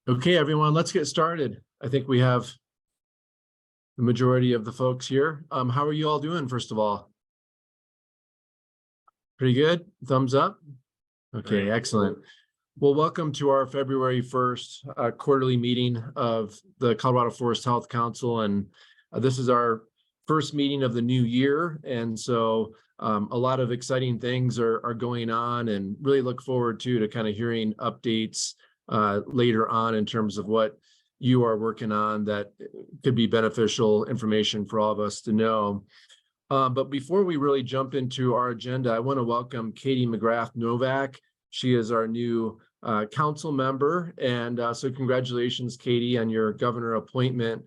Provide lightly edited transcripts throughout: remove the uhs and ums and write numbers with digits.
Okay, everyone, let's get started. I think we have the majority of the folks here. How are you all doing, first of all? Pretty good? Thumbs up? Okay, Great. excellent. Well, welcome to our February 1st quarterly meeting of the Colorado Forest Health Council. And this is our first meeting of the new year. And so a lot of exciting things are going on, and really look forward to kind of hearing updates later on in terms of what you are working on that could be beneficial information for all of us to know. But before we really jump into our agenda, I want to welcome Katie McGrath Novak. She is our new council member. And so congratulations, Katie, on your governor appointment.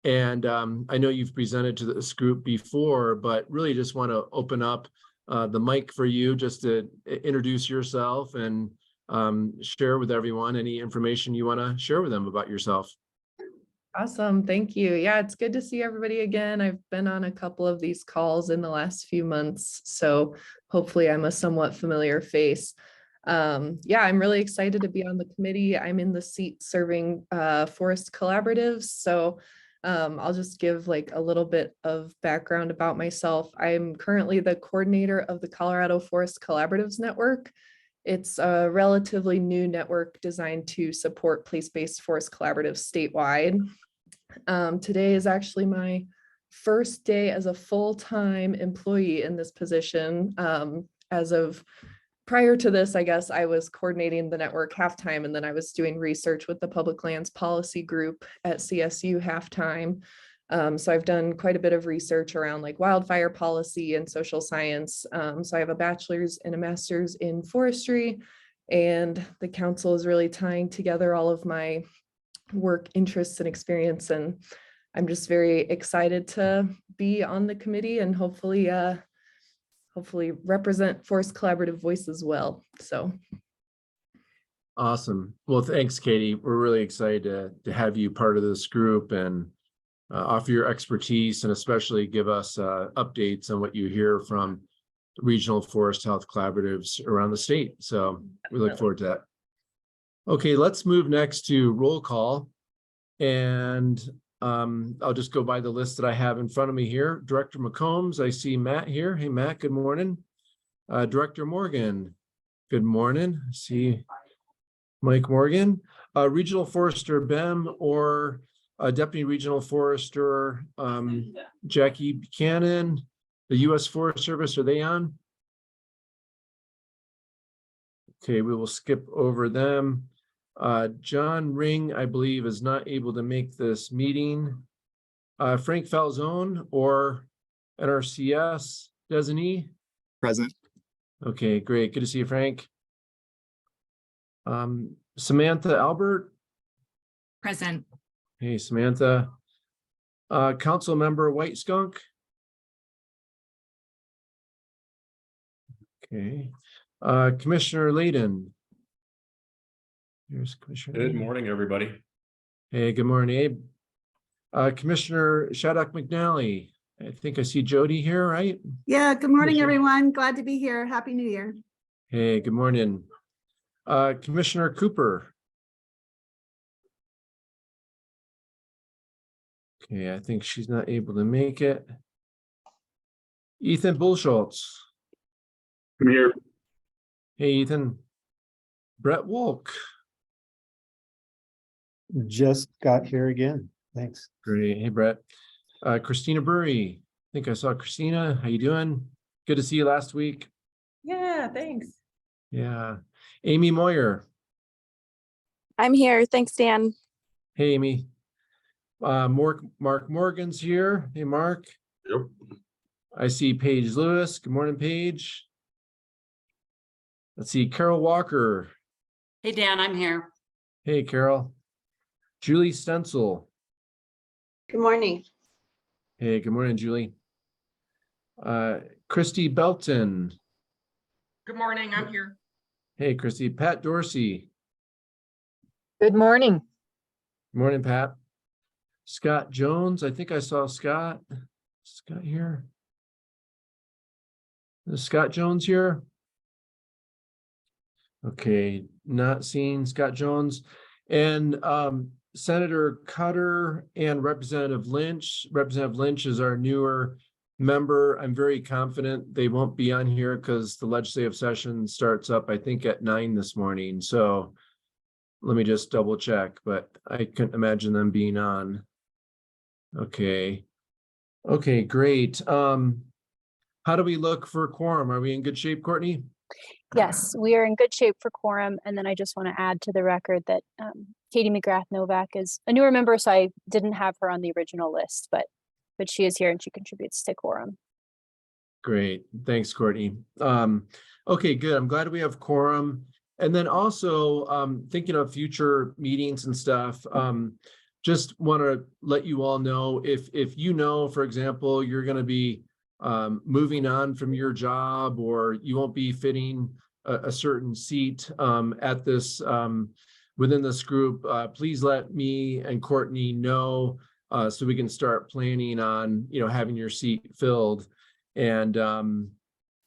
And I know you've presented to this group before, but really just want to open up the mic for you just to introduce yourself and share with everyone any information you want to share with them about yourself. Awesome. Thank you. Yeah, it's good to see everybody again. I've been on a couple of these calls in the last few months, so hopefully I'm a somewhat familiar face. Yeah, I'm really excited to be on the committee. I'm in the seat serving forest collaboratives. So I'll just give like a little bit of background about myself. I'm currently the coordinator of the Colorado Forest Collaboratives Network. It's a relatively new network designed to support place-based forest collaboratives statewide. Today is actually my first day as a full-time employee in this position. As of prior to this, I guess I was coordinating the network half-time, and then I was doing research with the Public Lands Policy Group at CSU half-time. So I've done quite a bit of research around like wildfire policy and social science. So I have a bachelor's and a master's in forestry, and the council is really tying together all of my work interests and experience. And I'm just very excited to be on the committee and hopefully represent Forest Collaborative Voice as well. So Awesome. Well, thanks, Katie. We're really excited to have you part of this group and offer your expertise and especially give us updates on what you hear from regional forest health collaboratives around the state. So we look forward to that. Okay, let's move next to roll call. And I'll just go by the list that I have in front of me here. Director McCombs, I see Matt here. Hey, Matt, good morning. Director Morgan, good morning. I see Mike Morgan. Regional Forester Bem or Deputy Regional Forester Jackie Buchanan, the U.S. Forest Service, are they on? Okay, we will skip over them. John Ring, I believe, is not able to make this meeting. Frank Falzone or NRCS designee? Present. Okay, great. Good to see you, Frank. Samantha Albert? Present. Hey, Samantha. Council member White Skunk? Okay. Commissioner Layden? Here's Commissioner. Good Layden. morning, everybody. Hey, good morning, Abe. Commissioner Shattuck McNally. I think I see Jody here, right? Yeah, good morning, Commissioner. everyone. Glad to be here. Happy New Year. Hey, good morning. Commissioner Cooper. Okay, I think she's not able to make it. Ethan Bullschultz. I'm here. Hey, Ethan. Brett Wolk. Just got here again. Thanks. Great. Hey, Brett. Christina Burry. I think I saw Christina. How you doing? Good to see you last week. Yeah, thanks. Yeah. Amy Moyer. I'm here. Thanks, Dan. Hey, Amy. Mark Morgan's here. Hey, Mark. Yep. I see Paige Lewis. Good morning, Paige. Let's see, Carol Walker. Hey, Dan, I'm here. Hey, Carol. Julie Stencil. Good morning. Hey, good morning, Julie. Christy Belton. Good morning. I'm here. Hey, Christy. Pat Dorsey. Good morning. Good morning, Pat. Scott Jones. I think I saw Scott. Scott here. Is Scott Jones here? Okay, not seeing Scott Jones. And Senator Cutter and Representative Lynch. Representative Lynch is our newer member. I'm very confident they won't be on here because the legislative session starts up, I think, at 9 this morning. So let me just double check, but I couldn't imagine them being on. Okay. Okay, great. How do we look for quorum? Are we in good shape, Courtney? Yes, we are in good shape for quorum. And then I just want to add to the record that Katie McGrath Novak is a newer member, so I didn't have her on the original list, but she is here and she contributes to quorum. Great. Thanks, Courtney. Okay, good. I'm glad we have quorum. And then also thinking of future meetings and stuff, just want to let you all know if you know, for example, you're going to be moving on from your job or you won't be fitting a certain seat at this within this group, please let me and Courtney know so we can start planning on, having your seat filled. And I'm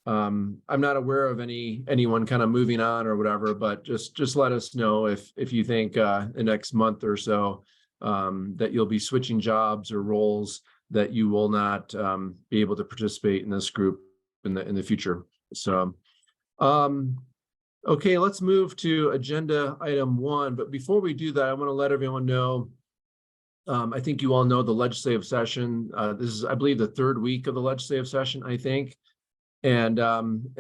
not aware of anyone kind of moving on or whatever, but just let us know if you think the next month or so that you'll be switching jobs or roles that you will not be able to participate in this group in the future. So, okay, let's move to agenda item 1. But before we do that, I want to let everyone know, I think you all know the legislative session. This is, I believe, the 3rd week of the legislative session, I think. And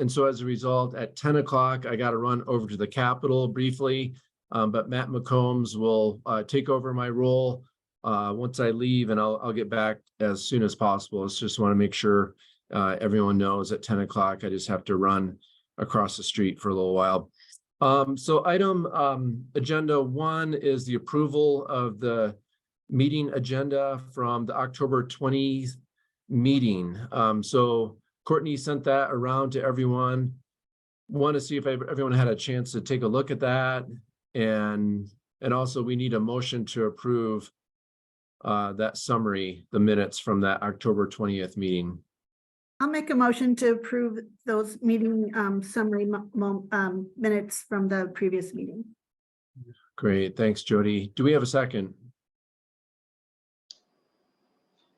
so as a result, at 10 o'clock, I got to run over to the Capitol briefly, but Matt McCombs will take over my role once I leave, and I'll get back as soon as possible. I just want to make sure everyone knows at 10 o'clock, I just have to run across the street for a little while. So item agenda 1 is the approval of the meeting agenda from the October 20th meeting. So Courtney sent that around to everyone. Want to see if everyone had a chance to take a look at that. And also we need a motion to approve that summary, the minutes from that October 20th meeting. I'll make a motion to approve those meeting summary minutes from the previous meeting. Great, thanks, Jody. Do we have a second?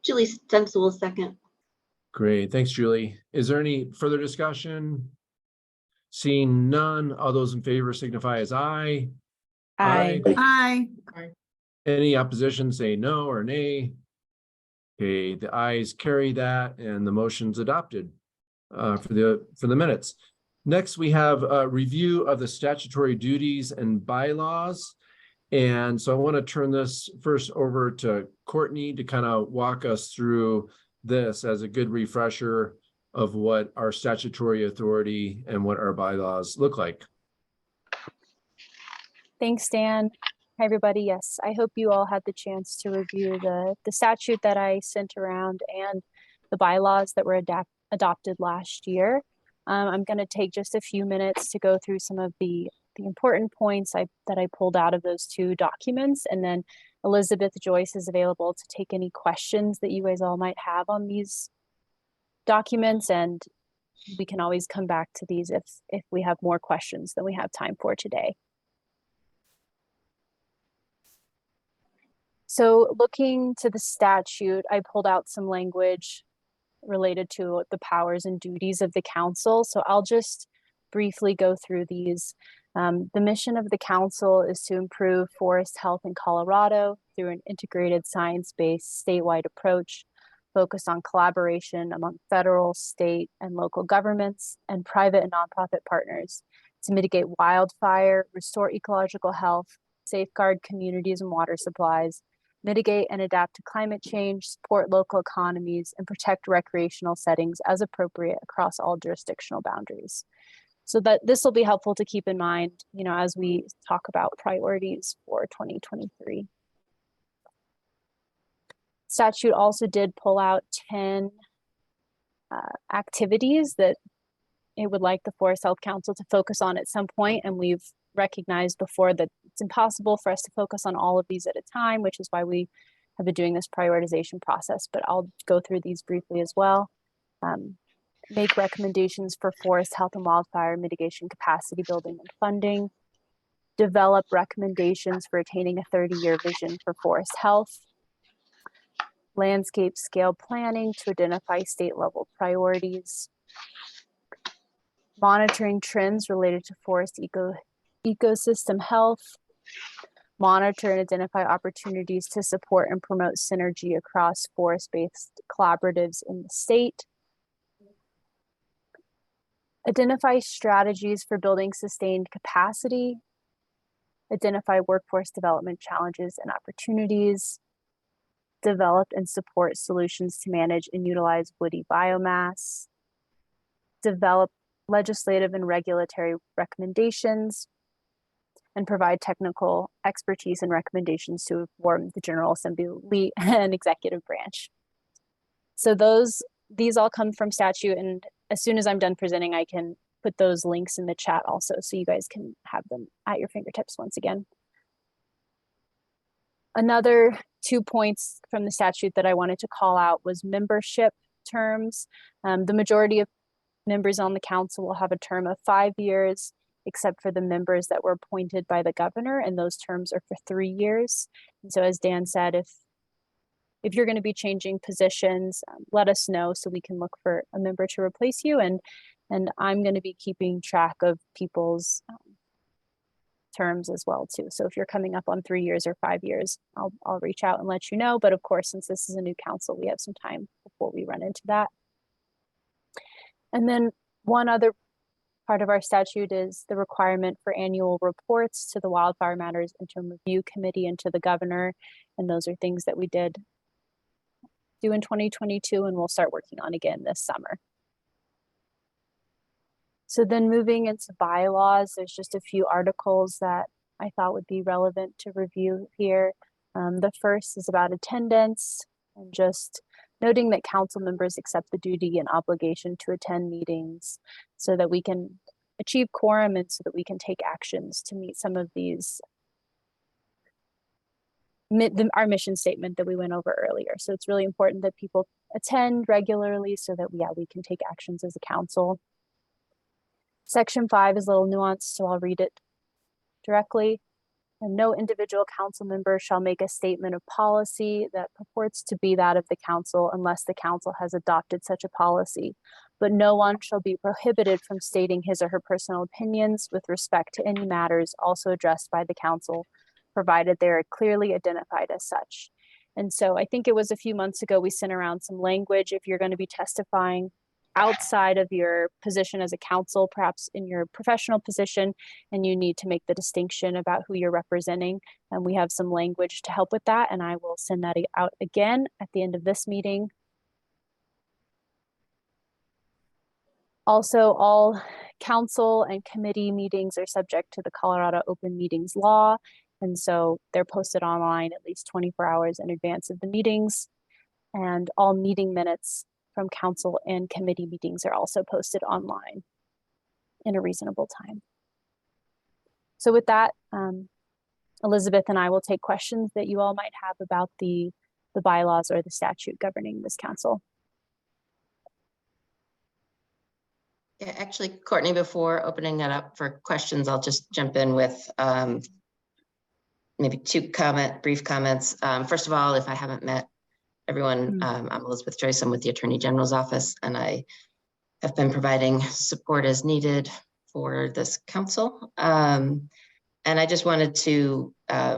Julie Stencil will second. Great, thanks, Julie. Is there any further discussion? Seeing none, all those in favor signify as aye. Aye. Aye. Any opposition, say no or nay. Okay, the ayes carry that and the motion's adopted for the minutes. Next, we have a review of the statutory duties and bylaws. And so I want to turn this first over to Courtney to kind of walk us through this as a good refresher of what our statutory authority and what our bylaws look like. Thanks, Dan. Hi, everybody. Yes, I hope you all had the chance to review the statute that I sent around and the bylaws that were adopted last year. I'm going to take just a few minutes to go through some of the important points that I pulled out of those two documents, and then Elizabeth Joyce is available to take any questions that you guys all might have on these documents, and we can always come back to these if we have more questions than we have time for today. So looking to the statute, I pulled out some language related to the powers and duties of the council. So I'll just briefly go through these. The mission of the council is to improve forest health in Colorado through an integrated science-based statewide approach focused on collaboration among federal, state, and local governments and private and nonprofit partners to mitigate wildfire, restore ecological health, safeguard communities and water supplies, mitigate and adapt to climate change, support local economies, and protect recreational settings as appropriate across all jurisdictional boundaries. So that this will be helpful to keep in mind, as we talk about priorities for 2023. Statute also did pull out 10 activities that it would like the Forest Health Council to focus on at some point, and we've recognized before that it's impossible for us to focus on all of these at a time, which is why we have been doing this prioritization process, but I'll go through these briefly as well. Make recommendations for forest health and wildfire mitigation capacity building and funding, develop recommendations for attaining a 30-year vision for forest health, landscape scale planning to identify state level priorities, monitoring trends related to forest ecosystem health, monitor and identify opportunities to support and promote synergy across forest-based collaboratives in the state, identify strategies for building sustained capacity, identify workforce development challenges and opportunities, develop and support solutions to manage and utilize woody biomass, develop legislative and regulatory recommendations, and provide technical expertise and recommendations to inform the General Assembly and executive branch. So these all come from statute, and as soon as I'm done presenting, I can put those links in the chat also, so you guys can have them at your fingertips once again. Another 2 points from the statute that I wanted to call out was membership terms. The majority of members on the council will have a term of 5 years, except for the members that were appointed by the governor, and those terms are for 3 years. And so as Dan said, if you're going to be changing positions, let us know so we can look for a member to replace you. And I'm going to be keeping track of people's terms as well too. So if you're coming up on 3 years or 5 years, I'll reach out and let you know. But of course, since this is a new council, we have some time before we run into that. And then one other part of our statute is the requirement for annual reports to the Wildfire Matters Interim Review Committee and to the governor. And those are things that we did do in 2022 and we'll start working on again this summer. So then moving into bylaws, there's just a few articles that I thought would be relevant to review here. The first is about attendance and just noting that council members accept the duty and obligation to attend meetings so that we can achieve quorum and so that we can take actions to meet some of these our mission statement that we went over earlier. So it's really important that people attend regularly so that we can take actions as a council. Section 5 is a little nuanced, so I'll read it directly. And no individual council member shall make a statement of policy that purports to be that of the council unless the council has adopted such a policy. But no one shall be prohibited from stating his or her personal opinions with respect to any matters also addressed by the council, provided they are clearly identified as such. And so I think it was a few months ago, we sent around some language. If you're going to be testifying outside of your position as a council, perhaps in your professional position, and you need to make the distinction about who you're representing. And we have some language to help with that. And I will send that out again at the end of this meeting. Also, all council and committee meetings are subject to the Colorado Open Meetings Law. And so they're posted online at least 24 hours in advance of the meetings. And all meeting minutes from council and committee meetings are also posted online in a reasonable time. So with that, Elizabeth and I will take questions that you all might have about the bylaws or the statute governing this council. Yeah, actually, Courtney, before opening that up for questions, I'll just jump in with maybe two brief comments. First of all, if I haven't met everyone, I'm Elizabeth Joyce. I'm with the Attorney General's office, and I have been providing support as needed for this council. And I just wanted to, I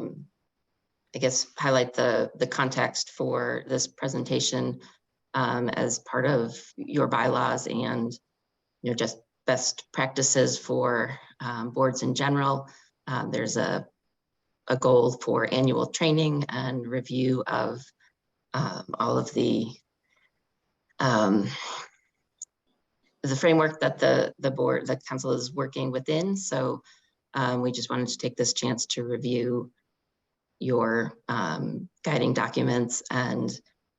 guess, highlight the context for this presentation as part of your bylaws and just best practices for boards in general. There's a goal for annual training and review of all of the framework that the council is working within. So we just wanted to take this chance to review your guiding documents, and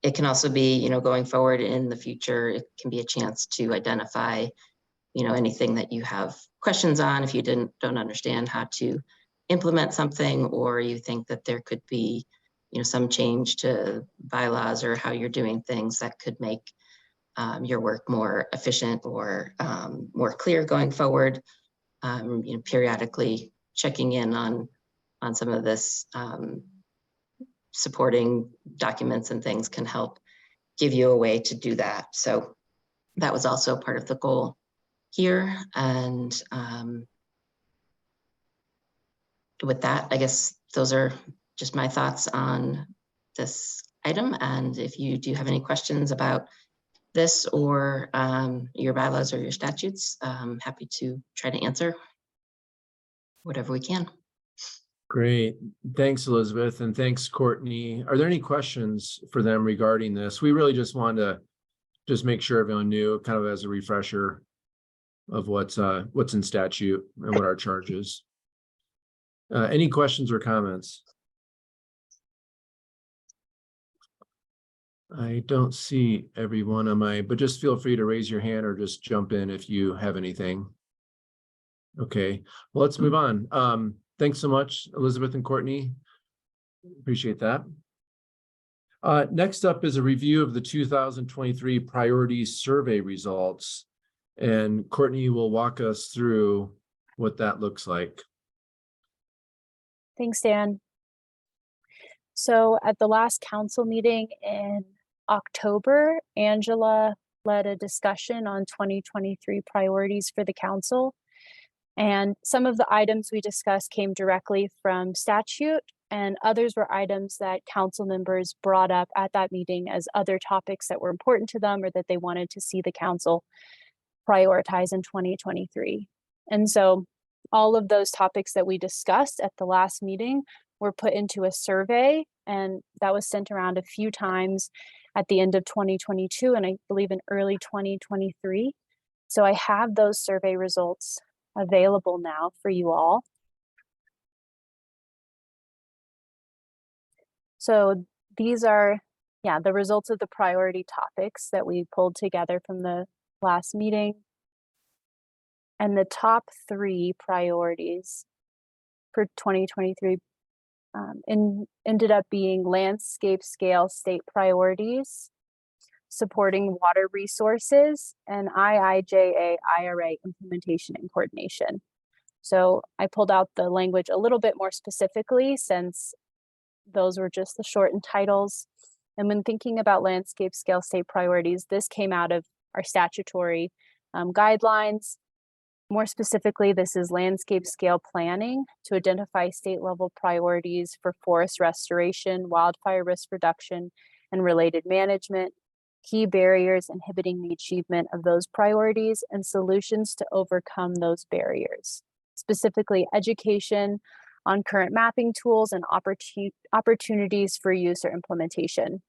it can also be, going forward in the future, it can be a chance to identify, anything that you have questions on if you don't understand how to implement something, or you think that there could be, some change to bylaws or how you're doing things that could make your work more efficient or more clear going forward. Periodically checking in on some of this supporting documents and things can help give you a way to do that. So that was also part of the goal here. And with that, I guess those are just my thoughts on this item. And if you do have any questions about this or your bylaws or your statutes, I'm happy to try to answer whatever we can. Great. Thanks, Elizabeth. And thanks, Courtney. Are there any questions for them regarding this? We really just wanted to just make sure everyone knew, kind of as a refresher of what's in statute and what our charge is. Any questions or comments? I don't see everyone on but just feel free to raise your hand or just jump in if you have anything. Okay, well, let's move on. Thanks so much, Elizabeth and Courtney. Appreciate that. Next up is a review of the 2023 Priorities Survey results. And Courtney will walk us through what that looks like. Thanks, Dan. So at the last council meeting in October, Angela led a discussion on 2023 priorities for the council. And some of the items we discussed came directly from statute, and others were items that council members brought up at that meeting as other topics that were important to them or that they wanted to see the council prioritize in 2023. And so all of those topics that we discussed at the last meeting were put into a survey, and that was sent around a few times at the end of 2022 and I believe in early 2023. So I have those survey results available now for you all. So these are, yeah, the results of the priority topics that we pulled together from the last meeting. And the top 3 priorities for 2023 ended up being landscape scale state priorities, supporting water resources, and IIJA IRA implementation and coordination. So I pulled out the language a little bit more specifically since those were just the shortened titles. And when thinking about landscape scale state priorities, this came out of our statutory guidelines. More specifically, this is landscape scale planning to identify state level priorities for forest restoration, wildfire risk reduction, and related management, key barriers inhibiting the achievement of those priorities, and solutions to overcome those barriers. Specifically, education on current mapping tools and opportunities for use or implementation.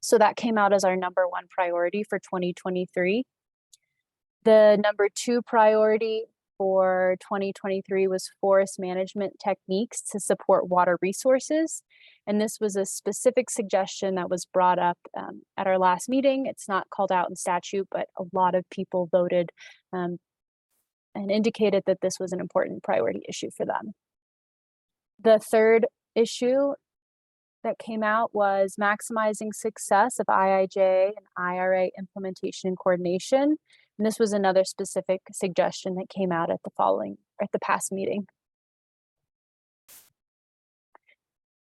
So that came out as our number 1 priority for 2023. The number 2 priority for 2023 was forest management techniques to support water resources. And this was a specific suggestion that was brought up at our last meeting. It's not called out in statute, but a lot of people voted and indicated that this was an important priority issue for them. The third issue that came out was maximizing success of IIJA and IRA implementation and coordination. And this was another specific suggestion that came out at the past meeting.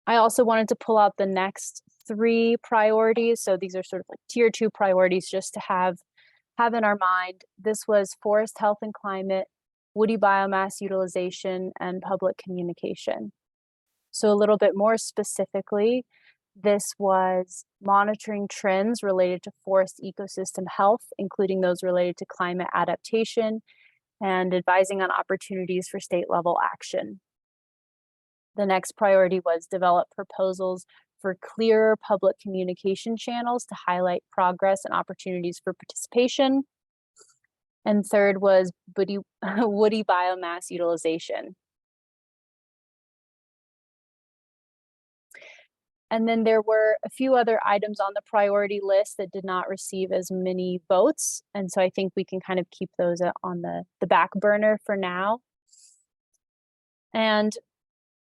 I also wanted to pull out the next 3 priorities. So these are sort of like tier 2 priorities just to have in our mind. This was forest health and climate, woody biomass utilization, and public communication. So a little bit more specifically, this was monitoring trends related to forest ecosystem health, including those related to climate adaptation, and advising on opportunities for state level action. The next priority was develop proposals for clearer public communication channels to highlight progress and opportunities for participation. And third was woody biomass utilization. And then there were a few other items on the priority list that did not receive as many votes. And so I think we can kind of keep those on the back burner for now. And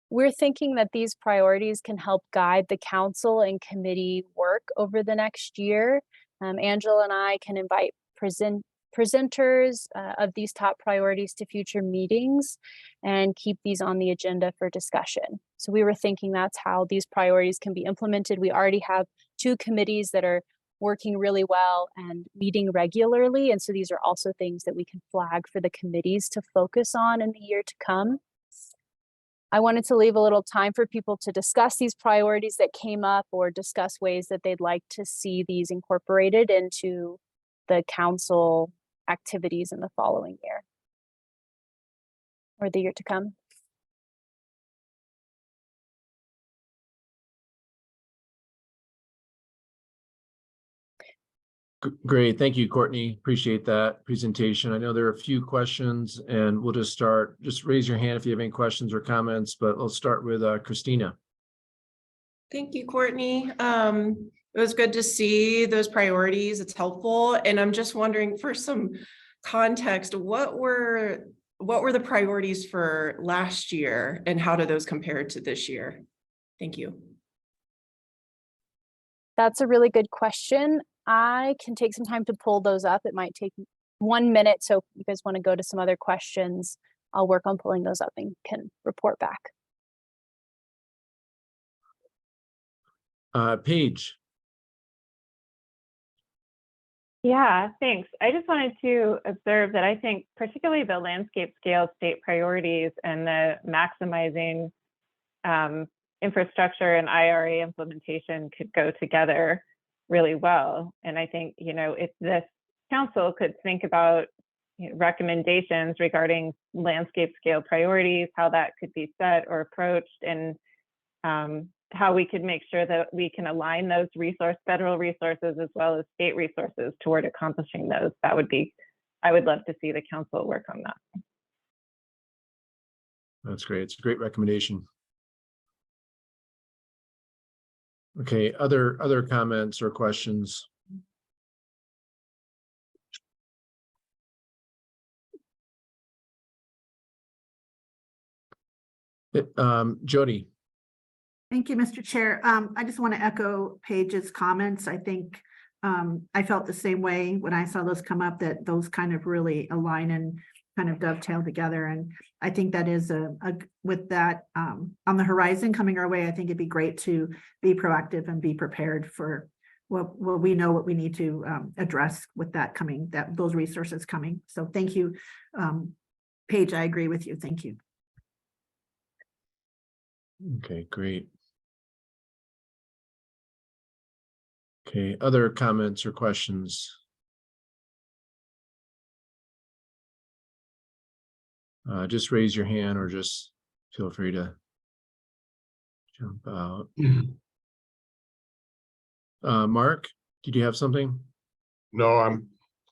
we're thinking that these priorities can help guide the council and committee work over the next year. Angela and I can invite presenters of these top priorities to future meetings and keep these on the agenda for discussion. So we were thinking that's how these priorities can be implemented. We already have 2 committees that are working really well and meeting regularly. And so these are also things that we can flag for the committees to focus on in the year to come. I wanted to leave a little time for people to discuss these priorities that came up or discuss ways that they'd like to see these incorporated into the council activities in the following year or the year to come. Great. Thank you, Courtney. Appreciate that presentation. I know there are a few questions and we'll just start. Just raise your hand if you have any questions or comments, but let's start with Christina. Thank you, Courtney. It was good to see those priorities. It's helpful. And I'm just wondering, for some context, what were the priorities for last year and how do those compare to this year? Thank you. That's a really good question. I can take some time to pull those up. It might take 1 minute. So if you guys want to go to some other questions, I'll work on pulling those up and can report back. Paige. Yeah, thanks. I just wanted to observe that I think particularly the landscape scale state priorities and the maximizing infrastructure and IRA implementation could go together really well. And I think, if this council could think about recommendations regarding landscape scale priorities, how that could be set or approached, and how we could make sure that we can align those federal resources as well as state resources toward accomplishing those. I would love to see the council work on that. That's great. It's a great recommendation. Okay, other comments or questions? Jody. Thank you, Mr. Chair. I just want to echo Paige's comments. I think I felt the same way when I saw those come up, that those kind of really align and kind of dovetail together. And I think that is with that on the horizon coming our way, I think it'd be great to be proactive and be prepared for what we know what we need to address with that coming, those resources coming. So thank you. Paige, I agree with you. Thank you. Okay, great. Okay, other comments or questions? Just raise your hand or just feel free to jump out. Mark, did you have something? No, I'm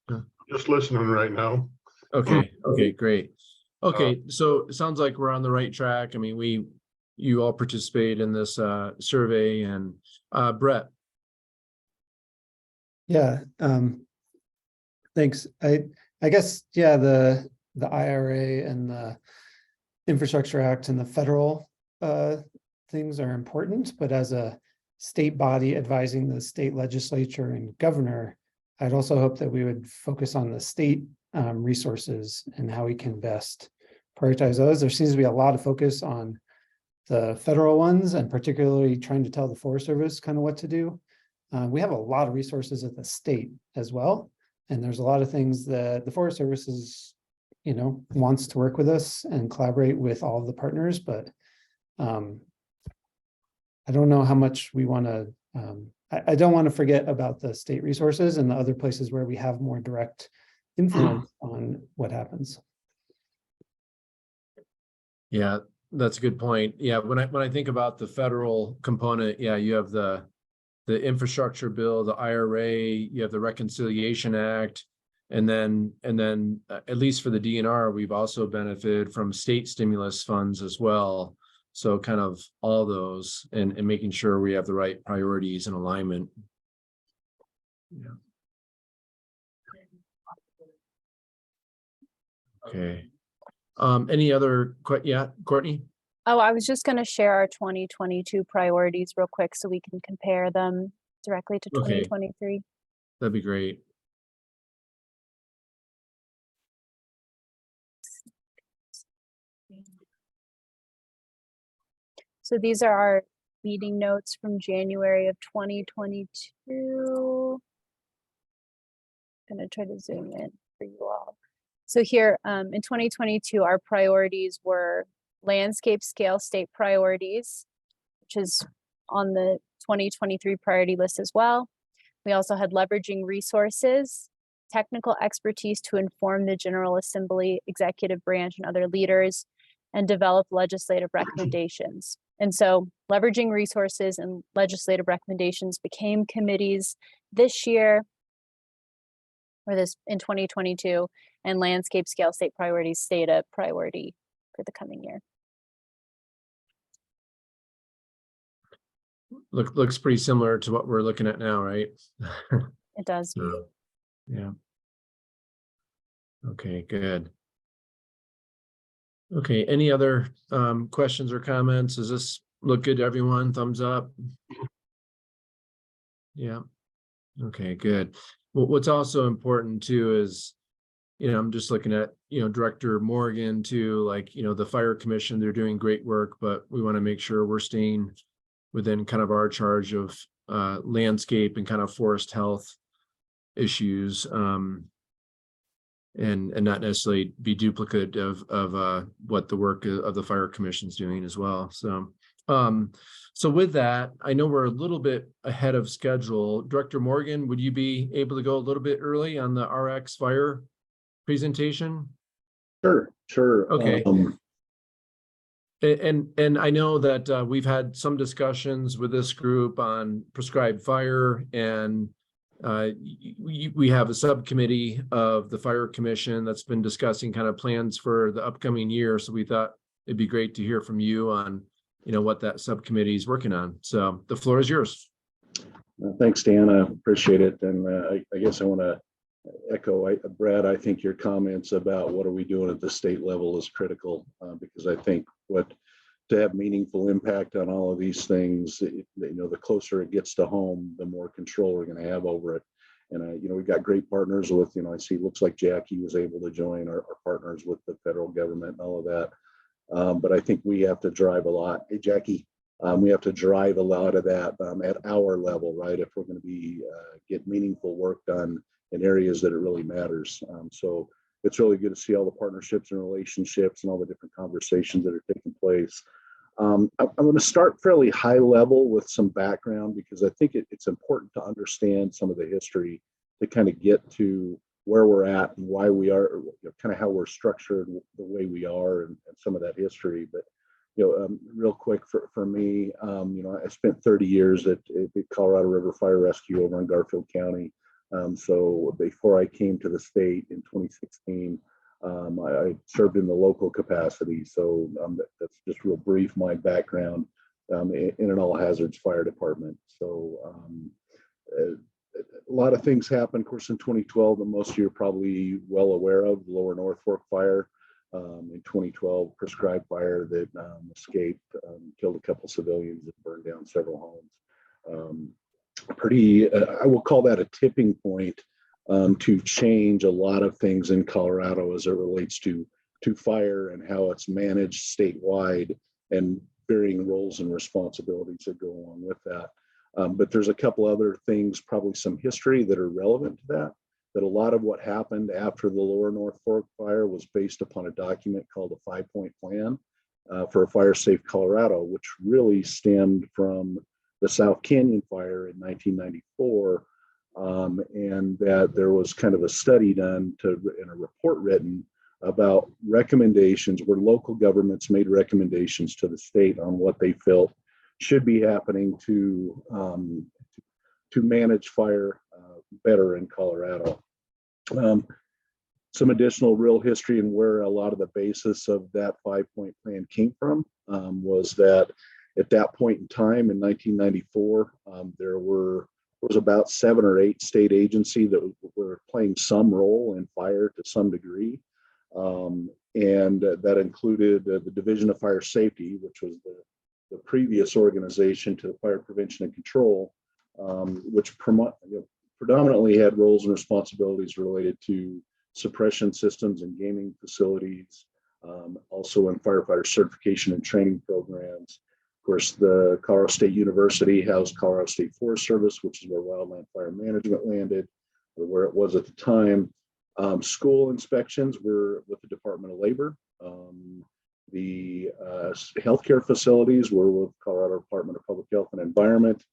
Yeah. just listening right now. Okay, okay, great. Okay, so it sounds like we're on the right track. I mean, you all participate in this survey, and Brett. Yeah, thanks. I guess, yeah, the IRA and the Infrastructure Act and the federal things are important, but as a state body advising the state legislature and governor, I'd also hope that we would focus on the state resources and how we can best prioritize those. There seems to be a lot of focus on the federal ones, and particularly trying to tell the Forest Service kind of what to do. We have a lot of resources at the state as well. And there's a lot of things that the Forest Service is, wants to work with us and collaborate with all of the partners, but I don't know how much we want to, I don't want to forget about the state resources and the other places where we have more direct influence on what happens. Yeah, that's a good point. Yeah, when I think about the federal component, yeah, you have the infrastructure bill, the IRA, you have the Reconciliation Act, and then at least for the DNR, we've also benefited from state stimulus funds as well. So kind of all those and making sure we have the right priorities and alignment. Yeah. Okay. Any other yeah, Courtney? Oh, I was just going to share our 2022 priorities real quick so we can compare them directly to Okay. 2023. That'd be great. So these are our meeting notes from January of 2022. I'm going to try to zoom in for you all. So here in 2022, our priorities were landscape scale state priorities, which is on the 2023 priority list as well. We also had leveraging resources, technical expertise to inform the General Assembly, executive branch, and other leaders, and develop legislative recommendations. And so leveraging resources and legislative recommendations became committees this year, or this in 2022, and landscape scale state priorities stayed a priority for the coming year. Looks pretty similar to what we're looking at now, right? It does. Yeah. Okay, good. Okay, any other questions or comments? Does this look good to everyone? Thumbs up? Yeah. Okay, good. Well, what's also important too is, I'm just looking at, Director Morgan too, like, the Fire Commission, they're doing great work, but we want to make sure we're staying within kind of our charge of landscape and kind of forest health issues. And not necessarily be duplicative of what the work of the Fire Commission is doing as well. So, so with that, I know we're a little bit ahead of schedule. Director Morgan, would you be able to go a little bit early on the RX Fire presentation? Sure. Okay. And I know that we've had some discussions with this group on prescribed fire, and we have a subcommittee of the Fire Commission that's been discussing kind of plans for the upcoming year. So we thought it'd be great to hear from you on what that subcommittee is working on. So the floor is yours. Thanks, Dan. I appreciate it. And I guess I want to echo, Brad, I think your comments about what are we doing at the state level is critical, because I think to have meaningful impact on all of these things, the closer it gets to home, the more control we're going to have over it. And, we've got great partners with, I see, looks like Jackie was able to join our partners with the federal government and all of that. But I think we have to drive a lot. Hey, Jackie, we have to drive a lot of that at our level, right? If we're going to be get meaningful work done in areas that it really matters. So it's really good to see all the partnerships and relationships and all the different conversations that are taking place. I'm going to start fairly high level with some background, because I think it's important to understand some of the history to kind of get to where we're at and why we are, kind of how we're structured the way we are, and some of that history. But real quick for me, I spent 30 years at the Colorado River Fire Rescue over in Garfield County. So before I came to the state in 2016, I served in the local capacity. So that's just real brief, my background in an all hazards fire department. So a lot of things happened, of course, in 2012 that most of you are probably well aware of, the Lower North Fork fire. In 2012, prescribed fire that escaped, killed a couple civilians and burned down several homes. I will call that a tipping point to change a lot of things in Colorado as it relates to fire and how it's managed statewide, and varying roles and responsibilities that go along with that. But there's a couple other things, probably some history that are relevant to that a lot of what happened after the Lower North Fork fire was based upon a document called a 5-point plan for a fire safe Colorado, which really stemmed from the South Canyon fire in 1994. And that there was kind of a study done and a report written about recommendations where local governments made recommendations to the state on what they felt should be happening to manage fire better in Colorado. Some additional real history and where a lot of the basis of that 5-point plan came from was that at that point in time in 1994, there was about 7 or 8 state agencies that were playing some role in fire to some degree. And that included the Division of Fire Safety, which was the previous organization to the Fire Prevention and Control, which predominantly had roles and responsibilities related to suppression systems and gaming facilities, also in firefighter certification and training programs. Of course, the Colorado State University housed Colorado State Forest Service, which is where wildland fire management landed, or where it was at the time. School inspections were with the Department of Labor. The healthcare facilities were with Colorado Department of Public Health and Environment.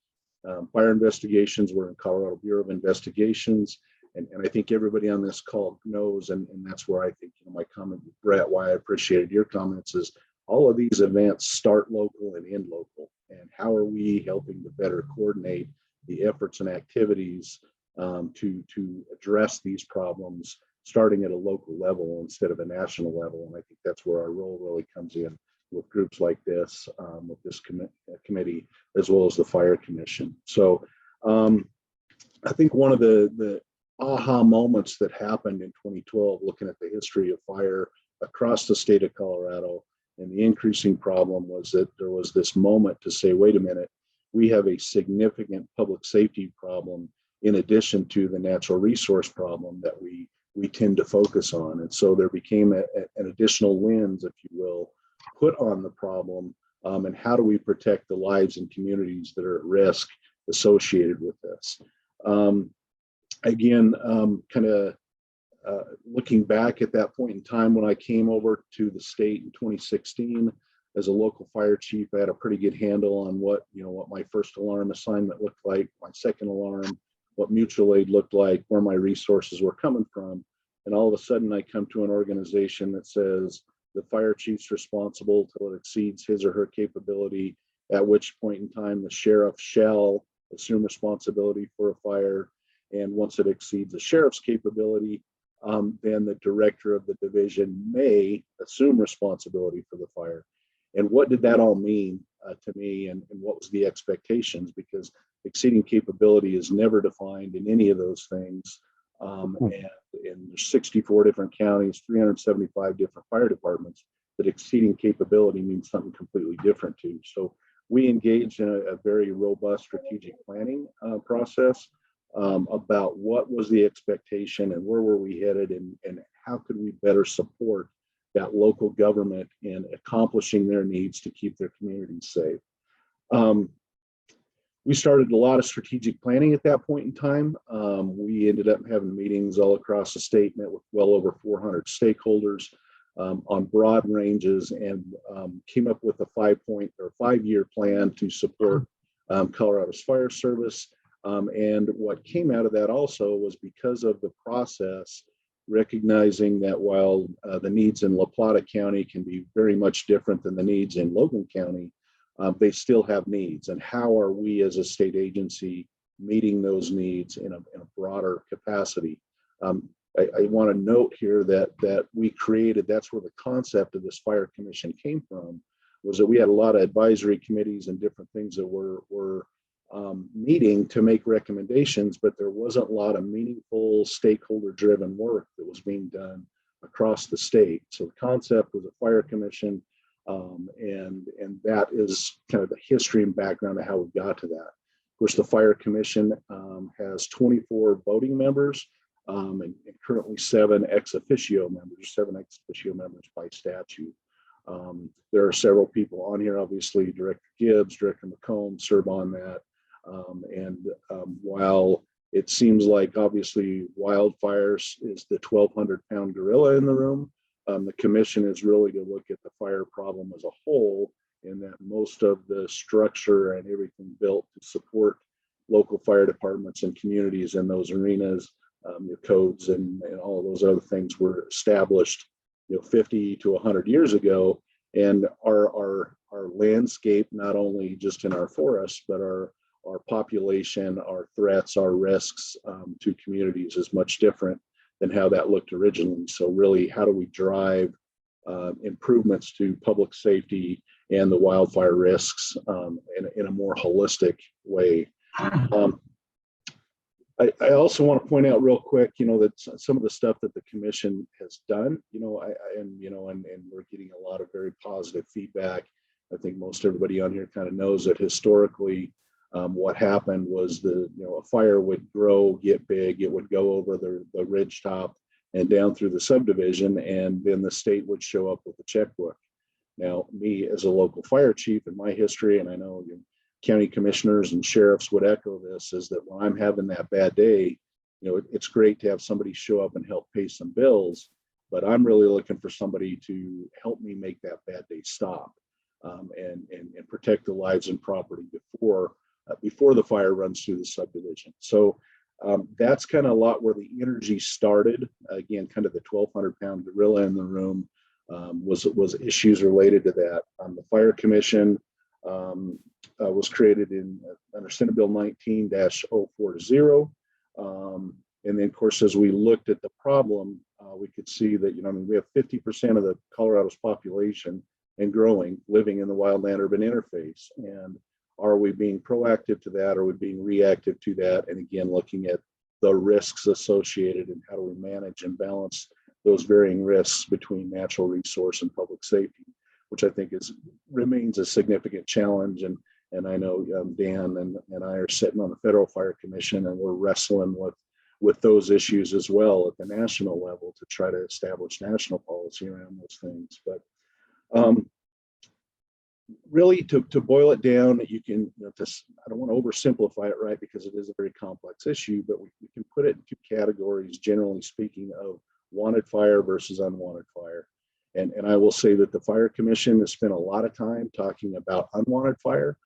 Fire investigations were in Colorado Bureau of Investigations. And I think everybody on this call knows, and that's where I think my comment with Brett, why I appreciated your comments, is all of these events start local and end local. And how are we helping to better coordinate the efforts and activities to address these problems, starting at a local level instead of a national level? And I think that's where our role really comes in with groups like this, with this committee, as well as the Fire Commission. So I think one of the aha moments that happened in 2012, looking at the history of fire across the state of Colorado and the increasing problem, was that there was this moment to say, wait a minute, we have a significant public safety problem in addition to the natural resource problem that we tend to focus on. And so there became an additional lens, if you will, put on the problem, and how do we protect the lives and communities that are at risk associated with this. Again, looking back at that point in time when I came over to the state in 2016 as a local fire chief, I had a pretty good handle on what my first alarm assignment looked like, my second alarm, what mutual aid looked like, where my resources were coming from. And all of a sudden I come to an organization that says the fire chief's responsible till it exceeds his or her capability, at which point in time the sheriff shall assume responsibility for a fire. And once it exceeds the sheriff's capability, then the director of the division may assume responsibility for the fire. And what did that all mean to me, and what was the expectations? Because exceeding capability is never defined in any of those things. And there's 64 different counties, 375 different fire departments, that exceeding capability means something completely different to. So we engaged in a very robust strategic planning process about what was the expectation and where were we headed, and how could we better support that local government in accomplishing their needs to keep their communities safe. We started a lot of strategic planning at that point in time. We ended up having meetings all across the state, met with well over 400 stakeholders on broad ranges, and came up with a 5-year plan to support Colorado's fire service. And what came out of that also was, because of the process, recognizing that while the needs in La Plata County can be very much different than the needs in Logan County, they still have needs. And how are we as a state agency meeting those needs in a broader capacity? I want to note here that we created, that's where the concept of this fire commission came from, was that we had a lot of advisory committees and different things that were meeting to make recommendations, but there wasn't a lot of meaningful stakeholder driven work that was being done across the state. So the concept was a fire commission, and that is kind of the history and background of how we got to that. Of course, the fire commission has 24 voting members, and currently 7 ex officio members by statute. There are several people on here, obviously. Director Gibbs, Director McComb serve on that. While it seems like obviously wildfires is the 1,200-pound gorilla in the room, the commission is really to look at the fire problem as a whole, and that most of the structure and everything built to support local fire departments and communities in those arenas, your codes and all of those other things were established 50 to 100 years ago. And our landscape, not only just in our forests, but our population, our threats, our risks to communities is much different than how that looked originally. So really, how do we drive improvements to public safety and the wildfire risks in a more holistic way? I also want to point out real quick, that some of the stuff that the commission has done, and we're getting a lot of very positive feedback. I think most everybody on here kind of knows that historically, what happened was a fire would grow, get big, it would go over the ridge top and down through the subdivision, and then the state would show up with a checkbook. Now, me as a local fire chief, in my history, and I know county commissioners and sheriffs would echo this, is that when I'm having that bad day, it's great to have somebody show up and help pay some bills, but I'm really looking for somebody to help me make that bad day stop and protect the lives and property before the fire runs through the subdivision. So that's kind of a lot where the energy started. Again, kind of the 1,200-pound gorilla in the room was issues related to that. The fire commission was created under Senate Bill 19-040. And then, of course, as we looked at the problem, we could see that, we have 50% of the Colorado's population and growing living in the wildland urban interface. And are we being proactive to that? Are we being reactive to that? And again, looking at the risks associated and how do we manage and balance those varying risks between natural resource and public safety, which I think remains a significant challenge. And I know Dan and I are sitting on the Federal Fire Commission, and we're wrestling with those issues as well at the national level to try to establish national policy around those things. But really, to boil it down, you can, I don't want to oversimplify it, right, because it is a very complex issue, but we can put it in 2 categories, generally speaking, of wanted fire versus unwanted fire. And I will say that the Fire Commission has spent a lot of time talking about unwanted fire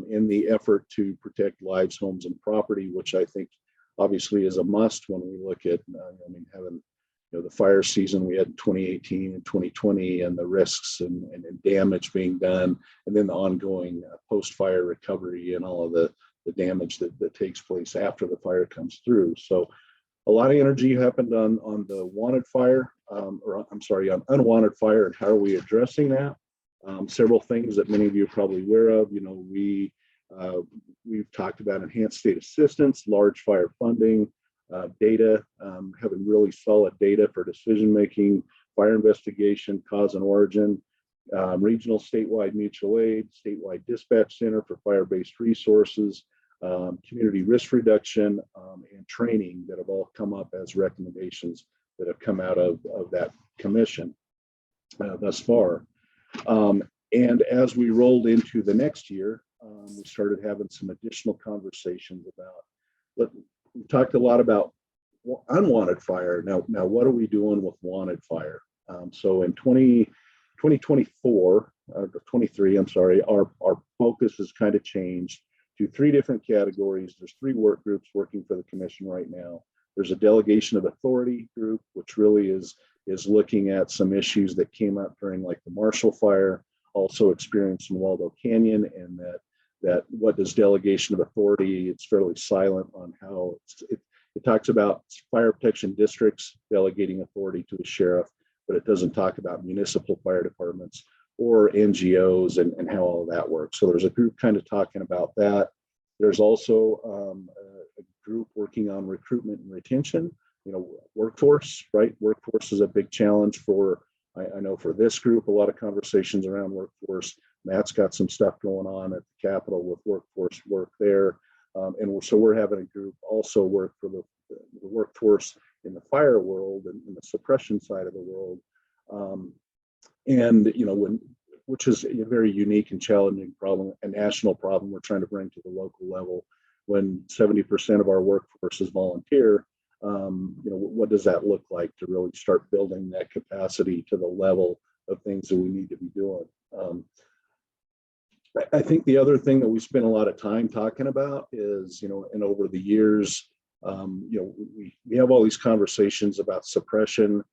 in the effort to protect lives, homes, and property, which I think obviously is a must when we look at, having the fire season we had in 2018 and 2020, and the risks and damage being done, and then the ongoing post-fire recovery and all of the damage that takes place after the fire comes through. So a lot of energy happened on the wanted fire, on unwanted fire, and how are we addressing that? Several things that many of you are probably aware of. You know, we've talked about enhanced state assistance, large fire funding, data, having really solid data for decision making, fire investigation, cause and origin, regional statewide mutual aid, statewide dispatch center for fire-based resources, community risk reduction, and training that have all come up as recommendations that have come out of that commission thus far. And as we rolled into the next year, we started having some additional conversations about, we talked a lot about unwanted fire. Now what are we doing with wanted fire? So in 2024, 23, I'm sorry, our focus has kind of changed to 3 different categories. There's 3 work groups working for the commission right now. There's a delegation of authority group, which really is looking at some issues that came up during like the Marshall Fire, also experienced in Waldo Canyon, and that what does delegation of authority, it's fairly silent on how it talks about fire protection districts delegating authority to the sheriff, but it doesn't talk about municipal fire departments or NGOs and how all of that works. So there's a group kind of talking about that. There's also a group working on recruitment and retention, you know, workforce, right? Workforce is a big challenge for, I know for this group, a lot of conversations around workforce. Matt's got some stuff going on at the Capitol with workforce work there. So we're having a group also work for the workforce in the fire world and in the suppression side of the world. And, you know, which is a very unique and challenging problem, a national problem we're trying to bring to the local level. When 70% of our workforce is volunteer, you know, what does that look like to really start building that capacity to the level of things that we need to be doing? I think the other thing that we spend a lot of time talking about is, you know, and over the years, you know, we have all these conversations about suppression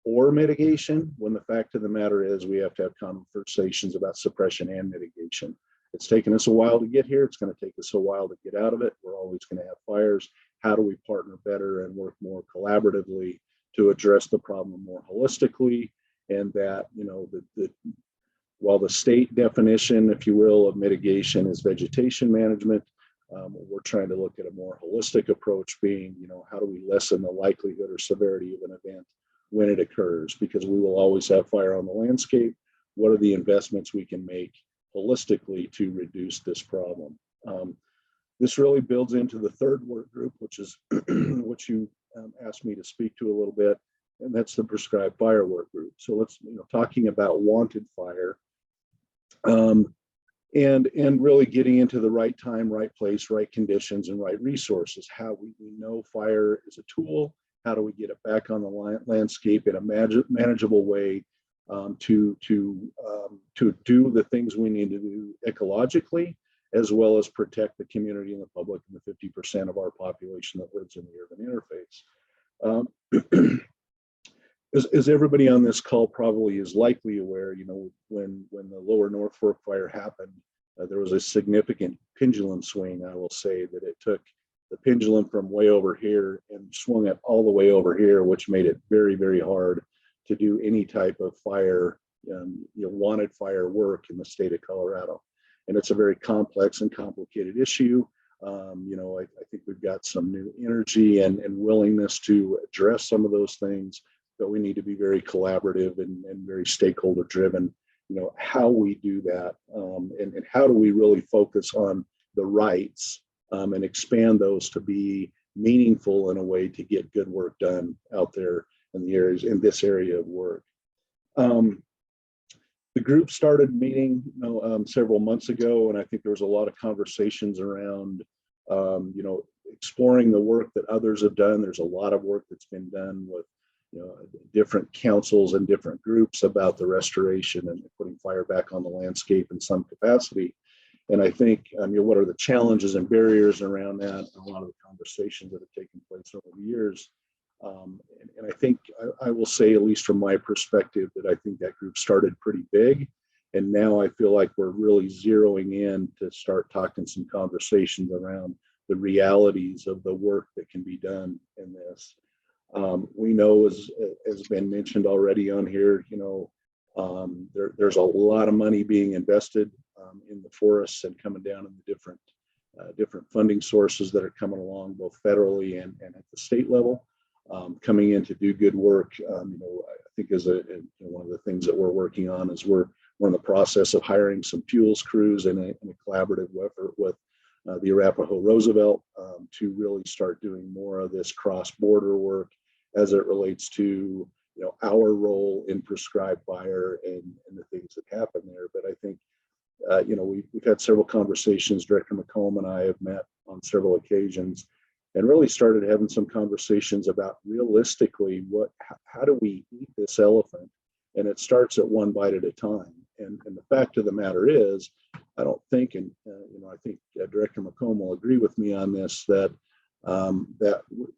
or mitigation, when the fact of the matter is we have to have conversations about suppression and mitigation. It's taken us a while to get here. It's going to take us a while to get out of it. We're always going to have fires. How do we partner better and work more collaboratively to address the problem more holistically? And that, you know, while the state definition, if you will, of mitigation is vegetation management, we're trying to look at a more holistic approach, being, you know, how do we lessen the likelihood or severity of an event when it occurs? Because we will always have fire on the landscape. What are the investments we can make holistically to reduce this problem? This really builds into the third work group, which is what you asked me to speak to a little bit, and that's the prescribed fire work group. So let's, you know, talking about wanted fire, and really getting into the right time, right place, right conditions, and right resources. How we know fire is a tool. How do we get it back on the landscape in a manageable way, to do the things we need to do ecologically, as well as protect the community and the public and the 50% of our population that lives in the urban interface. As everybody on this call probably is likely aware, you know, when the Lower North Fork fire happened, there was a significant pendulum swing. I will say that it took the pendulum from way over here and swung it all the way over here, which made it very, very hard to do any type of fire, you know, wanted fire work in the state of Colorado. And it's a very complex and complicated issue. You know, I think we've got some new energy and willingness to address some of those things, but we need to be very collaborative and very stakeholder driven, you know, how we do that, and how do we really focus on the rights, and expand those to be meaningful in a way to get good work done out there in the areas, in this area of work. The group started meeting, you know, several months ago, and I think there was a lot of conversations around, you know, exploring the work that others have done. There's a lot of work that's been done with, you know, different councils and different groups about the restoration and putting fire back on the landscape in some capacity. And I think, you know, what are the challenges and barriers around that? A lot of the conversations that have taken place over the years. And I think I will say, at least from my perspective, that I think that group started pretty big. And now I feel like we're really zeroing in to start talking some conversations around the realities of the work that can be done in this. We know, as been mentioned already on here, you know, There's a lot of money being invested in the forests and coming down in the different funding sources that are coming along, both federally and at the state level, coming in to do good work. I think as one of the things that we're working on is we're in the process of hiring some fuels crews in a collaborative effort with the Arapahoe Roosevelt to really start doing more of this cross-border work as it relates to our role in prescribed fire and the things that happen there. But I think we've had several conversations. Director McComb and I have met on several occasions and really started having some conversations about realistically how do we eat this elephant, and it starts at one bite at a time. And the fact of the matter is, I don't think, and I think Director McComb will agree with me on this, that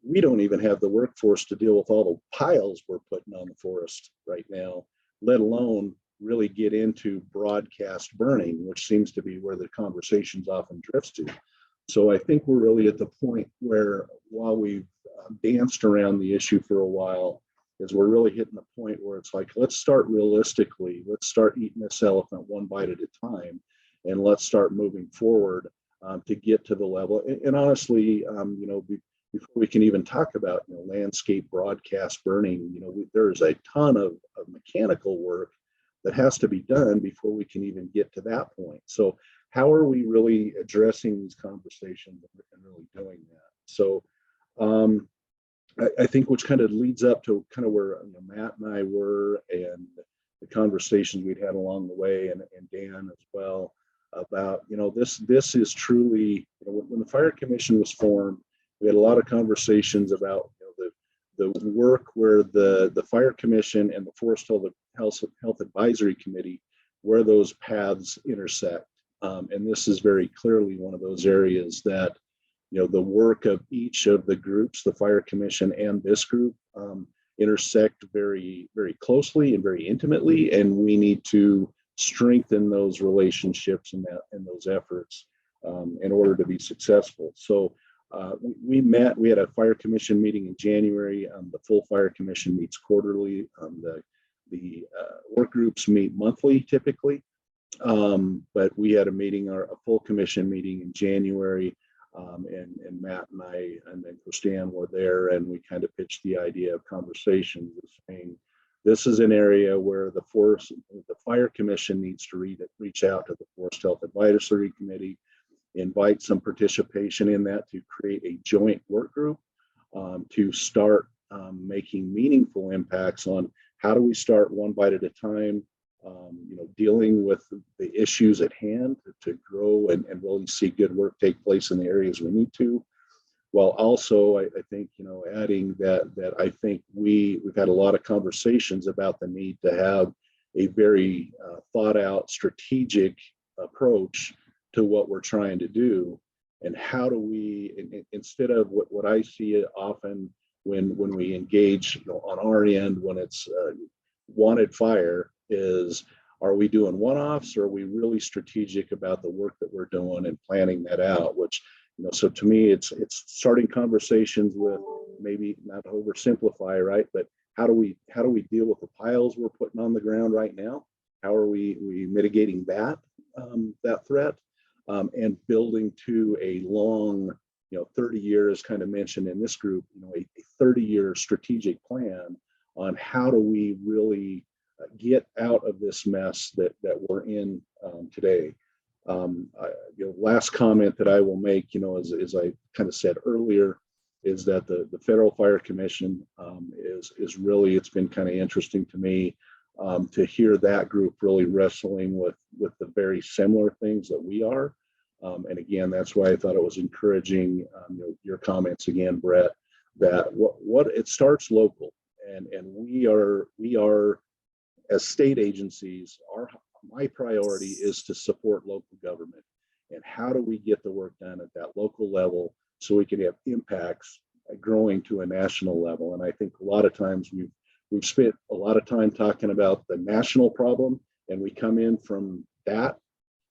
we don't even have the workforce to deal with all the piles we're putting on the forest right now, let alone really get into broadcast burning, which seems to be where the conversations often drifts to. So I think we're really at the point where, while we've danced around the issue for a while, is we're really hitting the point where it's like, let's start realistically, let's start eating this elephant one bite at a time, and let's start moving forward to get to the level. And honestly, before we can even talk about landscape broadcast burning, there's a ton of mechanical work that has to be done before we can even get to that point. So how are we really addressing these conversations and really doing that? So I think, which kind of leads up to kind of where Matt and I were, and the conversations we'd had along the way, and Dan as well, about this is truly, when the Fire Commission was formed, we had a lot of conversations about the work where the Fire Commission and the Forest Health Advisory Committee, where those paths intersect. And this is very clearly one of those areas that the work of each of the groups, the Fire Commission and this group, intersect very, very closely and very intimately, and we need to strengthen those relationships and those efforts in order to be successful. So we had a Fire Commission meeting in January. The full Fire Commission meets quarterly. The work groups meet monthly typically, but we had a full commission meeting in January. And Matt and I and then Christiane were there, and we kind of pitched the idea of conversations of saying, this is an area where the Fire Commission needs to reach out to the Forest Health Advisory Committee, invite some participation in that to create a joint work group to start making meaningful impacts on how do we start one bite at a time, dealing with the issues at hand to grow and really see good work take place in the areas we need to. While also, I think, adding that I think we've had a lot of conversations about the need to have a very thought out strategic approach to what we're trying to do, and how do we, instead of what I see often when we engage on our end, when it's wanted fire, is, are we doing one-offs, or are we really strategic about the work that we're doing and planning that out? Which, so to me, it's starting conversations with, maybe not to oversimplify, right, but how do we deal with the piles we're putting on the ground right now? How are we mitigating that threat, and building to a long, 30 years, kind of mentioned in this group, a 30-year strategic plan on how do we really get out of this mess that we're in today. Last comment that I will make, as I kind of said earlier, is that the Federal Fire Commission is really, it's been kind of interesting to me to hear that group really wrestling with the very similar things that we are. And again, that's why I thought it was encouraging, your comments again, Brett, that what it starts local, and we are as state agencies, my priority is to support local government. And how do we get the work done at that local level so we can have impacts growing to a national level? And I think a lot of times we've spent a lot of time talking about the national problem, and we come in from that.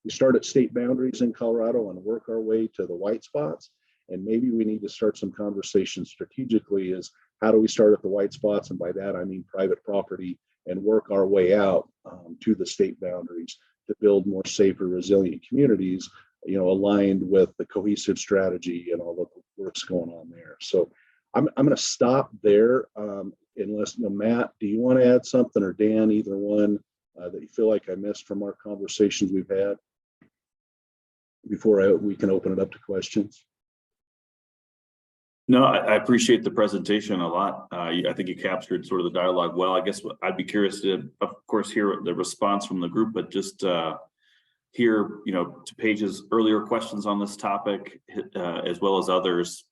We start at state boundaries in Colorado and work our way to the white spots. And maybe we need to start some conversations strategically, is how do we start at the white spots? And by that, I mean private property, and work our way out to the state boundaries to build more safer, resilient communities, aligned with the cohesive strategy and all the work's going on there. So I'm going to stop there unless, Matt, do you want to add something, or Dan, either one, that you feel like I missed from our conversations we've had before we can open it up to questions? No, I appreciate the presentation a lot. I think you captured sort of the dialogue well. I guess I'd be curious to, of course, hear the response from the group, but just hear, to Paige's earlier questions on this topic, as well as others,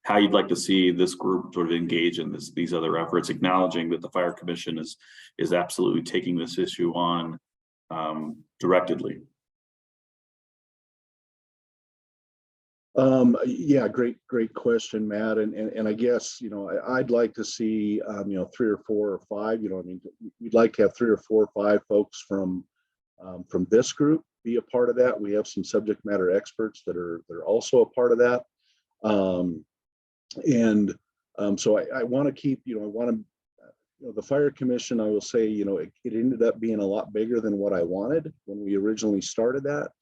how you'd like to see this group sort of engage in these other efforts, acknowledging that the Fire Commission is absolutely taking this issue on directedly. Yeah, great question, Matt. And I guess, I'd like to see, 3 or 4 or 5, we'd like to have 3 or 4 or 5 folks from this group be a part of that. We have some subject matter experts that are also a part of that. So I want to keep, the Fire Commission, I will say, it ended up being a lot bigger than what I wanted when we originally started that.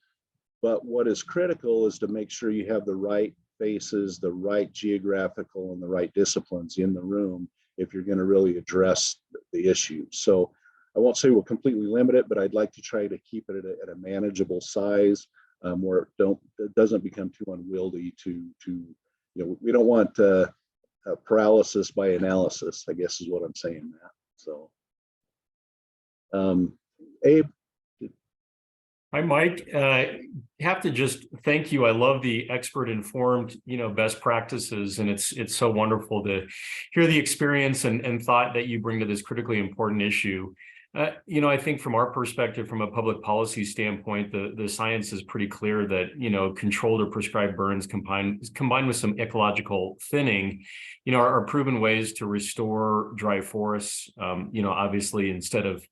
But what is critical is to make sure you have the right faces, the right geographical and the right disciplines in the room if you're going to really address the issue. So I won't say we'll completely limit it, but I'd like to try to keep it at a manageable size where it doesn't become too unwieldy we don't want paralysis by analysis, I guess is what I'm saying, Matt. So, Abe. Hi, Mike. Have to just thank you. I love the expert informed, best practices, and it's so wonderful to hear the experience and thought that you bring to this critically important issue. I think from our perspective, from a public policy standpoint, the science is pretty clear that, controlled or prescribed burns combined with some ecological thinning, are proven ways to restore dry forests. Obviously, instead of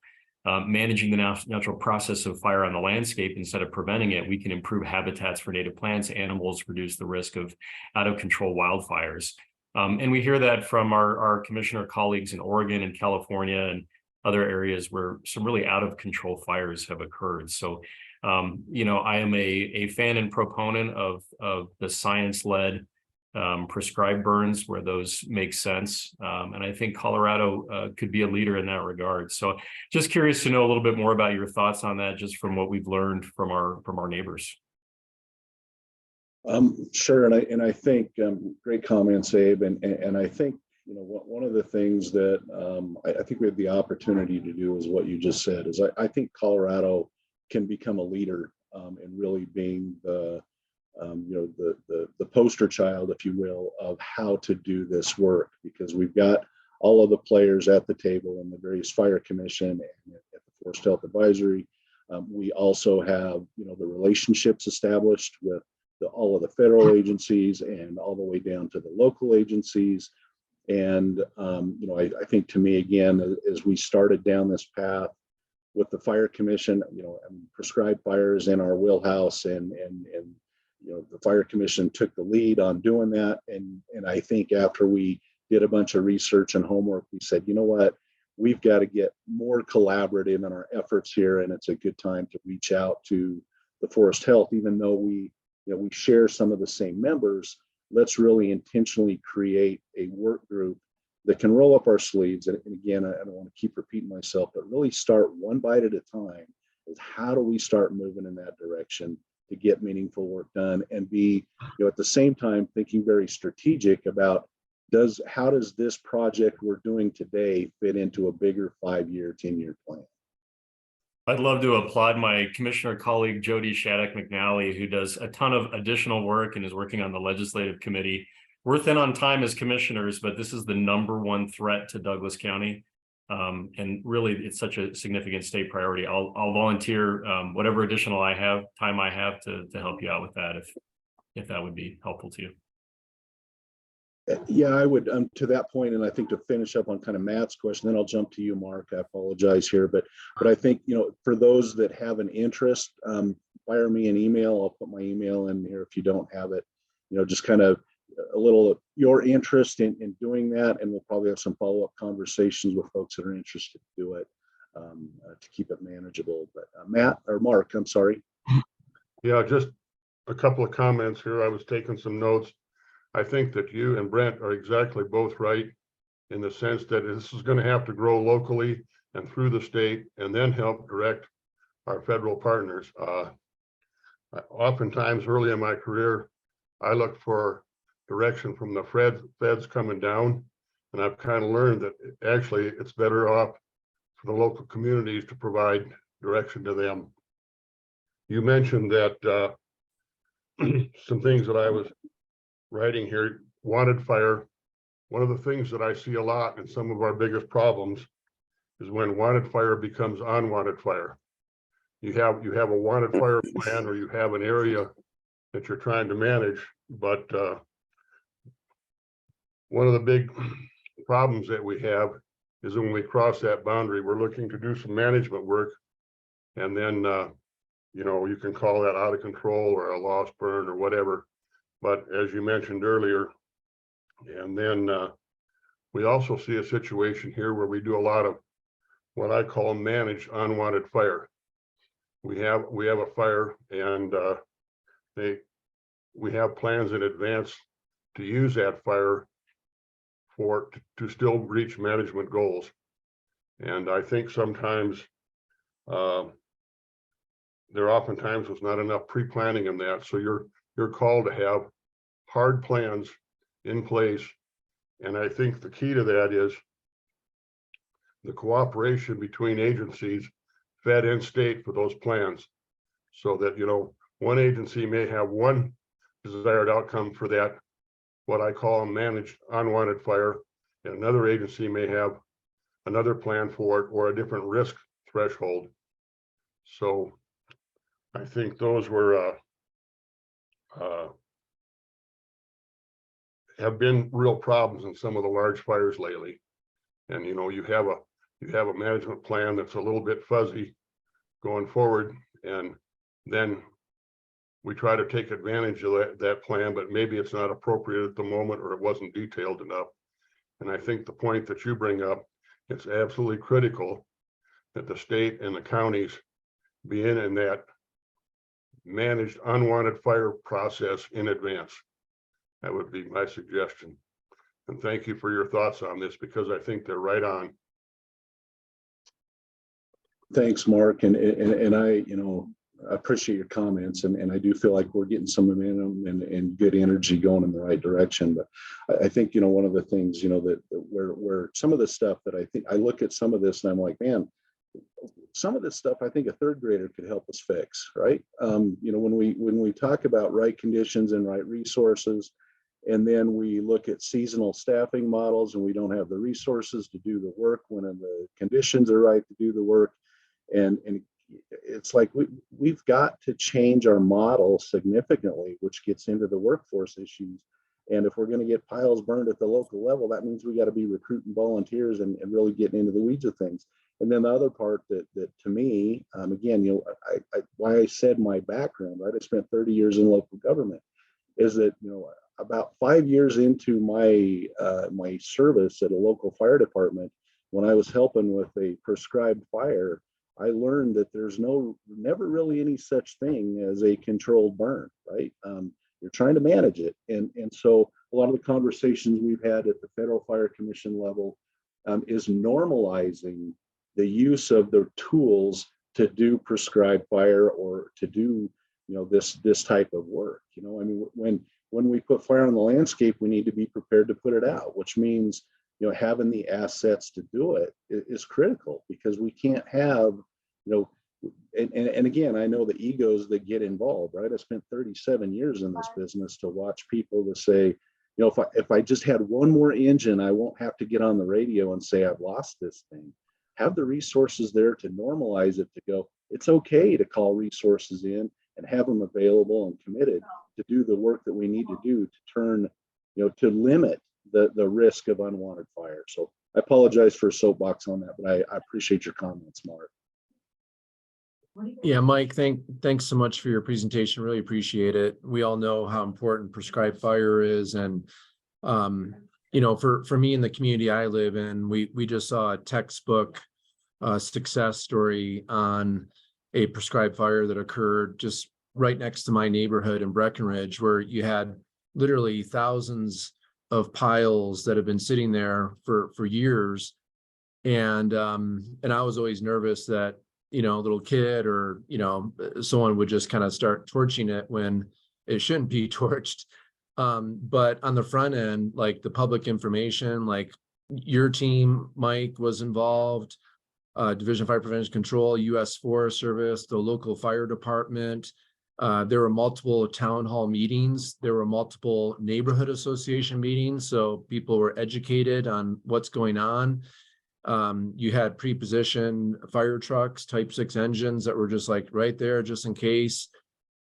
managing the natural process of fire on the landscape, instead of preventing it, we can improve habitats for native plants, animals, reduce the risk of out of control wildfires. And we hear that from our commissioner colleagues in Oregon and California and other areas where some really out of control fires have occurred. So, I am a fan and proponent of the science-led prescribed burns where those make sense. And I think Colorado could be a leader in that regard. So just curious to know a little bit more about your thoughts on that, just from what we've learned from our neighbors. Sure. And I think great comments, Abe. And I think, one of the things that I think we have the opportunity to do is what you just said, is I think Colorado can become a leader in really being the poster child, if you will, of how to do this work, because we've got all of the players at the table in the various Fire Commission and at the Forest Health Advisory. We also have, the relationships established with all of the federal agencies and all the way down to the local agencies. And, I think, to me, again, as we started down this path with the Fire Commission, prescribed fires in our wheelhouse, and the Fire Commission took the lead on doing that. And I think after we did a bunch of research and homework, we said, you know what, we've got to get more collaborative in our efforts here. And it's a good time to reach out to the Forest Health, even though we share some of the same members. Let's really intentionally create a work group that can roll up our sleeves. And again, I don't want to keep repeating myself, but really start one bite at a time. Is how do we start moving in that direction to get meaningful work done, and be, at the same time, thinking very strategic about how does this project we're doing today fit into a bigger 5-year, 10-year plan? I'd love to applaud my commissioner colleague, Jody Shattuck McNally, who does a ton of additional work and is working on the legislative committee. We're thin on time as commissioners, but this is the #1 threat to Douglas County. And really, it's such a significant state priority. I'll volunteer whatever additional time I have to help you out with that, if that would be helpful to you. Yeah, I would, to that point, and I think to finish up on kind of Matt's question, then I'll jump to you, Mark. I apologize here, but I think, for those that have an interest, fire me an email. I'll put my email in here if you don't have it. Just kind of a little your interest in doing that, and we'll probably have some follow-up conversations with folks that are interested to do it to keep it manageable. But Matt or Mark, I'm sorry. Yeah, just a couple of comments here. I was taking some notes. I think that you and Brent are exactly both right in the sense that this is going to have to grow locally and through the state and then help direct our federal partners. Oftentimes early in my career, I looked for direction from the feds coming down, and I've kind of learned that actually it's better off for the local communities to provide direction to them. You mentioned that some things that I was writing here, wanted fire. One of the things that I see a lot in some of our biggest problems is when wanted fire becomes unwanted fire. You have a wanted fire plan, or you have an area that you're trying to manage, but one of the big problems that we have is when we cross that boundary, we're looking to do some management work, and then you can call that out of control or a lost burn or whatever. But as you mentioned earlier, and then we also see a situation here where we do a lot of what I call managed unwanted fire. We have a fire, and we have plans in advance to use that fire to still reach management goals. And I think sometimes there oftentimes was not enough pre-planning in that. So you're called to have hard plans in place. And I think the key to that is the cooperation between agencies, fed and state, for those plans. So that, one agency may have one desired outcome for that, what I call managed unwanted fire, and another agency may have another plan for it or a different risk threshold. So I think those were have been real problems in some of the large fires lately. And you have a management plan that's a little bit fuzzy going forward, and then we try to take advantage of that plan, but maybe it's not appropriate at the moment, or it wasn't detailed enough. And I think the point that you bring up, it's absolutely critical that the state and the counties be in that managed unwanted fire process in advance. That would be my suggestion. And thank you for your thoughts on this, because I think they're right on. Thanks, Mark. And I, I appreciate your comments, and I do feel like we're getting some momentum and good energy going in the right direction. But I think, one of the things, that where some of the stuff that I think, I look at some of this and I'm like, man, some of this stuff I think a third grader could help us fix, right? When we talk about right conditions and right resources, and then we look at seasonal staffing models, and we don't have the resources to do the work when the conditions are right to do the work. And it's like we've got to change our model significantly, which gets into the workforce issues. And if we're going to get piles burned at the local level, that means we got to be recruiting volunteers and really getting into the weeds of things. And then the other part that to me, again, why I said my background, right? I spent 30 years in local government, is that, about 5 years into my my service at a local fire department, when I was helping with a prescribed fire, I learned that there's never really any such thing as a controlled burn, right? You're trying to manage it. And so a lot of the conversations we've had at the Federal Fire Commission level is normalizing the use of the tools to do prescribed fire, or to do, this type of work. When we put fire on the landscape, we need to be prepared to put it out, which means, having the assets to do it is critical, because we can't have, and again, I know the egos that get involved, right? I spent 37 years in this business to watch people to say, if I just had one more engine, I won't have to get on the radio and say I've lost this thing. Have the resources there to normalize it, to go, it's okay to call resources in and have them available and committed to do the work that we need to do to turn, to limit the risk of unwanted fire. So I apologize for a soapbox on that, but I appreciate your comments, Mark. Yeah, Mike, thanks so much for your presentation. Really appreciate it. We all know how important prescribed fire is, and you know, for me in the community I live in, we just saw a textbook success story on a prescribed fire that occurred just right next to my neighborhood in Breckenridge, where you had literally thousands of piles that have been sitting there for years. And I was always nervous that, you know, a little kid or, you know, someone would just kind of start torching it when it shouldn't be torched. But on the front end, like the public information, like your team, Mike, was involved, Division of Fire Prevention Control, U.S. Forest Service, the local fire department. There were multiple town hall meetings. There were multiple neighborhood association meetings. So people were educated on what's going on. You had pre-positioned fire trucks, type 6 engines that were just like right there just in case.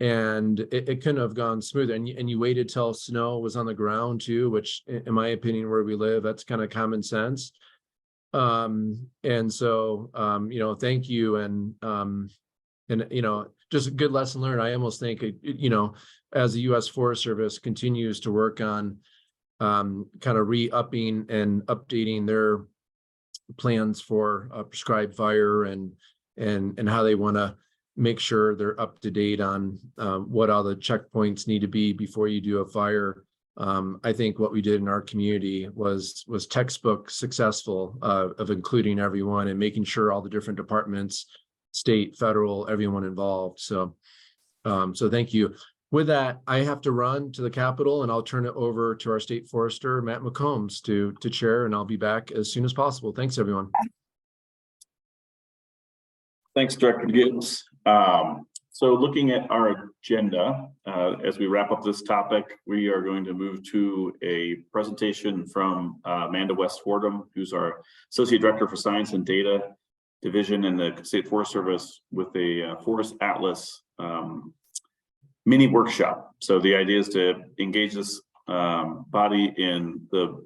And it couldn't have gone smoother. And you waited till snow was on the ground too, which in my opinion, where we live, that's kind of common sense. And so, you know, thank you. And, you know, just a good lesson learned. I almost think, you know, as the U.S. Forest Service continues to work on kind of re-upping and updating their plans for prescribed fire and how they want to make sure they're up to date on what all the checkpoints need to be before you do a fire. I think what we did in our community was textbook successful of including everyone and making sure all the different departments, state, federal, everyone involved. So thank you. With that, I have to run to the Capitol, and I'll turn it over to our state forester, Matt McCombs, to chair, and I'll be back as soon as possible. Thanks, everyone. Thanks, Director Gibbs. So looking at our agenda, as we wrap up this topic, we are going to move to a presentation from Amanda West Fordham, who's our Associate Director for Science and Data Division in the State Forest Service, with a Forest Atlas mini workshop. So the idea is to engage this body in the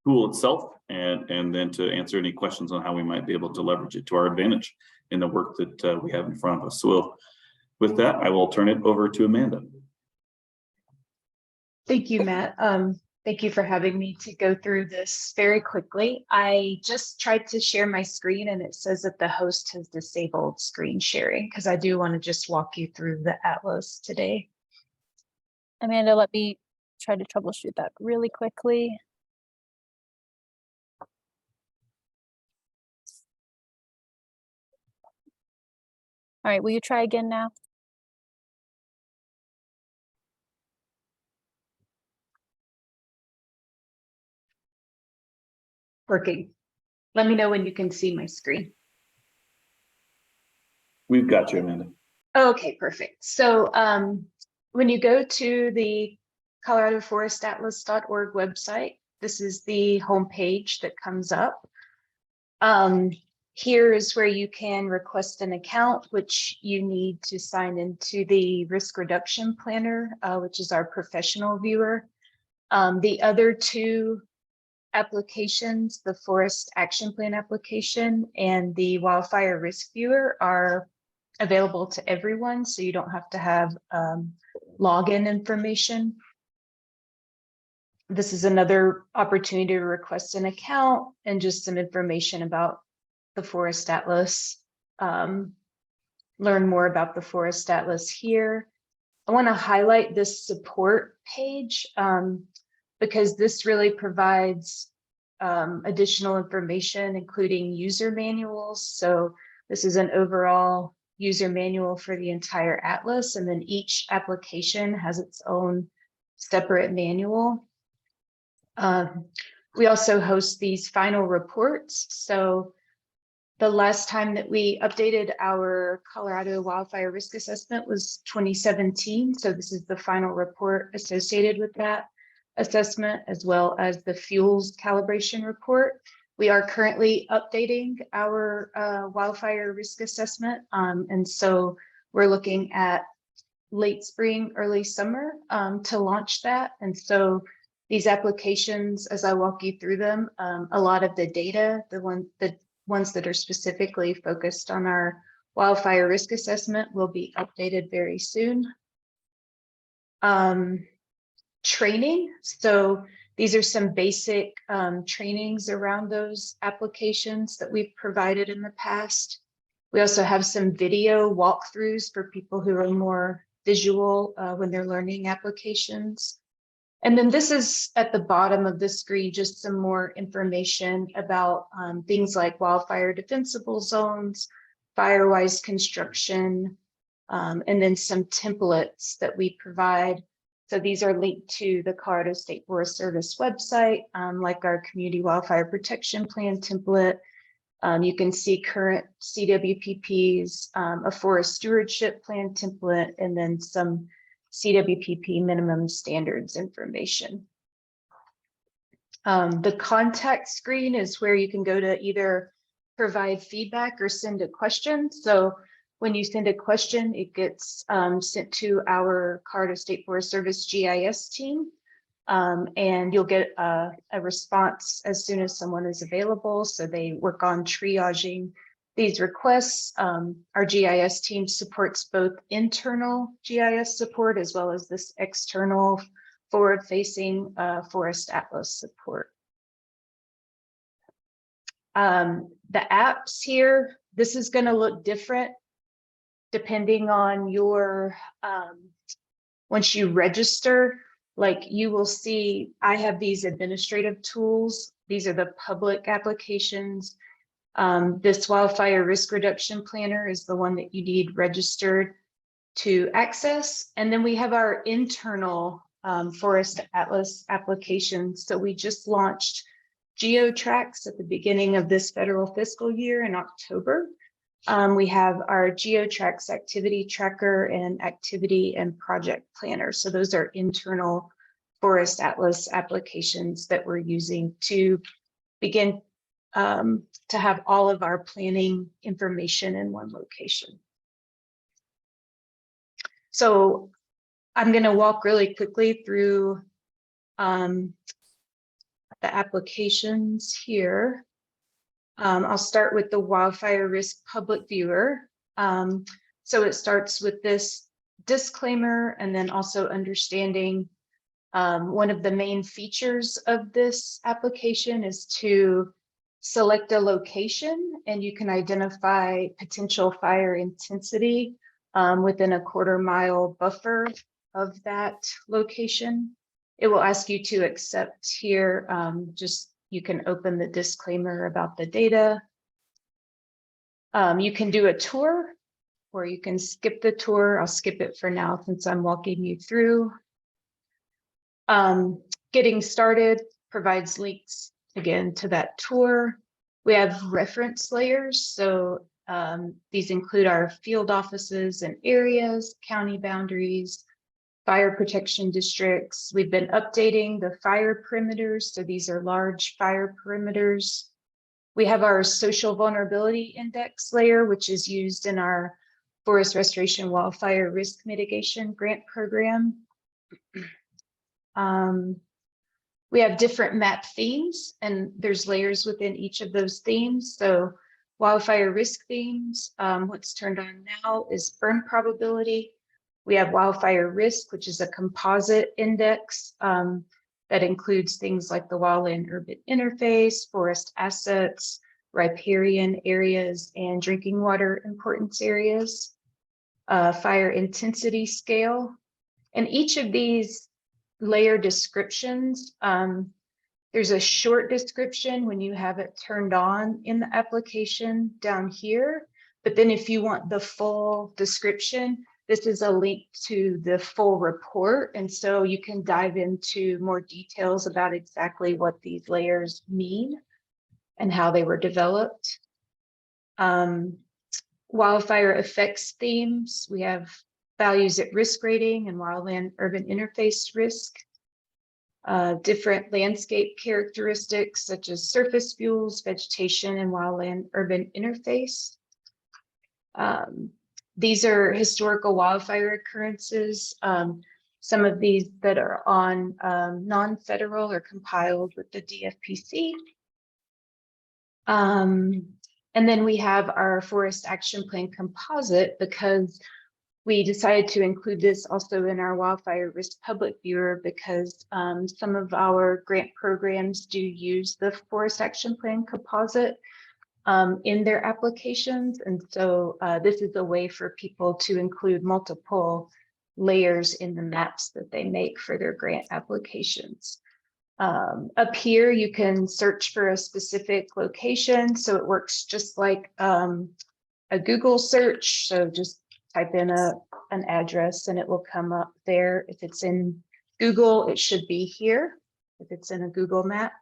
tool itself, and then to answer any questions on how we might be able to leverage it to our advantage in the work that we have in front of us. So with that, I will turn it over to Amanda. Thank you, Matt. Thank you for having me to go through this very quickly. I just tried to share my screen and it says that the host has disabled screen sharing, because I do want to just walk you through the Atlas today. Amanda, let me try to troubleshoot that really quickly. All right, will you try again now? Working. Let me know when you can see my screen. We've got you, Amanda. Okay, perfect. So when you go to the coloradoforestatlas.org website, this is the homepage that comes up. Here is where you can request an account, which you need to sign into the Risk Reduction Planner, which is our professional viewer. The other two applications, the Forest Action Plan application and the Wildfire Risk Viewer, are available to everyone, so you don't have to have login information. This is another opportunity to request an account and just some information about the Forest Atlas. Learn more about the Forest Atlas here. I want to highlight this support page because this really provides additional information, including user manuals. So this is an overall user manual for the entire Atlas, and then each application has its own separate manual. We also host these final reports. So the last time that we updated our Colorado Wildfire Risk Assessment was 2017. So this is the final report associated with that assessment, as well as the fuels calibration report. We are currently updating our wildfire risk assessment. And so we're looking at late spring, early summer to launch that. And so these applications, as I walk you through them, a lot of the data, the ones that are specifically focused on our wildfire risk assessment will be updated very soon. Training. So these are some basic trainings around those applications that we've provided in the past. We also have some video walkthroughs for people who are more visual when they're learning applications. And then this is at the bottom of the screen, just some more information about things like wildfire defensible zones, fire-wise construction, and then some templates that we provide. So these are linked to the Colorado State Forest Service website, like our Community Wildfire Protection Plan template. You can see current CWPPs, a Forest Stewardship Plan template, and then some CWPP minimum standards information. The contact screen is where you can go to either provide feedback or send a question. So when you send a question, it gets sent to our Colorado State Forest Service GIS team, and you'll get a response as soon as someone is available. So they work on triaging these requests. Our GIS team supports both internal GIS support as well as this external forward-facing Forest Atlas support. The apps here, this is going to look different depending on your, once you register, like you will see, I have these administrative tools. These are the public applications. This Wildfire Risk Reduction Planner is the one that you need registered to access. And then we have our internal Forest Atlas applications. So we just launched GeoTracks at the beginning of this federal fiscal year in October. We have our GeoTracks activity tracker and activity and project planner. So those are internal Forest Atlas applications that we're using to begin to have all of our planning information in one location. So I'm going to walk really quickly through the applications here. I'll start with the Wildfire Risk Public Viewer. So it starts with this disclaimer and then also understanding one of the main features of this application is to select a location and you can identify potential fire intensity within a 1/4 mile buffer of that location. It will ask you to accept here, just you can open the disclaimer about the data. You can do a tour or you can skip the tour. I'll skip it for now since I'm walking you through. Getting started provides links again to that tour. We have reference layers. So these include our field offices and areas, county boundaries, fire protection districts. We've been updating the fire perimeters. So these are large fire perimeters. We have our social vulnerability index layer, which is used in our Forest Restoration Wildfire Risk Mitigation Grant Program. We have different map themes and there's layers within each of those themes. So wildfire risk themes, what's turned on now is burn probability. We have wildfire risk, which is a composite index that includes things like the wildland urban interface, forest assets, riparian areas, and drinking water importance areas. Fire intensity scale. And each of these layer descriptions, there's a short description when you have it turned on in the application down here. But then if you want the full description, this is a link to the full report. And so you can dive into more details about exactly what these layers mean and how they were developed. Wildfire effects themes. We have values at risk rating and wildland urban interface risk. Different landscape characteristics such as surface fuels, vegetation, and wildland urban interface. These are historical wildfire occurrences. Some of these that are on non-federal are compiled with the DFPC. And then we have our forest action plan composite because we decided to include this also in our wildfire risk public viewer because some of our grant programs do use the forest action plan composite in their applications. And so this is a way for people to include multiple layers in the maps that they make for their grant applications. Up here, you can search for a specific location. So it works just like a Google search. So just type in an address and it will come up there. If it's in Google, it should be here. If it's in a Google map.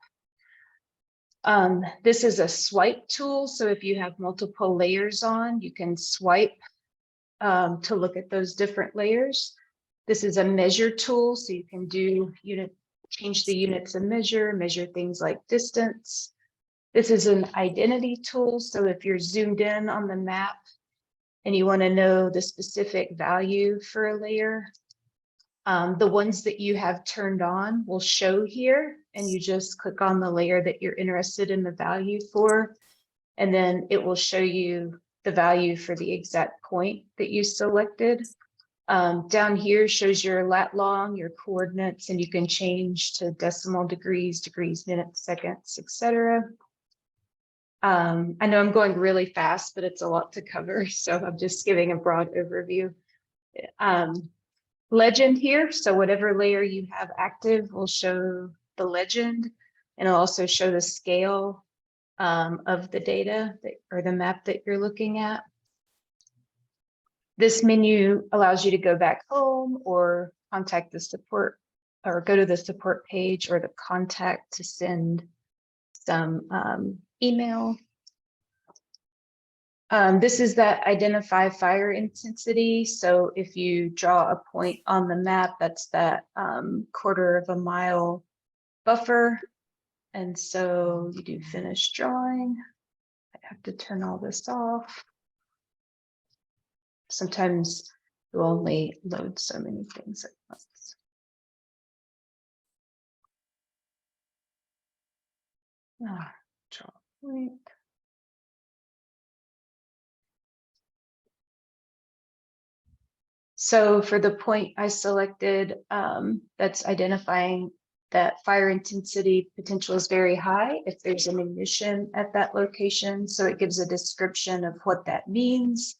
This is a swipe tool. So if you have multiple layers on, you can swipe to look at those different layers. This is a measure tool. So you can do change the units of measure things like distance. This is an identity tool. So if you're zoomed in on the map and you want to know the specific value for a layer, the ones that you have turned on will show here, and you just click on the layer that you're interested in the value for, and then it will show you the value for the exact point that you selected. Down here shows your lat long, your coordinates, and you can change to decimal degrees, minutes, seconds, etc. I know I'm going really fast, but it's a lot to cover, so I'm just giving a broad overview. Legend here, so whatever layer you have active will show the legend, and it'll also show the scale of the data or the map that you're looking at. This menu allows you to go back home or contact the support, or go to the support page or the contact to send some email. This is that identify fire intensity. So if you draw a point on the map, that's that 1/4 mile buffer. And so you do finish drawing. I have to turn all this off. Sometimes you only load so many things at once. Draw point. So for the point I selected, that's identifying that fire intensity potential is very high if there's an ignition at that location. So it gives a description of what that means,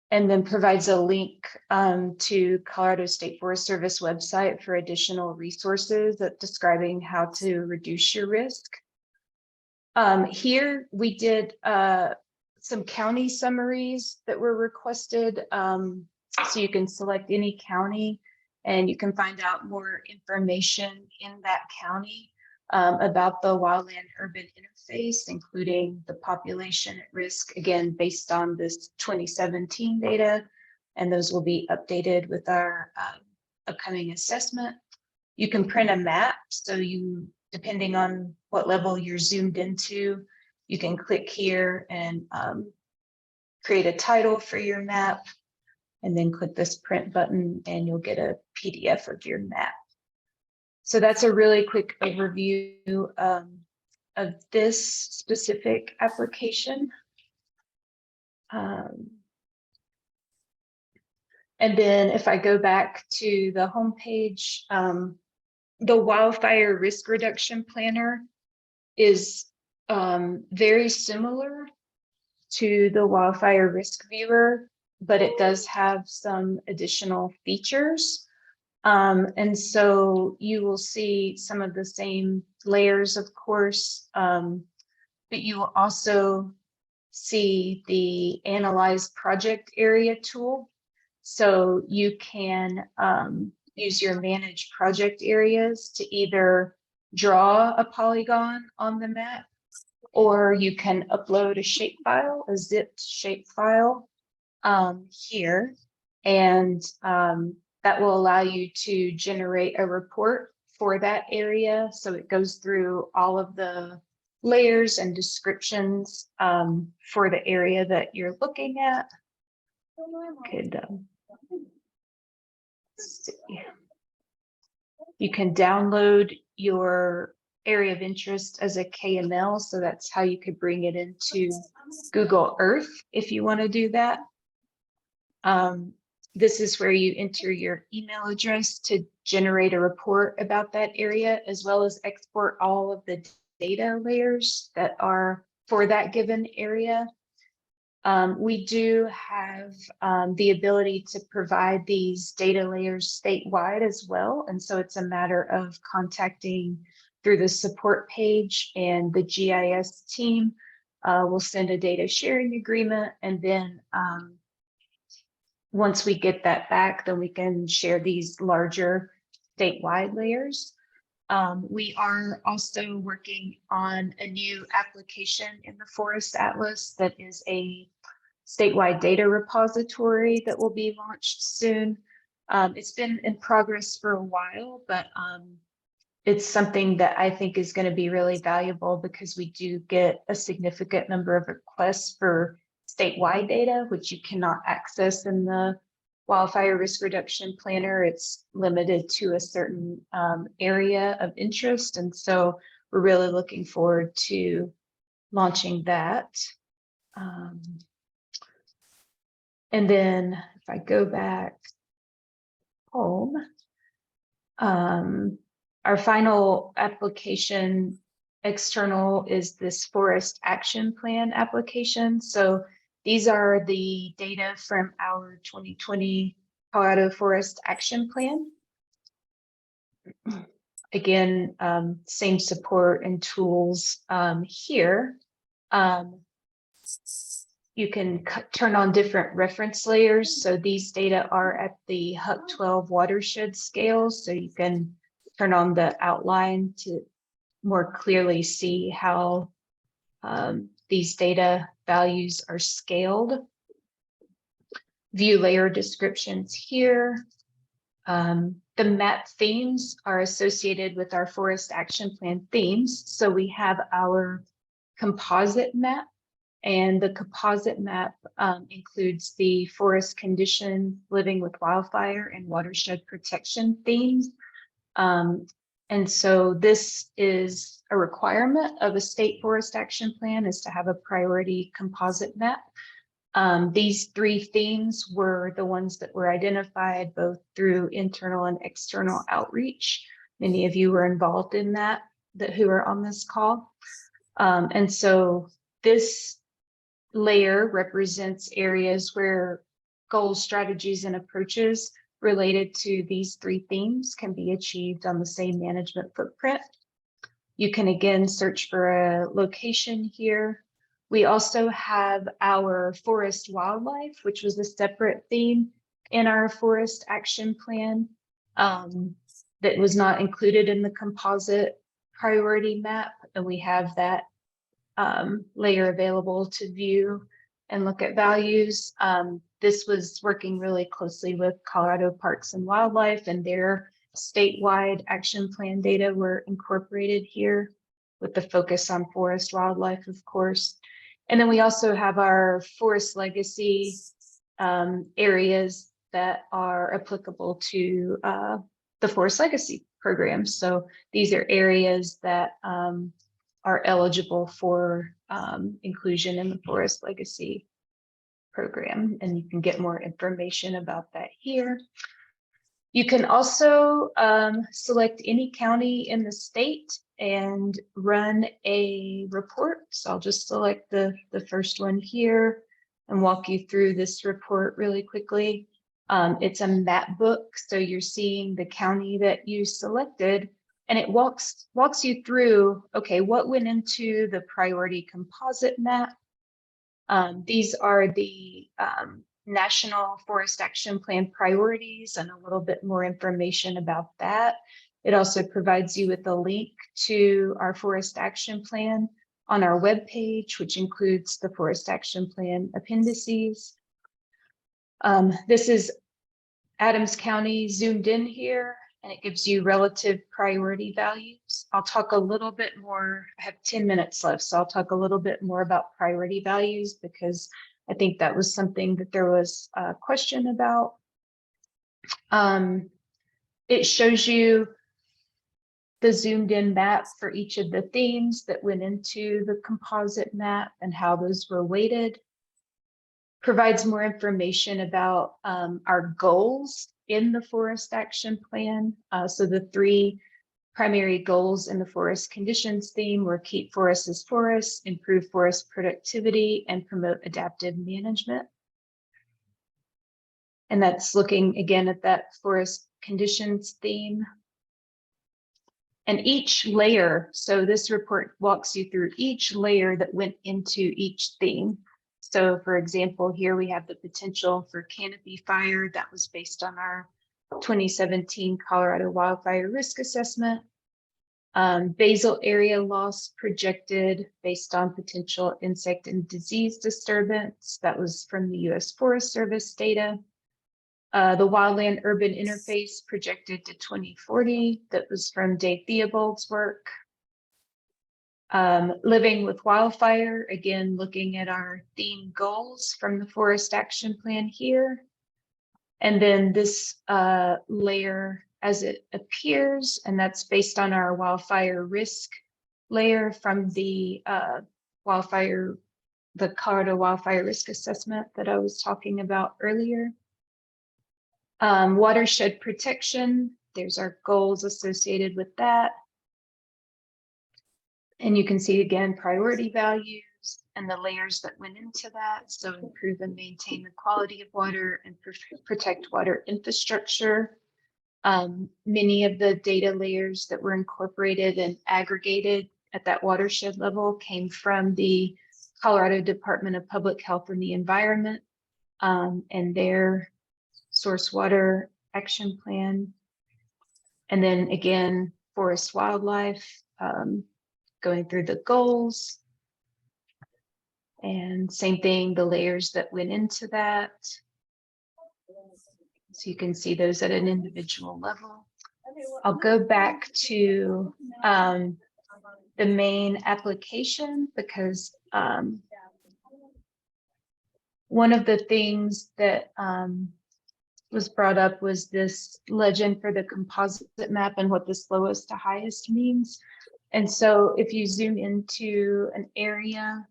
and then provides a link to Colorado State Forest Service website for additional resources describing how to reduce your risk. Here we did some county summaries that were requested. So you can select any county and you can find out more information in that county about the wildland urban interface, including the population at risk, again, based on this 2017 data. And those will be updated with our upcoming assessment. You can print a map. So you, depending on what level you're zoomed into, you can click here and create a title for your map, and then click this print button and you'll get a PDF of your map. So that's a really quick overview of this specific application. And then if I go back to the homepage, the Wildfire Risk Reduction Planner is very similar to the Wildfire Risk Viewer, but it does have some additional features. And so you will see some of the same layers, of course, but you will also see the Analyze Project Area tool. So you can use your Manage Project Areas to either draw a polygon on the map, or you can upload a shapefile, a zipped shapefile here, and that will allow you to generate a report for that area. So it goes through all of the layers and descriptions for the area that you're looking at. Could see. You can download your area of interest as a KML. So that's how you could bring it into Google Earth if you want to do that. This is where you enter your email address to generate a report about that area, as well as export all of the data layers that are for that given area. We do have the ability to provide these data layers statewide as well. And so it's a matter of contacting through the support page, and the GIS team will send a data sharing agreement. And then once we get that back, then we can share these larger statewide layers. We are also working on a new application in the Forest Atlas that is a statewide data repository that will be launched soon. It's been in progress for a while, but it's something that I think is going to be really valuable because we do get a significant number of requests for statewide data, which you cannot access in the Wildfire Risk Reduction Planner. It's limited to a certain area of interest. And so we're really looking forward to launching that. And then if I go back home, our final application external is this Forest Action Plan application. So these are the data from our 2020 Colorado Forest Action Plan. Again, same support and tools here. You can turn on different reference layers. So these data are at the HUC 12 watershed scale. So you can turn on the outline to more clearly see how these data values are scaled. View layer descriptions here. The map themes are associated with our Forest Action Plan themes. So we have our composite map, and the composite map includes the forest condition, living with wildfire, and watershed protection themes. And so this is a requirement of a state forest action plan, is to have a priority composite map. These three themes were the ones that were identified both through internal and external outreach. Many of you were involved in that who are on this call. And so this layer represents areas where goals, strategies, and approaches related to these three themes can be achieved on the same management footprint. You can again search for a location here. We also have our forest wildlife, which was a separate theme in our forest action plan that was not included in the composite priority map. And we have that layer available to view and look at values. This was working really closely with Colorado Parks and Wildlife, and their statewide action plan data were incorporated here with the focus on forest wildlife, of course. And then we also have our forest legacy areas that are applicable to the forest legacy program. So these are areas that are eligible for inclusion in the forest legacy program, and you can get more information about that here. You can also select any county in the state and run a report. So I'll just select the first one here and walk you through this report really quickly. It's a map book, so you're seeing the county that you selected, and it walks you through, okay, what went into the priority composite map. These are the National Forest Action Plan priorities and a little bit more information about that. It also provides you with a link to our Forest Action Plan on our webpage, which includes the Forest Action Plan appendices. This is Adams County zoomed in here, and it gives you relative priority values. I'll talk a little bit more, I have 10 minutes left, so I'll talk a little bit more about priority values because I think that was something that there was a question about. It shows you the zoomed in map for each of the themes that went into the composite map and how those were weighted. Provides more information about our goals in the forest action plan. So the 3 primary goals in the forest conditions theme were keep forests as forests, improve forest productivity, and promote adaptive management. And that's looking again at that forest conditions theme. And each layer, so this report walks you through each layer that went into each theme. So for example, here we have the potential for canopy fire that was based on our 2017 Colorado wildfire risk assessment. Basal area loss projected based on potential insect and disease disturbance. That was from the US Forest Service data. The wildland urban interface projected to 2040. That was from Dave Theobald's work. Living with wildfire, again, looking at our theme goals from the forest action plan here. And then this layer as it appears, and that's based on our wildfire risk layer from the Colorado wildfire risk assessment that I was talking about earlier. Watershed protection, there's our goals associated with that. And you can see again, priority values and the layers that went into that. So improve and maintain the quality of water and protect water infrastructure. Many of the data layers that were incorporated and aggregated at that watershed level came from the Colorado Department of Public Health and the Environment and their source water action plan. And then again, forest wildlife, going through the goals. And same thing, the layers that went into that. So you can see those at an individual level. I'll go back to the main application because one of the things that was brought up was this legend for the composite map and what this lowest to highest means. And so if you zoom into an area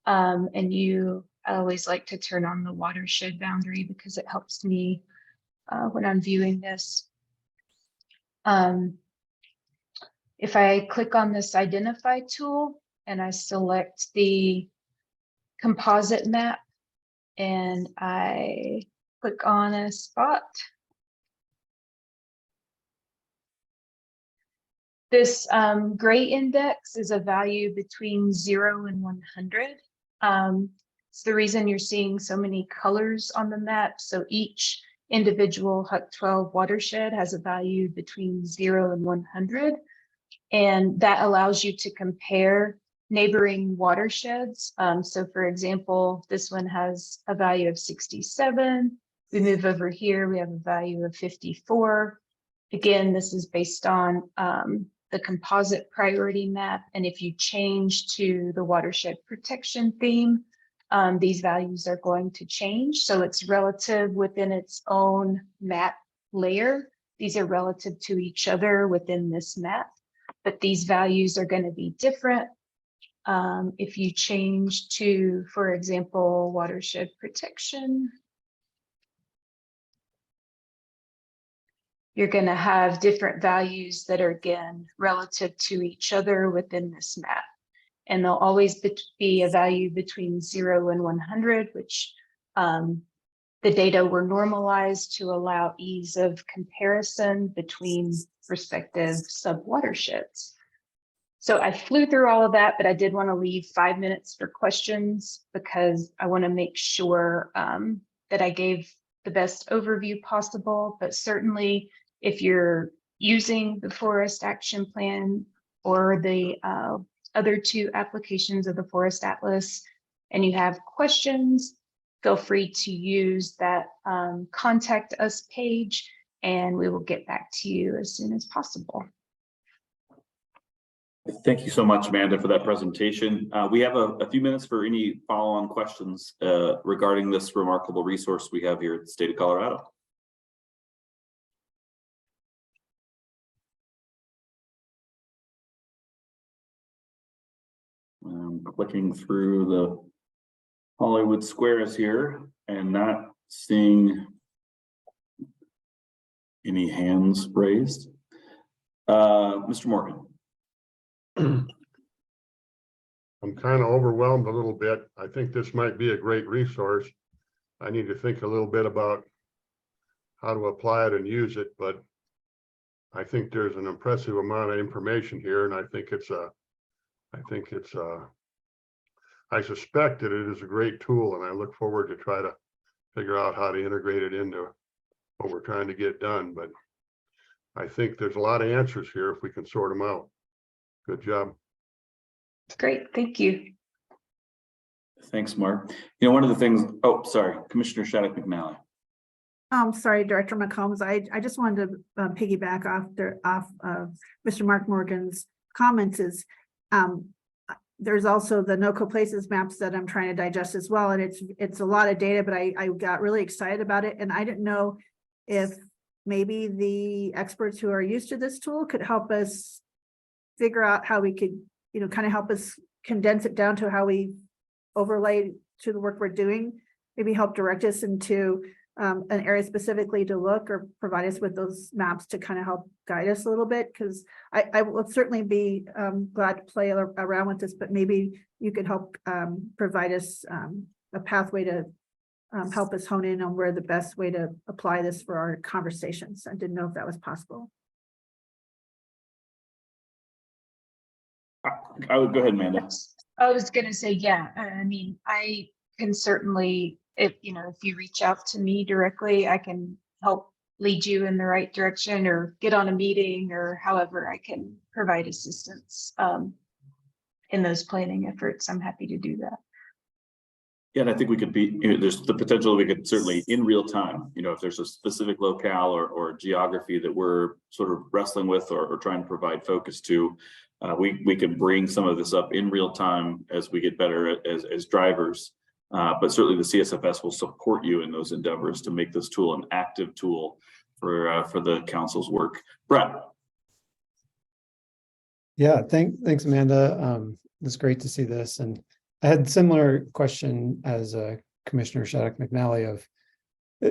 and I always like to turn on the watershed boundary because it helps me when I'm viewing this. If I click on this identify tool and I select the composite map and I click on a spot, this gray index is a value between 0 and 100. It's the reason you're seeing so many colors on the map. So each individual HUC 12 watershed has a value between 0 and 100. And that allows you to compare neighboring watersheds. So for example, this one has a value of 67. We move over here, we have a value of 54. Again, this is based on the composite priority map. And if you change to the watershed protection theme, these values are going to change. So it's relative within its own map layer. These are relative to each other within this map, but these values are going to be different. If you change to, for example, watershed protection, you're going to have different values that are, again, relative to each other within this map. And there'll always be a value between 0 and 100, which the data were normalized to allow ease of comparison between respective sub-watersheds. So I flew through all of that, but I did want to leave 5 minutes for questions because I want to make sure that I gave the best overview possible. But certainly, if you're using the Forest Action Plan or the other 2 applications of the Forest Atlas and you have questions, feel free to use that contact us page and we will get back to you as soon as possible. Thank you so much, Amanda, for that presentation. We have a few minutes for any follow-on questions regarding this remarkable resource we have here at the state of Colorado. Clicking through the Hollywood Squares here and not seeing any hands raised. Mr. Morgan. I'm kind of overwhelmed a little bit. I think this might be a great resource. I need to think a little bit about how to apply it and use it, but I think there's an impressive amount of information here, and I suspect that it is a great tool, and I look forward to try to figure out how to integrate it into what we're trying to get done. But I think there's a lot of answers here if we can sort them out. Good job. Great, thank you. Thanks, Mark. You know, one of the things, oh, sorry, Commissioner Shattuck McNally. Sorry, Director McCombs. I just wanted to piggyback off of Mr. Mark Morgan's comments is there's also the NOCO places maps that I'm trying to digest as well. And it's a lot of data, but I got really excited about it. And I didn't know if maybe the experts who are used to this tool could help us figure out how we could, kind of help us condense it down to how we overlay to the work we're doing, maybe help direct us into an area specifically to look or provide us with those maps to kind of help guide us a little bit. Because I will certainly be glad to play around with this, but maybe you could help provide us a pathway to help us hone in on where the best way to apply this for our conversations. I didn't know if that was possible. I would go ahead, Amanda. I was going to say, yeah, I mean, I can certainly, if you reach out to me directly, I can help lead you in the right direction or get on a meeting or however I can provide assistance in those planning efforts. I'm happy to do that. Yeah, and I think we could be, there's the potential we could certainly in real time, if there's a specific locale or geography that we're sort of wrestling with or trying to provide focus to, we can bring some of this up in real time as we get better as drivers. But certainly the CSFS will support you in those endeavors to make this tool an active tool for the council's work. Brett. Yeah, thanks, Amanda. It's great to see this. And I had a similar question as Commissioner Shattuck McNally of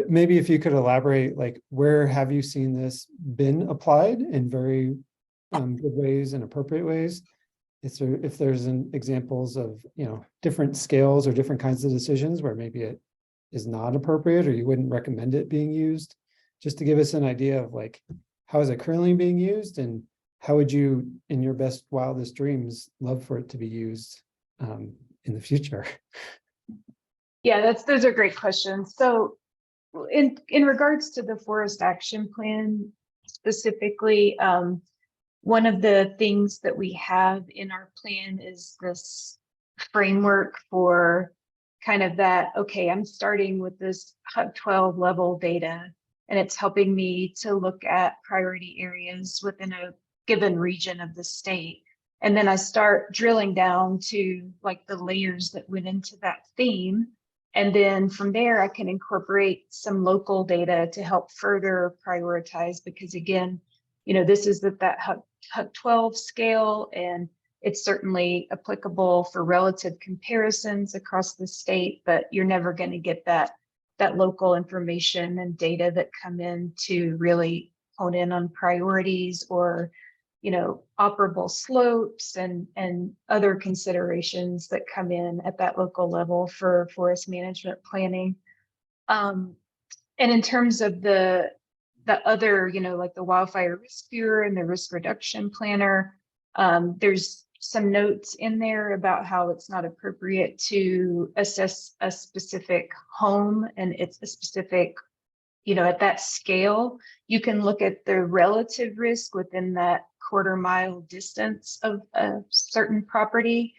maybe if you could elaborate, like, where have you seen this been applied in very good ways and appropriate ways? If there's examples of, different scales or different kinds of decisions where maybe it is not appropriate or you wouldn't recommend it being used, just to give us an idea of like, how is it currently being used and how would you, in your best, wildest dreams, love for it to be used in the future? Yeah, those are great questions. So in regards to the Forest Action Plan specifically, one of the things that we have in our plan is this framework for kind of that, okay, I'm starting with this HUC 12 level data, and it's helping me to look at priority areas within a given region of the state. And then I start drilling down to like the layers that went into that theme. And then from there, I can incorporate some local data to help further prioritize, because again, this is that HUC 12 scale, and it's certainly applicable for relative comparisons across the state, but you're never going to get that local information and data that come in to really hone in on priorities or operable slopes and other considerations that come in at that local level for forest management planning. And in terms of the other, like the Wildfire Risk Bureau and the Risk Reduction Planner, there's some notes in there about how it's not appropriate to assess a specific home and it's a specific, at that scale. You can look at the relative risk within that quarter-mile distance of a certain property,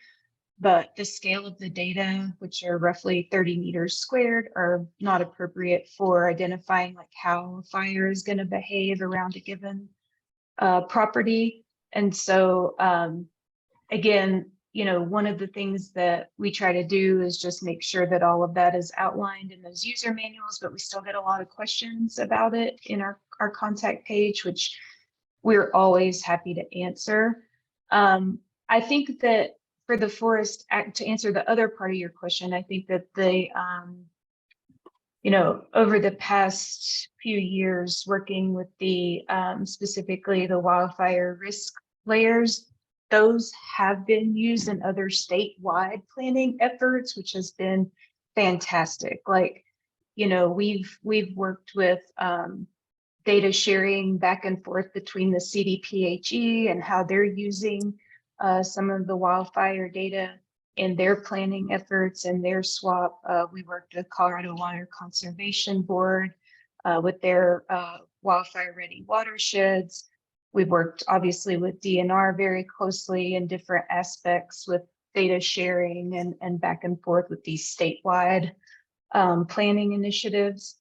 but the scale of the data, which are roughly 30 meters squared, are not appropriate for identifying like how a fire is going to behave around a given property. And so again, one of the things that we try to do is just make sure that all of that is outlined in those user manuals, but we still get a lot of questions about it in our contact page, which we're always happy to answer. I think that for the Forest Act, to answer the other part of your question, I think that over the past few years, working with the specifically the wildfire risk layers, those have been used in other statewide planning efforts, which has been fantastic. Like, we've worked with data sharing back and forth between the CDPHE and how they're using some of the wildfire data in their planning efforts and their SWAP. We worked with Colorado Water Conservation Board with their wildfire ready watersheds. We've worked obviously with DNR very closely in different aspects with data sharing and back and forth with these statewide planning initiatives.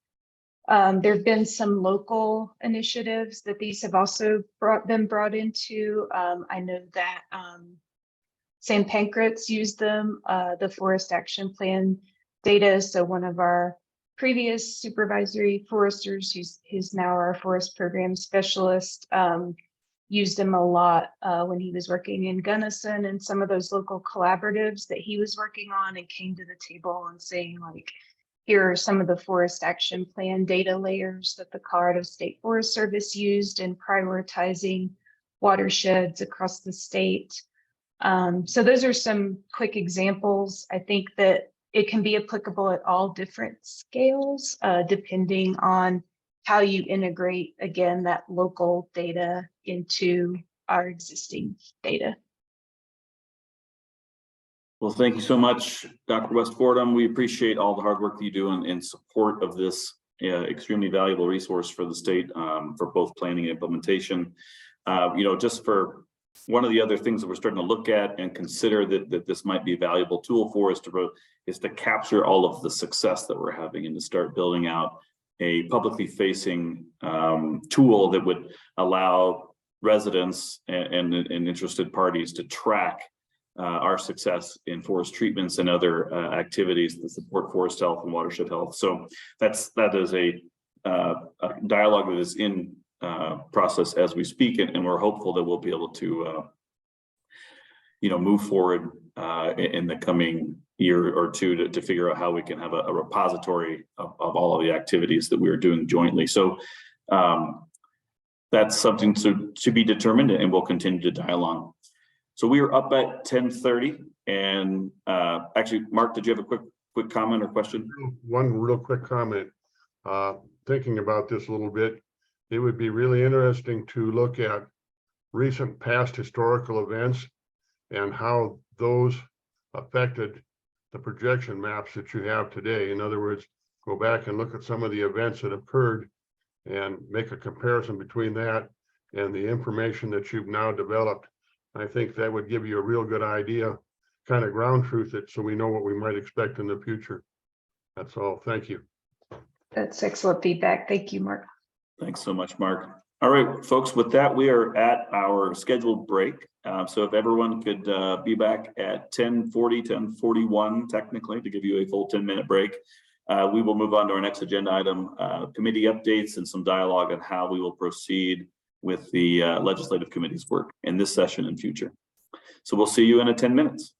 There have been some local initiatives that these have also been brought into. I know that St. Pancras used them, the Forest Action Plan data. So one of our previous supervisory foresters, who's now our forest program specialist, used them a lot when he was working in Gunnison and some of those local collaboratives that he was working on, and came to the table and saying, like, here are some of the Forest Action Plan data layers that the Colorado State Forest Service used in prioritizing watersheds across the state. So those are some quick examples. I think that it can be applicable at all different scales, depending on how you integrate, again, that local data into our existing data. Well, thank you so much, Dr. West Fordham. We appreciate all the hard work that you do in support of this extremely valuable resource for the state for both planning and implementation. Just for one of the other things that we're starting to look at and consider that this might be a valuable tool for us is to capture all of the success that we're having and to start building out a publicly facing tool that would allow residents and interested parties to track our success in forest treatments and other activities that support forest health and watershed health. So that is a dialogue that is in process as we speak, and we're hopeful that we'll be able to move forward in the coming year or two to figure out how we can have a repository of all of the activities that we're doing jointly. So that's something to be determined, and we'll continue to dial on. So we are up at 10:30, and actually, Mark, did you have a quick comment or question? One real quick comment. Thinking about this a little bit, it would be really interesting to look at recent past historical events and how those affected the projection maps that you have today. In other words, go back and look at some of the events that occurred and make a comparison between that and the information that you've now developed. I think that would give you a real good idea, kind of ground truth it, so we know what we might expect in the future. That's all. Thank you. That's excellent feedback. Thank you, Mark. Thanks so much, Mark. All right, folks, with that, we are at our scheduled break. So if everyone could be back at 10:40, 10:41, technically, to give you a full 10-minute break, we will move on to our next agenda item, committee updates and some dialogue on how we will proceed with the legislative committee's work in this session and future. So we'll see you in 10 minutes.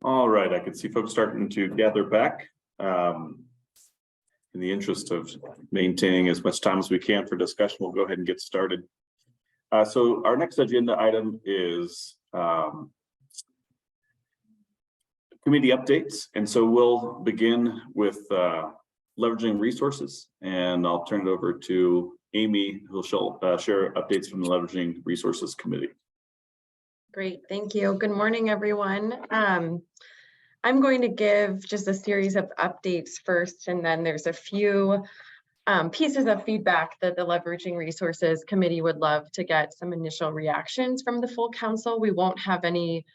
All right, I can see folks starting to gather back. In the interest of maintaining as much time as we can for discussion, we'll go ahead and get started. So our next agenda item is committee updates. And so we'll begin with leveraging resources, and I'll turn it over to Amy, who'll share updates from the Leveraging Resources Committee. Great, thank you. Good morning, everyone. I'm going to give just a series of updates first, and then there's a few pieces of feedback that the Leveraging Resources Committee would love to get some initial reactions from the full council. We won't have any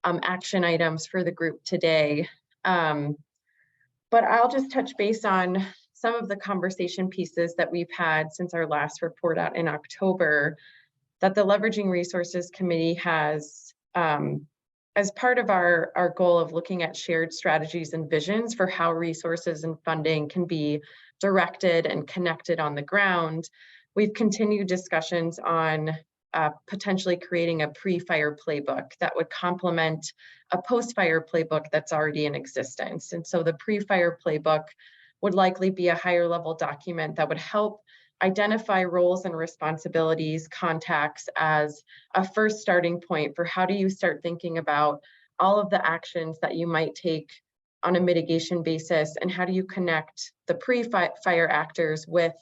action items for the group today, but I'll just touch base on some of the conversation pieces that we've had since our last report out in October that the Leveraging Resources Committee has as part of our goal of looking at shared strategies and visions for how resources and funding can be directed and connected on the ground. We've continued discussions on potentially creating a pre-fire playbook that would complement a post-fire playbook that's already in existence. And so the pre-fire playbook would likely be a higher level document that would help identify roles and responsibilities, contacts as a first starting point for how do you start thinking about all of the actions that you might take on a mitigation basis, and how do you connect the pre-fire actors with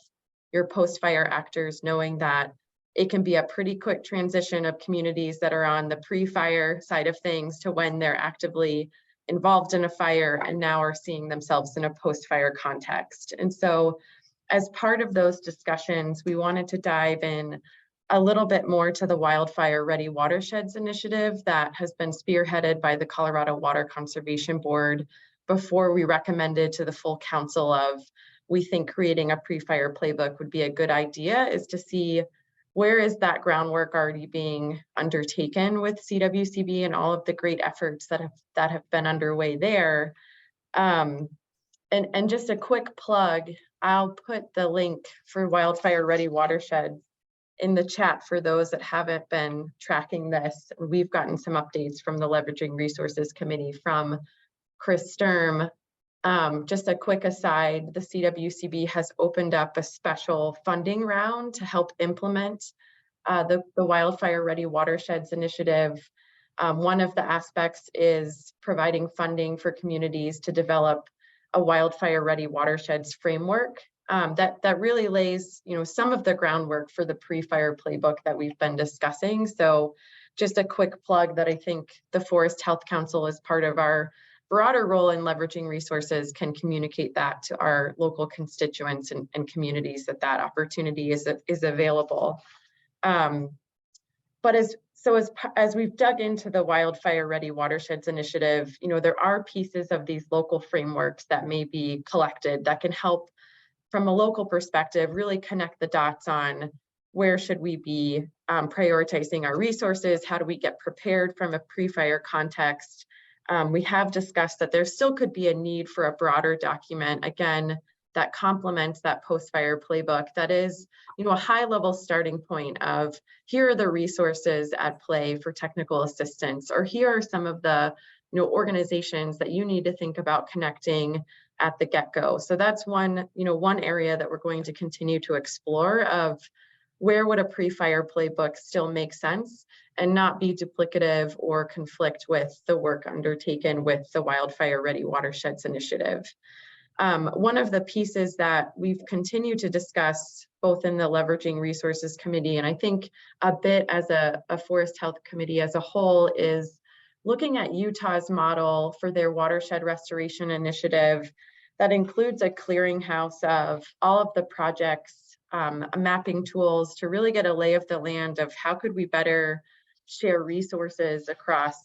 your post-fire actors, knowing that it can be a pretty quick transition of communities that are on the pre-fire side of things to when they're actively involved in a fire and now are seeing themselves in a post-fire context. And so as part of those discussions, we wanted to dive in a little bit more to the Wildfire Ready Watersheds initiative that has been spearheaded by the Colorado Water Conservation Board before we recommended to the full council of, we think creating a pre-fire playbook would be a good idea, is to see where is that groundwork already being undertaken with CWCB and all of the great efforts that have been underway there. And just a quick plug, I'll put the link for Wildfire Ready Watershed in the chat for those that haven't been tracking this. We've gotten some updates from the Leveraging Resources Committee from Chris Sturm. Just a quick aside, the CWCB has opened up a special funding round to help implement the Wildfire Ready Watersheds initiative. One of the aspects is providing funding for communities to develop a wildfire ready watersheds framework that really lays, some of the groundwork for the pre-fire playbook that we've been discussing. So just a quick plug that I think the Forest Health Council, as part of our broader role in leveraging resources, can communicate that to our local constituents and communities that opportunity is available. But as we've dug into the Wildfire Ready Watersheds initiative, there are pieces of these local frameworks that may be collected that can help from a local perspective really connect the dots on where should we be prioritizing our resources, how do we get prepared from a pre-fire context. We have discussed that there still could be a need for a broader document, again, that complements that post-fire playbook that is, a high-level starting point of here are the resources at play for technical assistance, or here are some of the organizations that you need to think about connecting at the get-go. So that's one area that we're going to continue to explore of where would a pre-fire playbook still make sense and not be duplicative or conflict with the work undertaken with the Wildfire Ready Watersheds initiative. One of the pieces that we've continued to discuss both in the Leveraging Resources Committee and I think a bit as a Forest Health Committee as a whole is looking at Utah's model for their watershed restoration initiative that includes a clearinghouse of all of the projects, mapping tools to really get a lay of the land of how could we better share resources across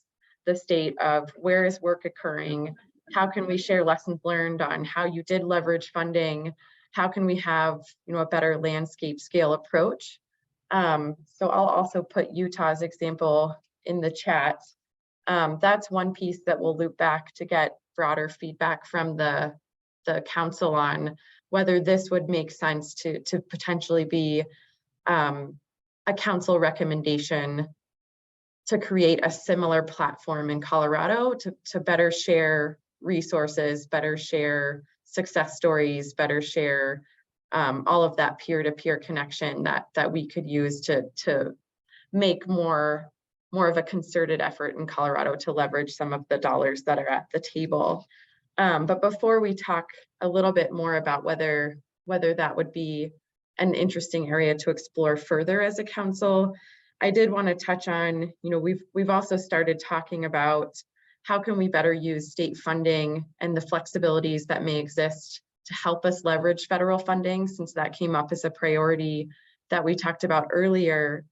the state of where is work occurring, how can we share lessons learned on how you did leverage funding, how can we have a better landscape scale approach. So I'll also put Utah's example in the chat. That's one piece that we'll loop back to get broader feedback from the council on whether this would make sense to potentially be a council recommendation to create a similar platform in Colorado to better share resources, better share success stories, better share all of that peer-to-peer connection that we could use to make more of a concerted effort in Colorado to leverage some of the dollars that are at the table. But before we talk a little bit more about whether that would be an interesting area to explore further as a council, I did want to touch on, we've also started talking about how can we better use state funding and the flexibilities that may exist to help us leverage federal funding, since that came up as a priority that we talked about earlier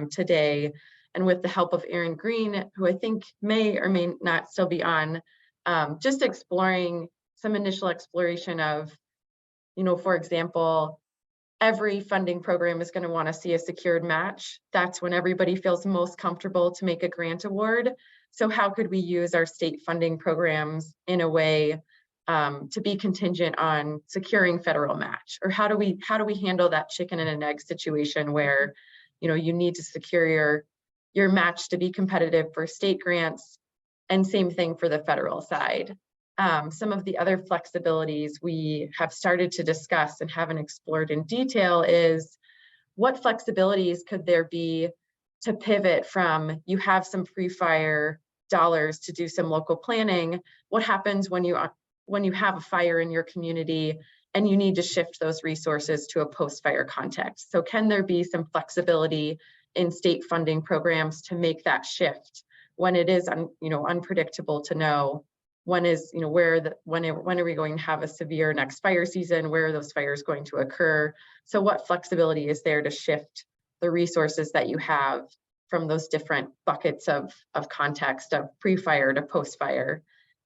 today. And with the help of Aaron Green, who I think may or may not still be on, just exploring some initial exploration of, for example, every funding program is going to want to see a secured match. That's when everybody feels most comfortable to make a grant award. So how could we use our state funding programs in a way to be contingent on securing federal match? Or how do we handle that chicken and an egg situation where, you need to secure your match to be competitive for state grants, and same thing for the federal side. Some of the other flexibilities we have started to discuss and haven't explored in detail is what flexibilities could there be to pivot from you have some pre-fire dollars to do some local planning. What happens when you have a fire in your community and you need to shift those resources to a post-fire context? So can there be some flexibility in state funding programs to make that shift when it is unpredictable to know when are we going to have a severe next fire season? Where are those fires going to occur? So what flexibility is there to shift the resources that you have from those different buckets of context of pre-fire to post-fire?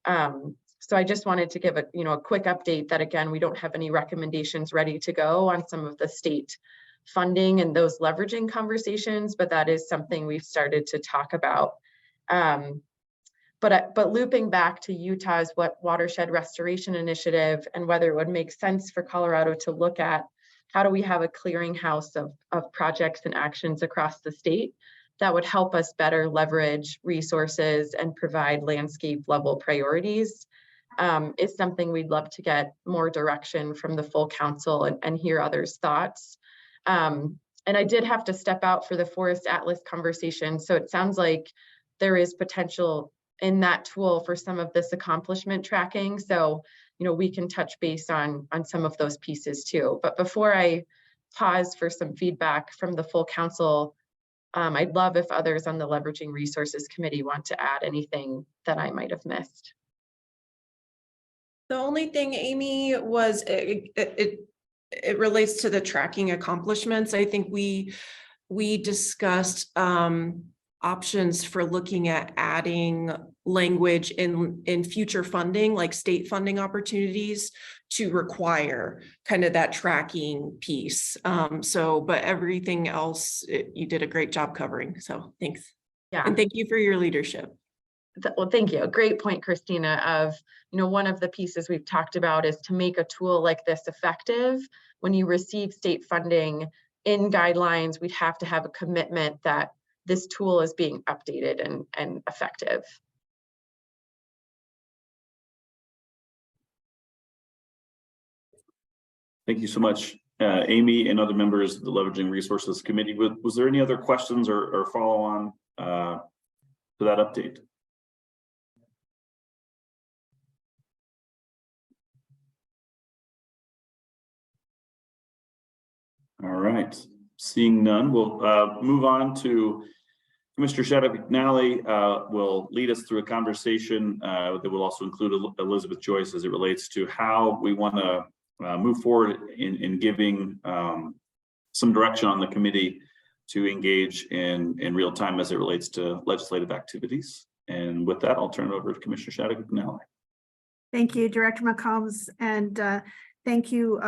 So I just wanted to give a quick update that, again, we don't have any recommendations ready to go on some of the state funding and those leveraging conversations, but that is something we've started to talk about. But looping back to Utah's watershed restoration initiative and whether it would make sense for Colorado to look at how do we have a clearinghouse of projects and actions across the state that would help us better leverage resources and provide landscape level priorities, is something we'd love to get more direction from the full council and hear others' thoughts. And I did have to step out for the Forest Atlas conversation. So it sounds like there is potential in that tool for some of this accomplishment tracking. So, we can touch base on some of those pieces too. But before I pause for some feedback from the full council, I'd love if others on the Leveraging Resources Committee want to add anything that I might have missed. The only thing, Amy, was it relates to the tracking accomplishments. I think we discussed options for looking at adding language in future funding, like state funding opportunities, to require kind of that tracking piece. But everything else, you did a great job covering. So thanks. Yeah. And thank you for your leadership. Well, thank you. A great point, Christina, of, one of the pieces we've talked about is to make a tool like this effective. When you receive state funding in guidelines, we'd have to have a commitment that this tool is being updated and effective. Thank you so much, Amy and other members of the Leveraging Resources Committee. Was there any other questions or follow on to that update? All right, seeing none, we'll move on to Commissioner Shadwick McNally will lead us through a conversation that will also include Elizabeth Joyce as it relates to how we want to move forward in giving some direction on the committee to engage in real time as it relates to legislative activities. And with that, I'll turn it over to Commissioner Shadwick McNally. Thank you, Director McCombs, and thank you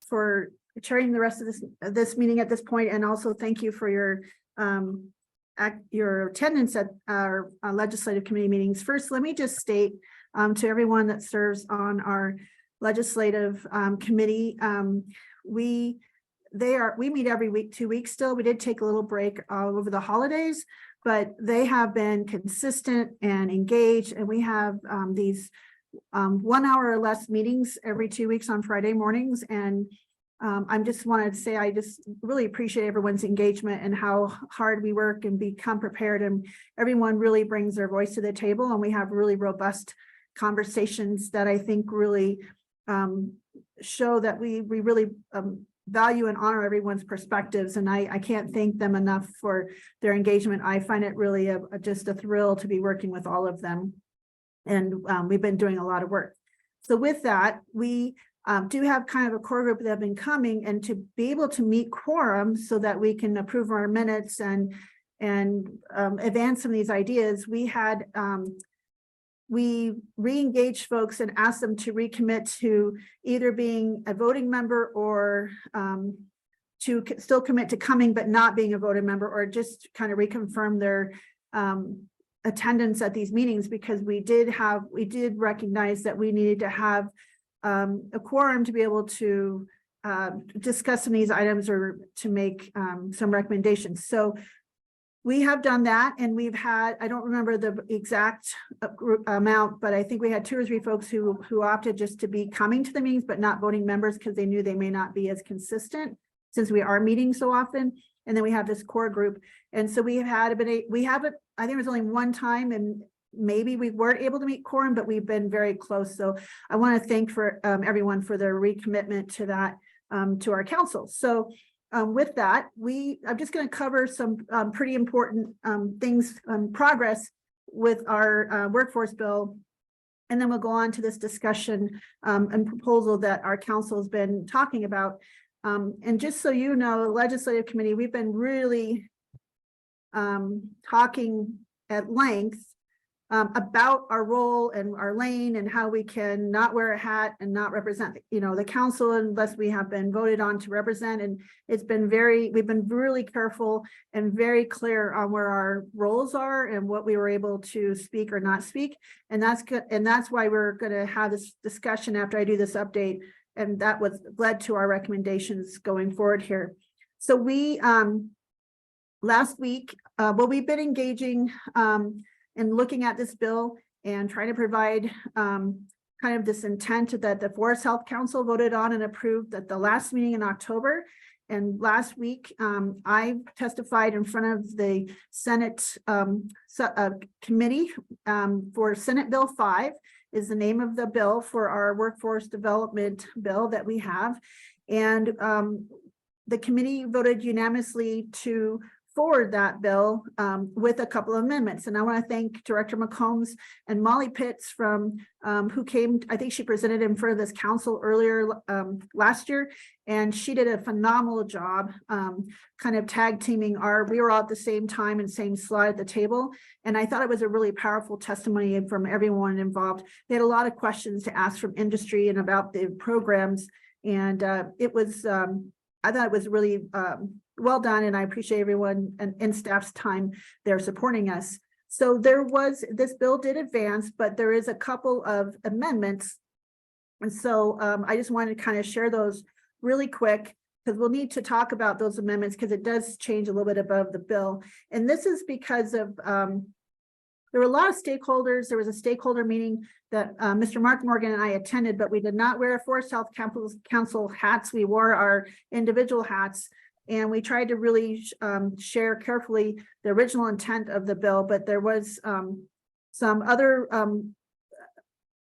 for chairing the rest of this meeting at this point, and also thank you for your attendance at our legislative committee meetings. First, let me just state to everyone that serves on our legislative committee, we meet every week, 2 weeks still. We did take a little break over the holidays, but they have been consistent and engaged, and we have these 1 hour or less meetings every 2 weeks on Friday mornings. And I just wanted to say, I just really appreciate everyone's engagement and how hard we work and become prepared. And everyone really brings their voice to the table, and we have really robust conversations that I think really show that we really value and honor everyone's perspectives. And I can't thank them enough for their engagement. I find it really just a thrill to be working with all of them. And we've been doing a lot of work. So with that, we do have kind of a core group that have been coming, and to be able to meet quorum so that we can approve our minutes and advance some of these ideas, we had we re-engaged folks and asked them to recommit to either being a voting member or to still commit to coming but not being a voting member, or just kind of reconfirm their attendance at these meetings, because we did recognize that we needed to have a quorum to be able to discuss some of these items or to make some recommendations. So we have done that, and we've had, I don't remember the exact amount, but I think we had 2 or 3 folks who opted just to be coming to the meetings but not voting members, because they knew they may not be as consistent since we are meeting so often. And then we have this core group. And so we have had I think it was only one time, and maybe we weren't able to meet quorum, but we've been very close. So I want to thank everyone for their recommitment to that, to our council. So with that, I'm just going to cover some pretty important things, progress with our workforce bill. And then we'll go on to this discussion and proposal that our council has been talking about. And just so you know, the legislative committee, we've been really talking at length about our role and our lane and how we can not wear a hat and not represent, the council unless we have been voted on to represent. And we've been really careful and very clear on where our roles are and what we were able to speak or not speak. And that's good. And that's why we're going to have this discussion after I do this update. And that was led to our recommendations going forward here. So we, last week, we've been engaging and looking at this bill and trying to provide kind of this intent that the Forest Health Council voted on and approved at the last meeting in October. And last week, I testified in front of the Senate committee for Senate Bill 5 is the name of the bill for our workforce development bill that we have. And the committee voted unanimously to forward that bill with a couple of amendments. And I want to thank Director McCombs and Molly Pitts from who came, I think she presented in front of this council earlier last year, and she did a phenomenal job kind of tag teaming we were all at the same time and same slide at the table. And I thought it was a really powerful testimony from everyone involved. They had a lot of questions to ask from industry and about the programs. And it was, I thought it was really well done, and I appreciate everyone and staff's time there supporting us. So this bill did advance, but there is a couple of amendments. And so I just wanted to kind of share those really quick, because we'll need to talk about those amendments because it does change a little bit above the bill. And this is because of, there were a lot of stakeholders. There was a stakeholder meeting that Mr. Mark Morgan and I attended, but we did not wear Forest Health Council hats. We wore our individual hats. And we tried to really share carefully the original intent of the bill, but there was some other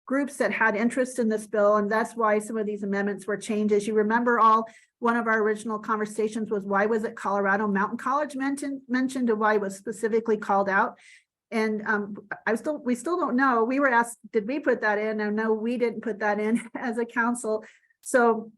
groups that had interest in this bill, and that's why some of these amendments were changed. As you remember, one of our original conversations was why was it Colorado Mountain College mentioned, and why it was specifically called out. And we still don't know. We were asked, did we put that in? And no, we didn't put that in as a council. So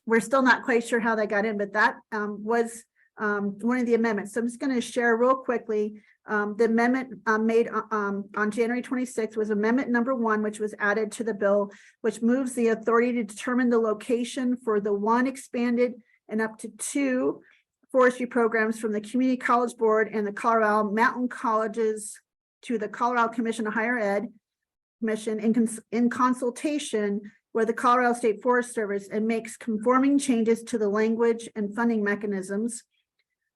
we're still not quite sure how that got in, but that was one of the amendments. So I'm just going to share real quickly. The amendment made on January 26th was amendment number 1, which was added to the bill, which moves the authority to determine the location for the 1 expanded and up to 2 forestry programs from the Community College Board and the Colorado Mountain Colleges to the Colorado Commission of Higher Ed Commission in consultation with the Colorado State Forest Service, and makes conforming changes to the language and funding mechanisms,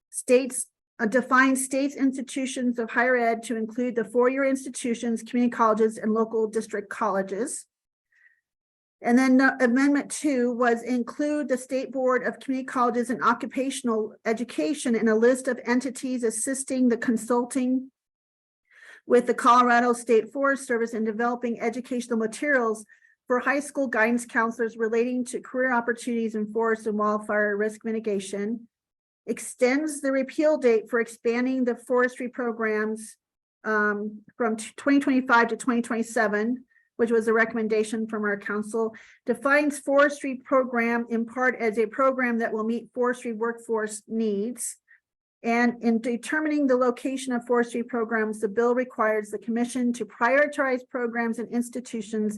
states defines states institutions of higher ed to include the four-year institutions, community colleges, and local district colleges. And then amendment 2 was include the State Board of Community Colleges and Occupational Education in a list of entities assisting the consulting with the Colorado State Forest Service in developing educational materials for high school guidance counselors relating to career opportunities in forest and wildfire risk mitigation. Extends the repeal date for expanding the forestry programs from 2025 to 2027, which was a recommendation from our council. Defines forestry program in part as a program that will meet forestry workforce needs. And in determining the location of forestry programs, the bill requires the commission to prioritize programs and institutions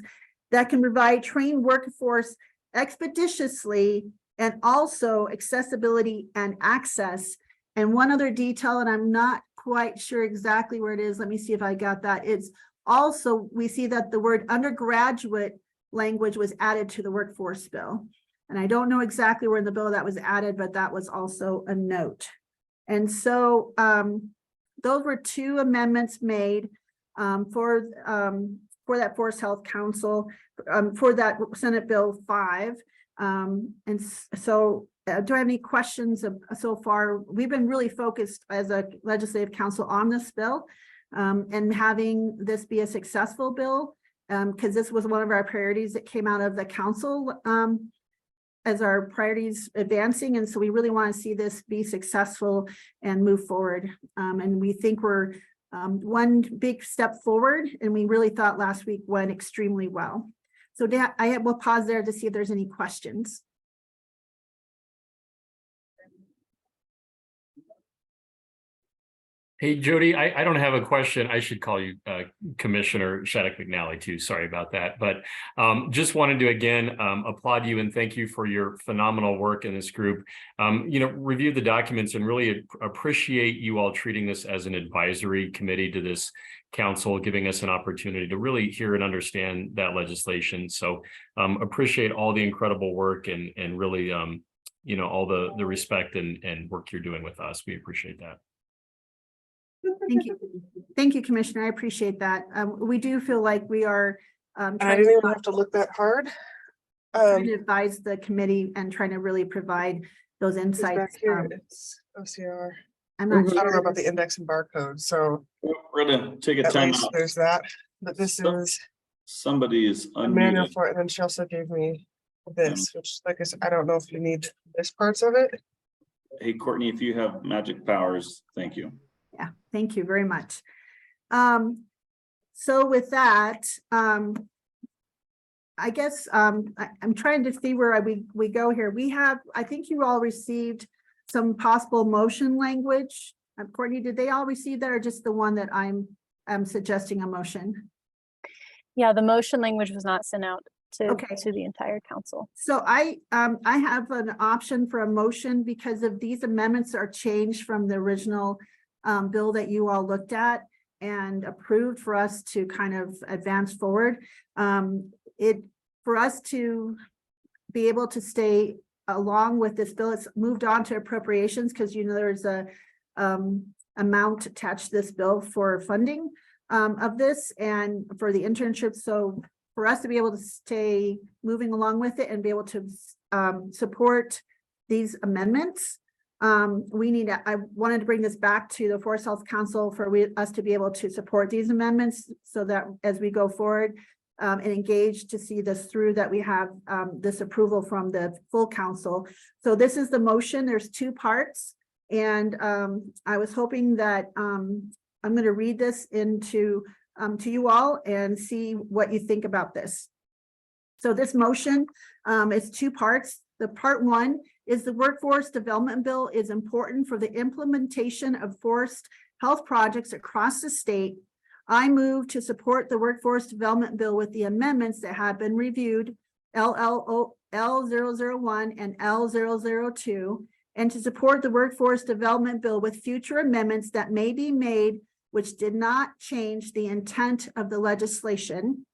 that can provide trained workforce expeditiously and also accessibility and access. And one other detail, and I'm not quite sure exactly where it is. Let me see if I got that. It's also, we see that the word undergraduate language was added to the workforce bill. And I don't know exactly where in the bill that was added, but that was also a note. And so those were 2 amendments made for that Forest Health Council, for that Senate Bill 5. And so do I have any questions so far? We've been really focused as a legislative council on this bill and having this be a successful bill because this was one of our priorities that came out of the council as our priorities advancing. And so we really want to see this be successful and move forward. And we think we're one big step forward, and we really thought last week went extremely well. So we'll pause there to see if there's any questions. Hey, Jody, I don't have a question. I should call you Commissioner Shattuck McNally too. Sorry about that. But just wanted to again applaud you and thank you for your phenomenal work in this group. Review the documents and really appreciate you all treating this as an advisory committee to this council, giving us an opportunity to really hear and understand that legislation. So appreciate all the incredible work and really all the respect and work you're doing with us. We appreciate that. Thank you. Thank you, Commissioner. I appreciate that. We do feel like we are I didn't even have to look that hard. Trying to advise the committee and trying to really provide those insights. Back here, it's OCR. I'm not I sure. don't know about the index and barcode, so We're gonna take a at time least out. there's that. But this is Somebody is a manual unmuted. for it, and then she also gave me this, which like I said, I don't know if you need this parts of it. Hey, Courtney, if you have magic powers, thank you. Yeah, thank you very much. So with that, I guess I'm trying to see where we go here. We have, I think you all received some possible motion language. Courtney, did they all receive that or just the one that I'm suggesting a motion? Yeah, the motion language was not sent out to Okay. to the entire council. So I have an option for a motion because of these amendments are changed from the original bill that you all looked at and approved for us to kind of advance forward. For us to be able to stay along with this bill, it's moved on to appropriations because there's a amount attached to this bill for funding of this and for the internship. So for us to be able to stay moving along with it and be able to support these amendments, I wanted to bring this back to the Forest Health Council for us to be able to support these amendments so that as we go forward and engage to see this through, that we have this approval from the full council. So this is the motion. There's 2 parts. And I was hoping that I'm going to read this into to you all and see what you think about this. So this motion is 2 parts. The part 1 is the Workforce Development Bill is important for the implementation of forest health projects across the state. I move to support the Workforce Development Bill with the amendments that have been reviewed, L001 and L002, and to support the Workforce Development Bill with future amendments that may be made which did not change the intent of the legislation.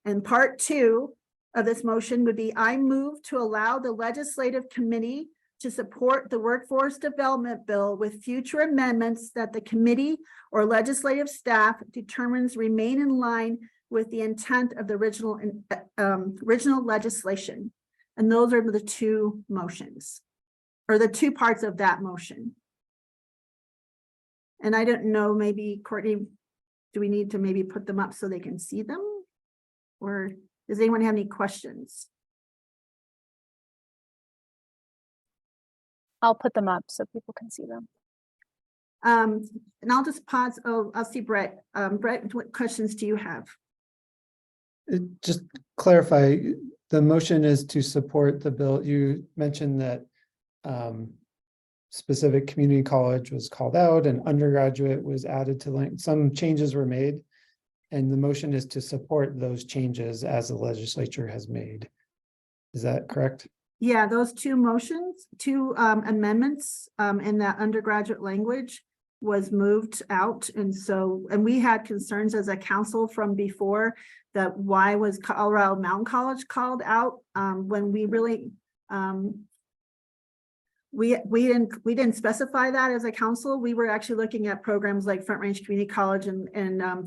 And part 2 of this motion would be, I move to allow the legislative committee to support the Workforce Development Bill with future amendments that the committee or legislative staff determines remain in line with the intent of the original legislation. And those are the two motions, or the two parts of that motion. And I don't know, maybe Courtney, do we need to maybe put them up so they can see them? Or does anyone have any questions? I'll put them up so people can see them. And I'll just pause. Oh, I'll see Brett. Brett, what questions do you have? Just clarify, the motion is to support the bill. You mentioned that specific community college was called out and undergraduate was added to some changes were made. And the motion is to support those changes as the legislature has made. Is that correct? Yeah, those two motions, two amendments in that undergraduate language was moved out. And so, and we had concerns as a council from before that why was Colorado Mountain College called out when we really, we didn't specify that as a council. We were actually looking at programs like Front Range Community College and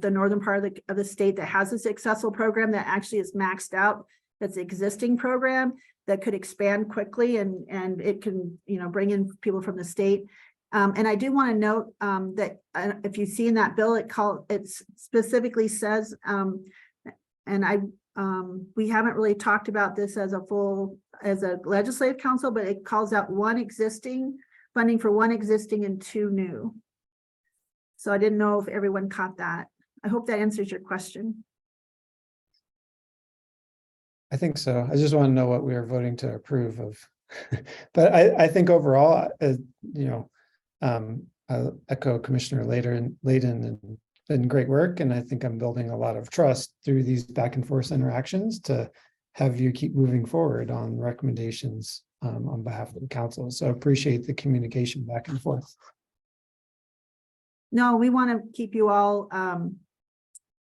the northern part of the state that has a successful program that actually is maxed out. That's an existing program that could expand quickly and it can, you know, bring in people from the state. And I do want to note that if you see in that bill, it specifically says, we haven't really talked about this as a legislative council, but it calls out funding for one existing and two new. So I didn't know if everyone caught that. I hope that answers your question. I think so. I just want to know what we are voting to approve of. But I think overall, you know, I'll echo Commissioner Layden and been great work. And I think I'm building a lot of trust through these back and forth interactions to have you keep moving forward on recommendations on behalf of the council. So appreciate the communication back and forth. No, we want to keep you all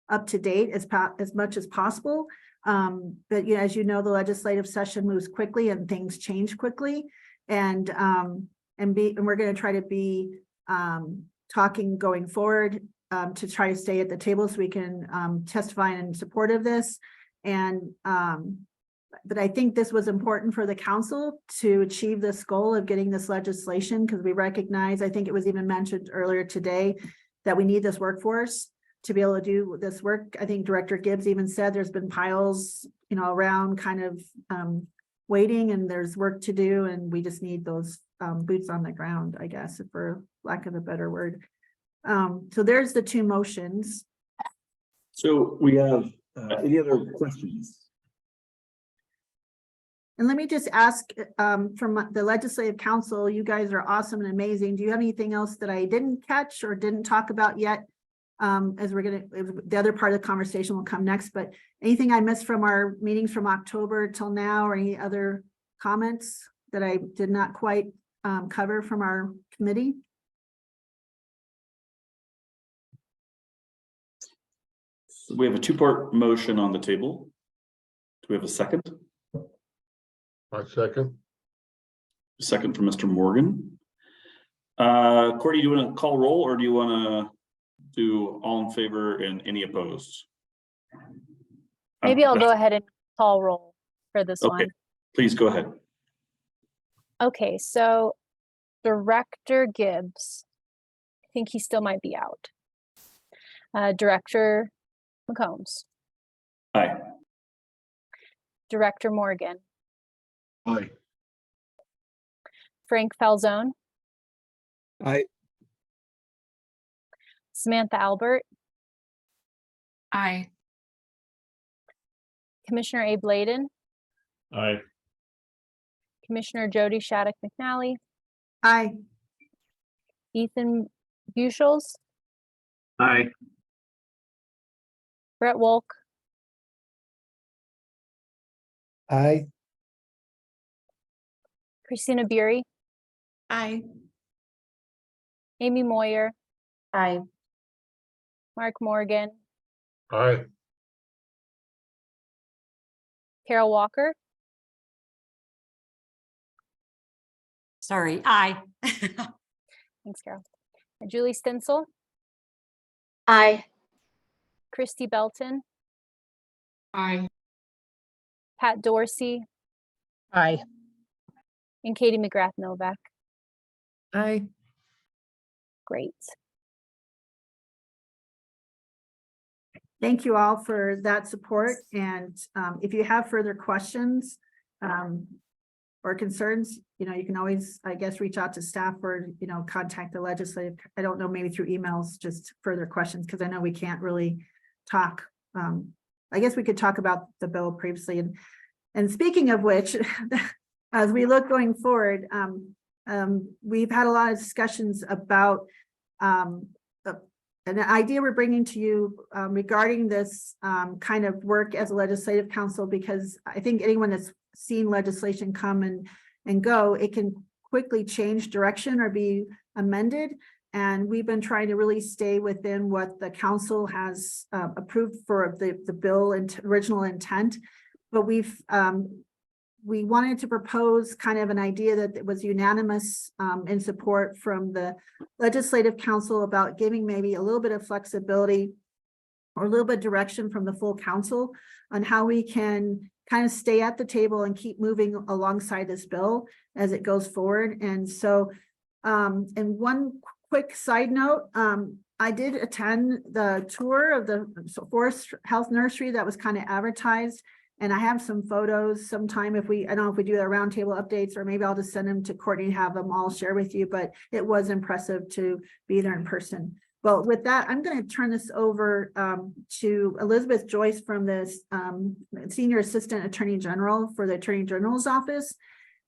up to date as much as possible. But you know, as you know, the legislative session moves quickly and things change quickly. And we're going to try to be talking going forward to try to stay at the table so we can testify in support of this. And but I think this was important for the council to achieve this goal of getting this legislation, because we recognize, I think it was even mentioned earlier today, that we need this workforce to be able to do this work. I think Director Gibbs even said there's been piles, you know, around kind of waiting, and there's work to do, and we just need those boots on the ground, I guess, for lack of a better word. So there's the two motions. So we have any other questions? And let me just ask from the Legislative Council, you guys are awesome and amazing. Do you have anything else that I didn't catch or didn't talk about yet? As we're the other part of the conversation will come next, but anything I missed from our meetings from October till now, or any other comments that I did not quite cover from our committee? So we have a two-part motion on the table. Do we have a second? I second. Second from Mr. Morgan. Courtney, do you want to call roll, or do you want to do all in favor and any opposed? Maybe I'll go ahead and call roll for this one. Please go ahead. Okay, so Director Gibbs, I think he still might be out. Director McCombs. Aye. Director Morgan. Aye. Frank Falzone. Aye. Samantha Albert. Aye. Commissioner Abe Layden. Aye. Commissioner Jody Shattuck McNally. Aye. Ethan Bushels. Aye. Brett Wolk. Aye. Christina Beery. Aye. Amy Moyer. Aye. Mark Morgan. Aye. Carol Walker. Sorry, aye. Thanks, Carol. And Julie Stinsel, Aye. Christy Belton, Aye. Pat Dorsey, Aye. and Katie McGrath Novak. Aye. Great. Thank you all for that support. And if you have further questions or concerns, you can always, I guess, reach out to staff or, contact the legislative. I don't know, maybe through emails, just further questions, because I know we can't really talk. I guess we could talk about the bill previously. And speaking of which, as we look going forward, we've had a lot of discussions about an idea we're bringing to you regarding this kind of work as a legislative council, because I think anyone that's seen legislation come and go, it can quickly change direction or be amended. And we've been trying to really stay within what the council has approved for the bill and original intent. But we wanted to propose kind of an idea that was unanimous in support from the legislative council about giving maybe a little bit of flexibility or a little bit of direction from the full council on how we can kind of stay at the table and keep moving alongside this bill as it goes forward. And so, and one quick side note, I did attend the tour of the Forest Health Nursery that was kind of advertised. And I have some photos sometime I don't know if we do the roundtable updates, or maybe I'll just send them to Courtney and have them all share with you, but it was impressive to be there in person. Well, with that, I'm going to turn this over to Elizabeth Joyce from the Senior Assistant Attorney General for the Attorney General's Office,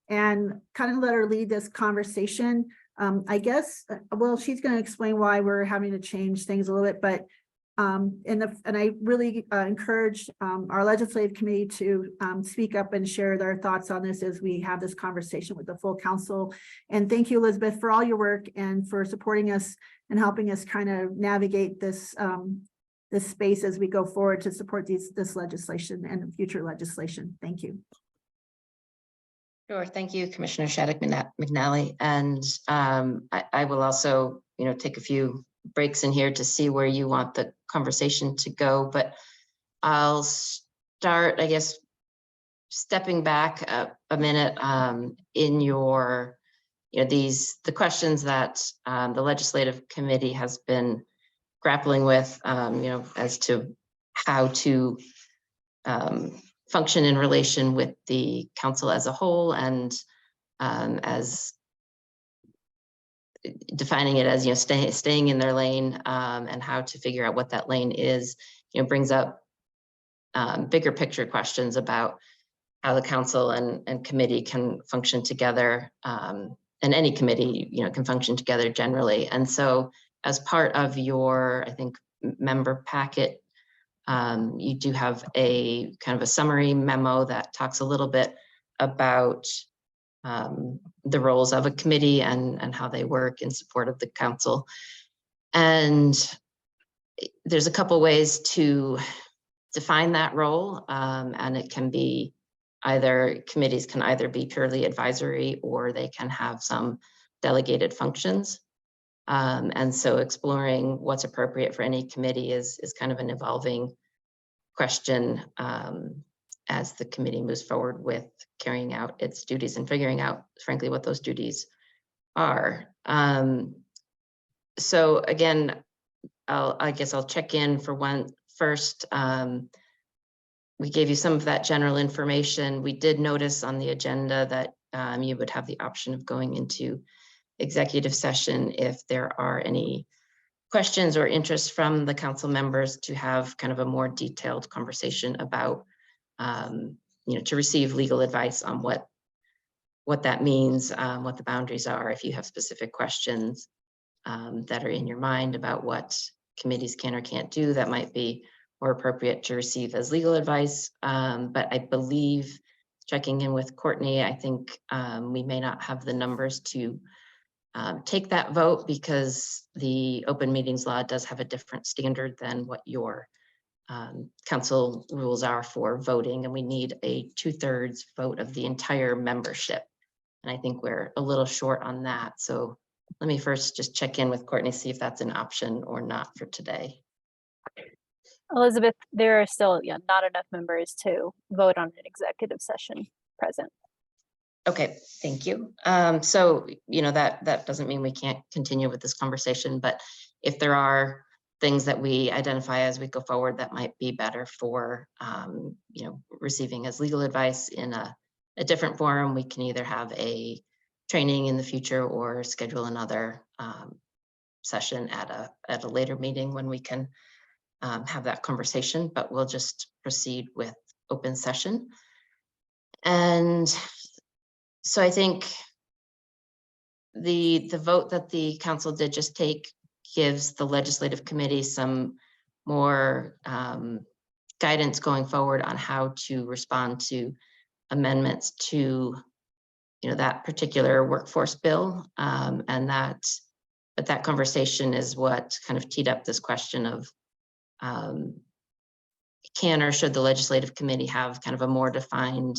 and kind of let her lead this conversation. I guess, well, she's going to explain why we're having to change things a little bit, but and I really encourage our legislative committee to speak up and share their thoughts on this as we have this conversation with the full council. And thank you, Elizabeth, for all your work and for supporting us and helping us kind of navigate this this space as we go forward to support this legislation and future legislation. Thank you. Sure. Thank you, Commissioner Shattuck McNally. And I will also, take a few breaks in here to see where you want the conversation to go, but I'll start, I guess, stepping back a minute in your, the questions that the legislative committee has been grappling with, as to how to function in relation with the council as a whole, and as defining it as, staying in their lane, and how to figure out what that lane is, brings up bigger picture questions about how the council and committee can function together, and any committee, can function together generally. And so as part of your, I think, member packet, you do have a kind of a summary memo that talks a little bit about the roles of a committee and how they work in support of the council. And there's a couple ways to define that role, and it can be committees can either be purely advisory, or they can have some delegated functions. And so exploring what's appropriate for any committee is kind of an evolving question as the committee moves forward with carrying out its duties and figuring out, frankly, what those duties are. So again, I guess I'll check in for one first. We gave you some of that general information. We did notice on the agenda that you would have the option of going into executive session if there are any questions or interest from the council members to have kind of a more detailed conversation about, to receive legal advice on what that means, what the boundaries are, if you have specific questions that are in your mind about what committees can or can't do, that might be more appropriate to receive as legal advice. But I believe, checking in with Courtney, I think we may not have the numbers to take that vote, because the open meetings law does have a different standard than what your council rules are for voting, and we need a 2/3 vote of the entire membership. And I think we're a little short on that. So let me first just check in with Courtney, see if that's an option or not for today. Elizabeth, there are still not enough members to vote on an executive session present. Okay, thank you. So, that doesn't mean we can't continue with this conversation, but if there are things that we identify as we go forward that might be better for, receiving as legal advice in a different forum, we can either have a training in the future or schedule another session at a later meeting when we can have that conversation, but we'll just proceed with open session. And so I think the vote that the council did just take gives the legislative committee some more guidance going forward on how to respond to amendments to that particular workforce bill. But that conversation is what kind of teed up this question of can or should the legislative committee have kind of a more defined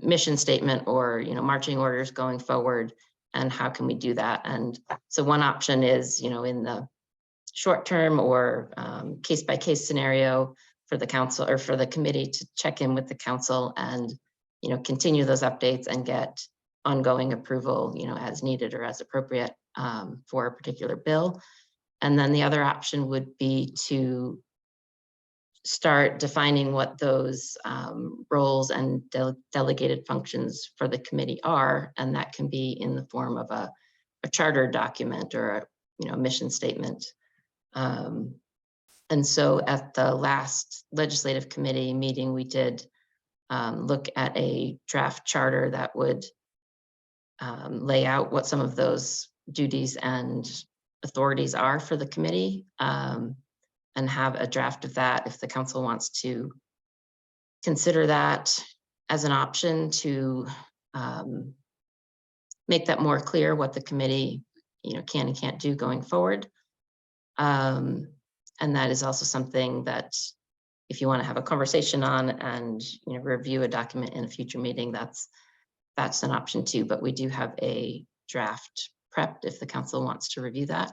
mission statement or marching orders going forward, and how can we do that? And so one option is in the short term or case by case scenario for the council or for the committee to check in with the council and continue those updates and get ongoing approval as needed or as appropriate for a particular bill. And then the other option would be to start defining what those roles and delegated functions for the committee are, and that can be in the form of a charter document or a mission statement. And so at the last legislative committee meeting, we did look at a draft charter that would lay out what some of those duties and authorities are for the committee, and have a draft of that if the council wants to consider that as an option to make that more clear what the committee can and can't do going forward. And that is also something that if you want to have a conversation on and review a document in a future meeting, that's an option too. But we do have a draft prepped if the council wants to review that.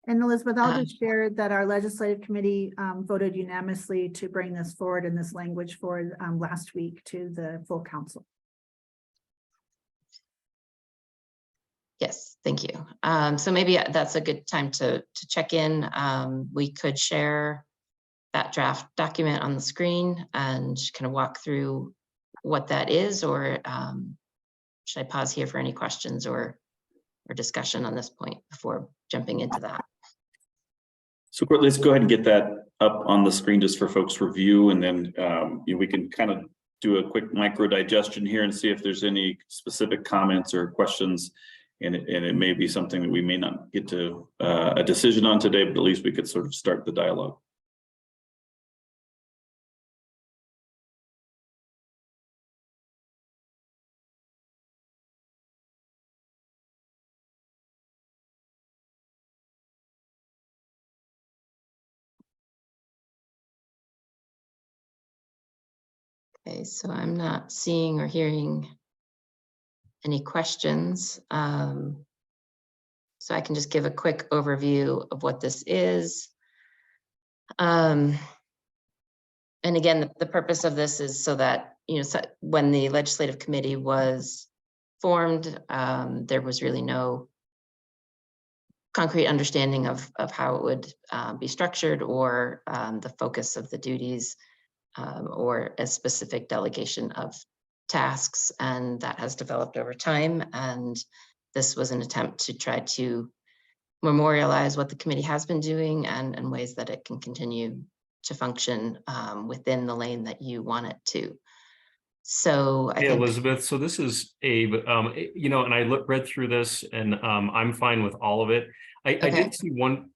And Elizabeth, I'll just share that our legislative committee voted unanimously to bring this forward in this language forward last week to the full council. Yes, thank you. So maybe that's a good time to check in. We could share that draft document on the screen and kind of walk through what that is, or should I pause here for any questions or discussion on this point before jumping into that? So let's go ahead and get that up on the screen just for folks' review, and then we can kind of do a quick micro digestion here and see if there's any specific comments or questions. And it may be something that we may not get to a decision on today, but at least we could sort of start the dialogue. Okay, so I'm not seeing or hearing any questions. So I can just give a quick overview of what this is. And again, the purpose of this is so that, so when the legislative committee was formed, there was really no concrete understanding of how it would be structured or the focus of the duties or a specific delegation of tasks, and that has developed over time. And this was an attempt to try to memorialize what the committee has been doing and ways that it can continue to function within the lane that you want it to. So I think, Elizabeth, so this is Abe, and I read through this and I'm fine with all of it. I did see one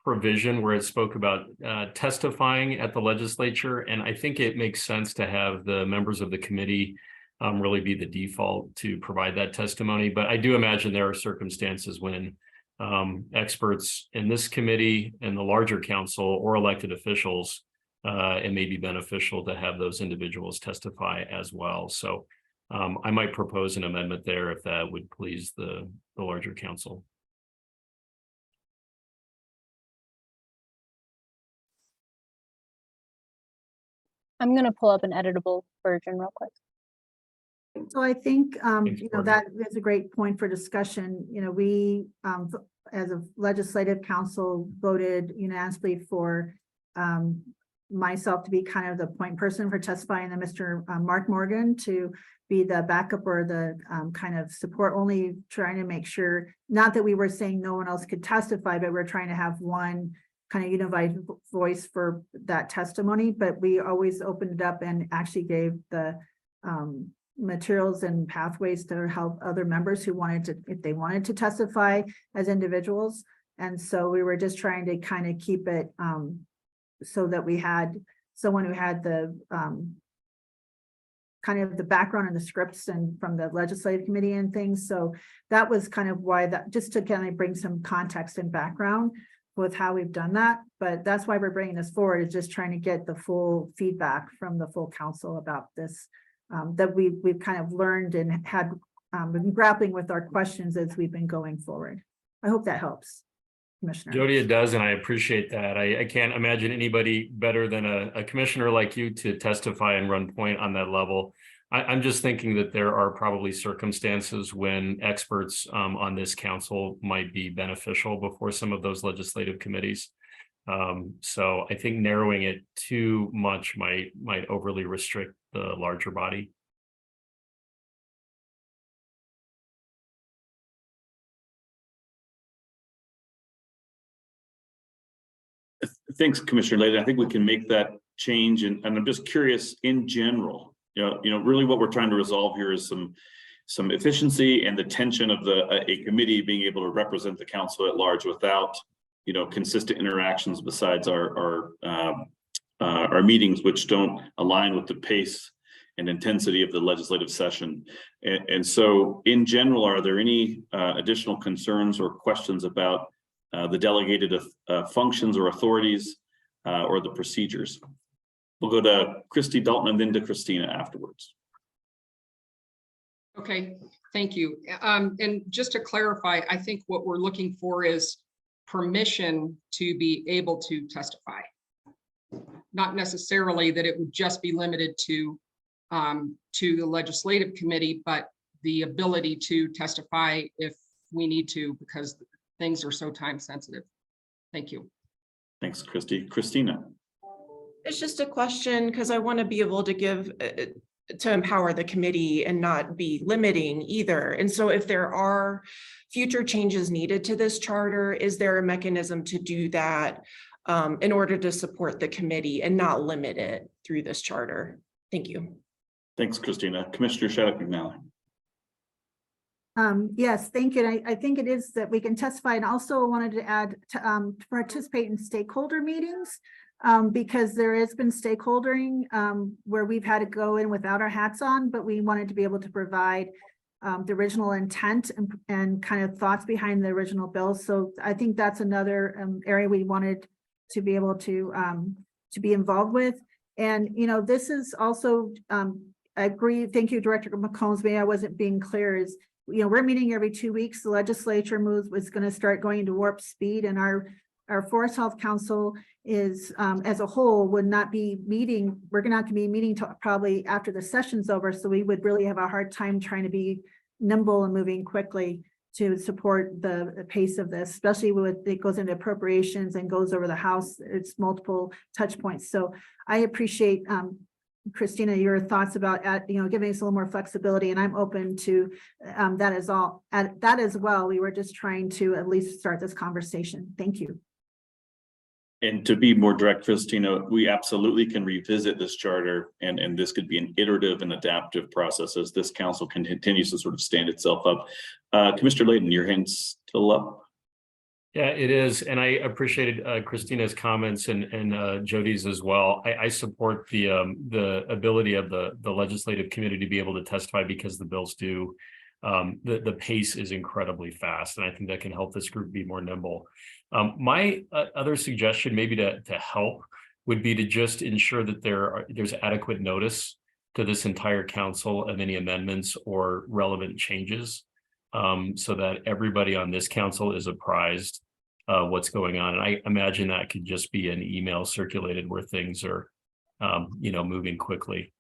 provision where it spoke about testifying at the legislature, and I think it makes sense to have the members of the committee really be the default to provide that testimony. But I do imagine there are circumstances when experts in this committee and the larger council or elected officials it may be beneficial to have those individuals testify as well. So I might propose an amendment there if that would please the larger council. I'm going to pull up an editable version real quick. So I think, Thanks, you know, Courtney. that is a great point for discussion. You know, we, as a legislative council, voted unanimously for myself to be kind of the point person for testifying, and Mr. Mark Morgan to be the backup or the kind of support, only trying to make sure, not that we were saying no one else could testify, but we're trying to have one kind of unified voice for that testimony. But we always opened it up and actually gave the materials and pathways to help other members who wanted to, if they wanted to testify as individuals. And so we were just trying to kind of keep it so that we had someone who had the kind of the background and the scripts and from the legislative committee and things. So that was kind of why, that just to kind of bring some context and background with how we've done that. But that's why we're bringing this forward, is just trying to get the full feedback from the full council about this, that we've kind of learned and had been grappling with our questions as we've been going forward. I hope that helps, Commissioner. Jody, it does, and I appreciate that. I can't imagine anybody better than a commissioner like you to testify and run point on that level. I'm just thinking that there are probably circumstances when experts on this council might be beneficial before some of those legislative committees. So I think narrowing it too much might overly restrict the larger body. Thanks, Commissioner Layden. I think we can make that change, and I'm just curious in general, really what we're trying to resolve here is some efficiency and the tension of a committee being able to represent the council at large without, consistent interactions besides our meetings, which don't align with the pace and intensity of the legislative session. And so in general, are there any additional concerns or questions about the delegated functions or authorities or the procedures? We'll go to Christy Dalton and then to Christina afterwards. Okay, thank you. And just to clarify, I think what we're looking for is permission to be able to testify. Not necessarily that it would just be limited to the legislative committee, but the ability to testify if we need to, because things are so time sensitive. Thank you. Thanks, Christy. Christina. It's just a question because I want to be able to give, to empower the committee and not be limiting either. And so if there are future changes needed to this charter, is there a mechanism to do that in order to support the committee and not limit it through this charter? Thank you. Thanks, Christina. Commissioner Shattuck McNally. Yes, thank you. And I think it is that we can testify, and also wanted to add to participate in stakeholder meetings, because there has been stakeholdering where we've had to go in without our hats on, but we wanted to be able to provide the original intent and kind of thoughts behind the original bill. So I think that's another area we wanted to be able to be involved with. And, this is also, I agree. Thank you, Director McCombs. Maybe I wasn't being clear, is, we're meeting every 2 weeks. The legislature was going to start going into warp speed, and our Forest Health Council is, as a whole, would not be meeting. We're going to have to be meeting probably after the session's over. So we would really have a hard time trying to be nimble and moving quickly to support the pace of this, especially with it goes into appropriations and goes over the House. It's multiple touch points. So I appreciate Christina, your thoughts about giving us a little more flexibility, and I'm open to that as well. We were just trying to at least start this conversation. Thank you. And to be more direct, Christina, we absolutely can revisit this charter, and this could be an iterative and adaptive process as this council continues to sort of stand itself up. Commissioner Layden, your hand's still up. Yeah, it is. And I appreciated Christina's comments and Jody's as well. I support the ability of the legislative committee to be able to testify, because the bills do, the pace is incredibly fast. And I think that can help this group be more nimble. My other suggestion, maybe to help would be to just ensure that there's adequate notice to this entire council of any amendments or relevant changes, so that everybody on this council is apprised what's going on. And I imagine that could just be an email circulated where things are, moving quickly.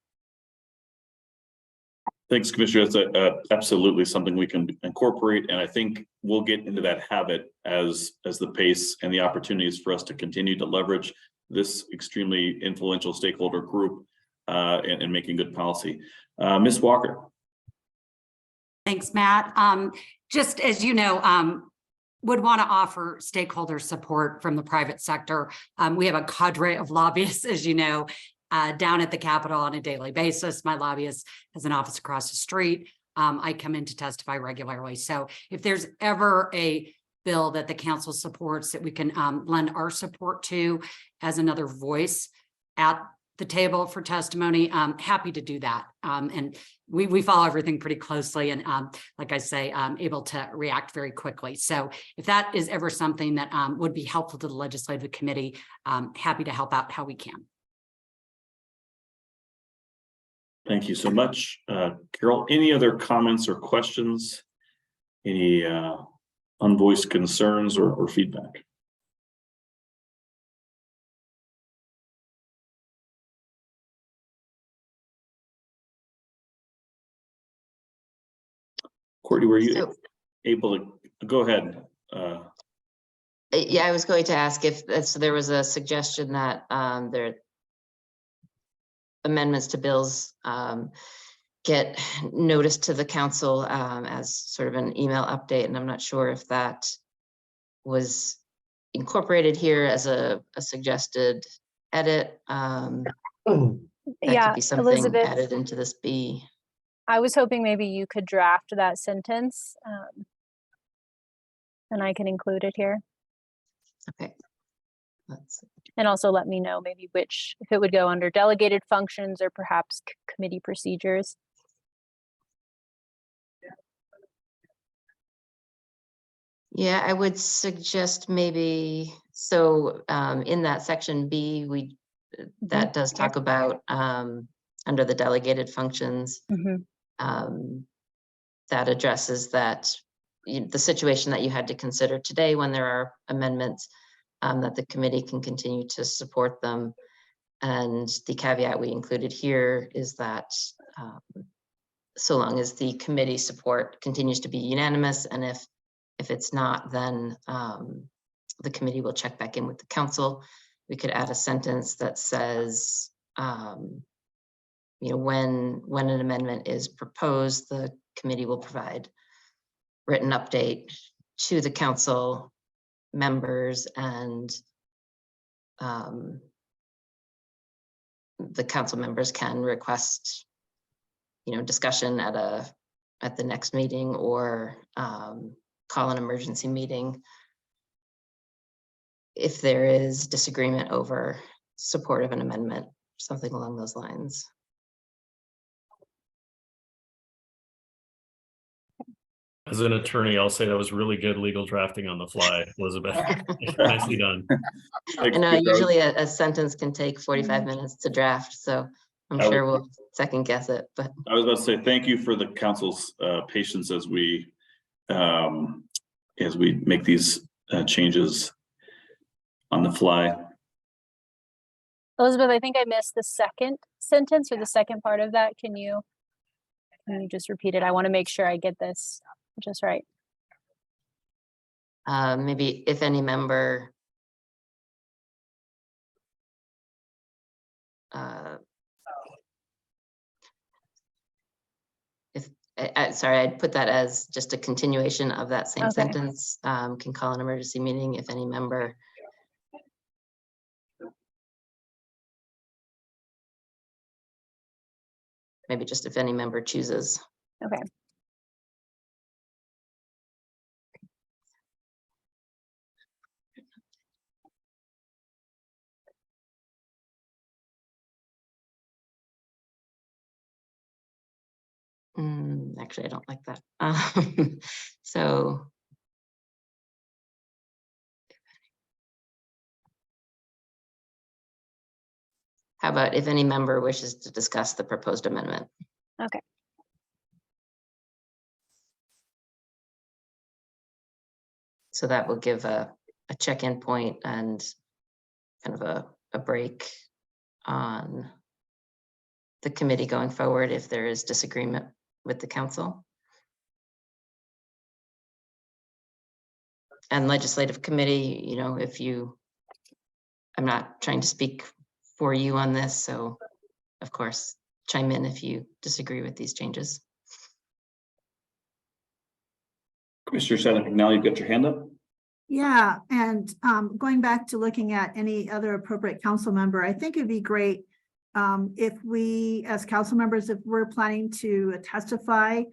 Thanks, Commissioner. That's absolutely something we can incorporate, and I think we'll get into that habit as the pace and the opportunities for us to continue to leverage this extremely influential stakeholder group and making good policy. Ms. Walker. Thanks, Matt. Just as you know, would want to offer stakeholder support from the private sector. We have a cadre of lobbyists, as you know, down at the Capitol on a daily basis. My lobbyist has an office across the street. I come in to testify regularly. So if there's ever a bill that the council supports that we can lend our support to as another voice at the table for testimony, happy to do that. And we follow everything pretty closely and like I say, able to react very quickly. So if that is ever something that would be helpful to the legislative committee, happy to help out how we can. Thank you so much. Carol, any other comments or questions? Any unvoiced concerns or feedback? Courtney, were you able to go ahead? Yeah, I was going to ask if so there was a suggestion that there amendments to bills get noticed to the council as sort of an email update, and I'm not sure if that was incorporated here as a suggested edit. That could be something Elizabeth, added into this B. I was hoping maybe you could draft that sentence and I can include it here. Okay. And also let me know maybe if it would go under delegated functions or perhaps committee procedures. Yeah, I would suggest maybe, so in that section B, that does talk about under the delegated functions, that addresses that the situation that you had to consider today when there are amendments, that the committee can continue to support them. And the caveat we included here is that so long as the committee support continues to be unanimous, and if it's not, then the committee will check back in with the council. We could add a sentence that says, when an amendment is proposed, the committee will provide written update to the council members, and the council members can request, discussion at the next meeting, or call an emergency meeting if there is disagreement over support of an amendment, something along those lines. As an attorney, I'll say that was really good legal drafting on the fly, Elizabeth. Nicely done. I know usually a sentence can take 45 minutes to draft, so I'm sure we'll second guess it. But I was about to say thank you for the council's patience as we make these changes on the fly. Elizabeth, I think I missed the second sentence or the second part of that. Can you just repeat it? I want to make sure I get this just right. Maybe if any member sorry, I'd put that as just a continuation of that same sentence, can call an emergency meeting if any member maybe just if any member chooses. Okay. Actually, I don't like that. So how about if any member wishes to discuss the proposed amendment? Okay. So that will give a check-in point and kind of a break on the committee going forward if there is disagreement with the council. And legislative committee, you know, if you, I'm not trying to speak for you on this, so of course, chime in if you disagree with these changes. Commissioner Shannon McNally, you've got your hand up. Yeah, and going back to looking at any other appropriate council member, I think it'd be great if we, as council members, if we're planning to testify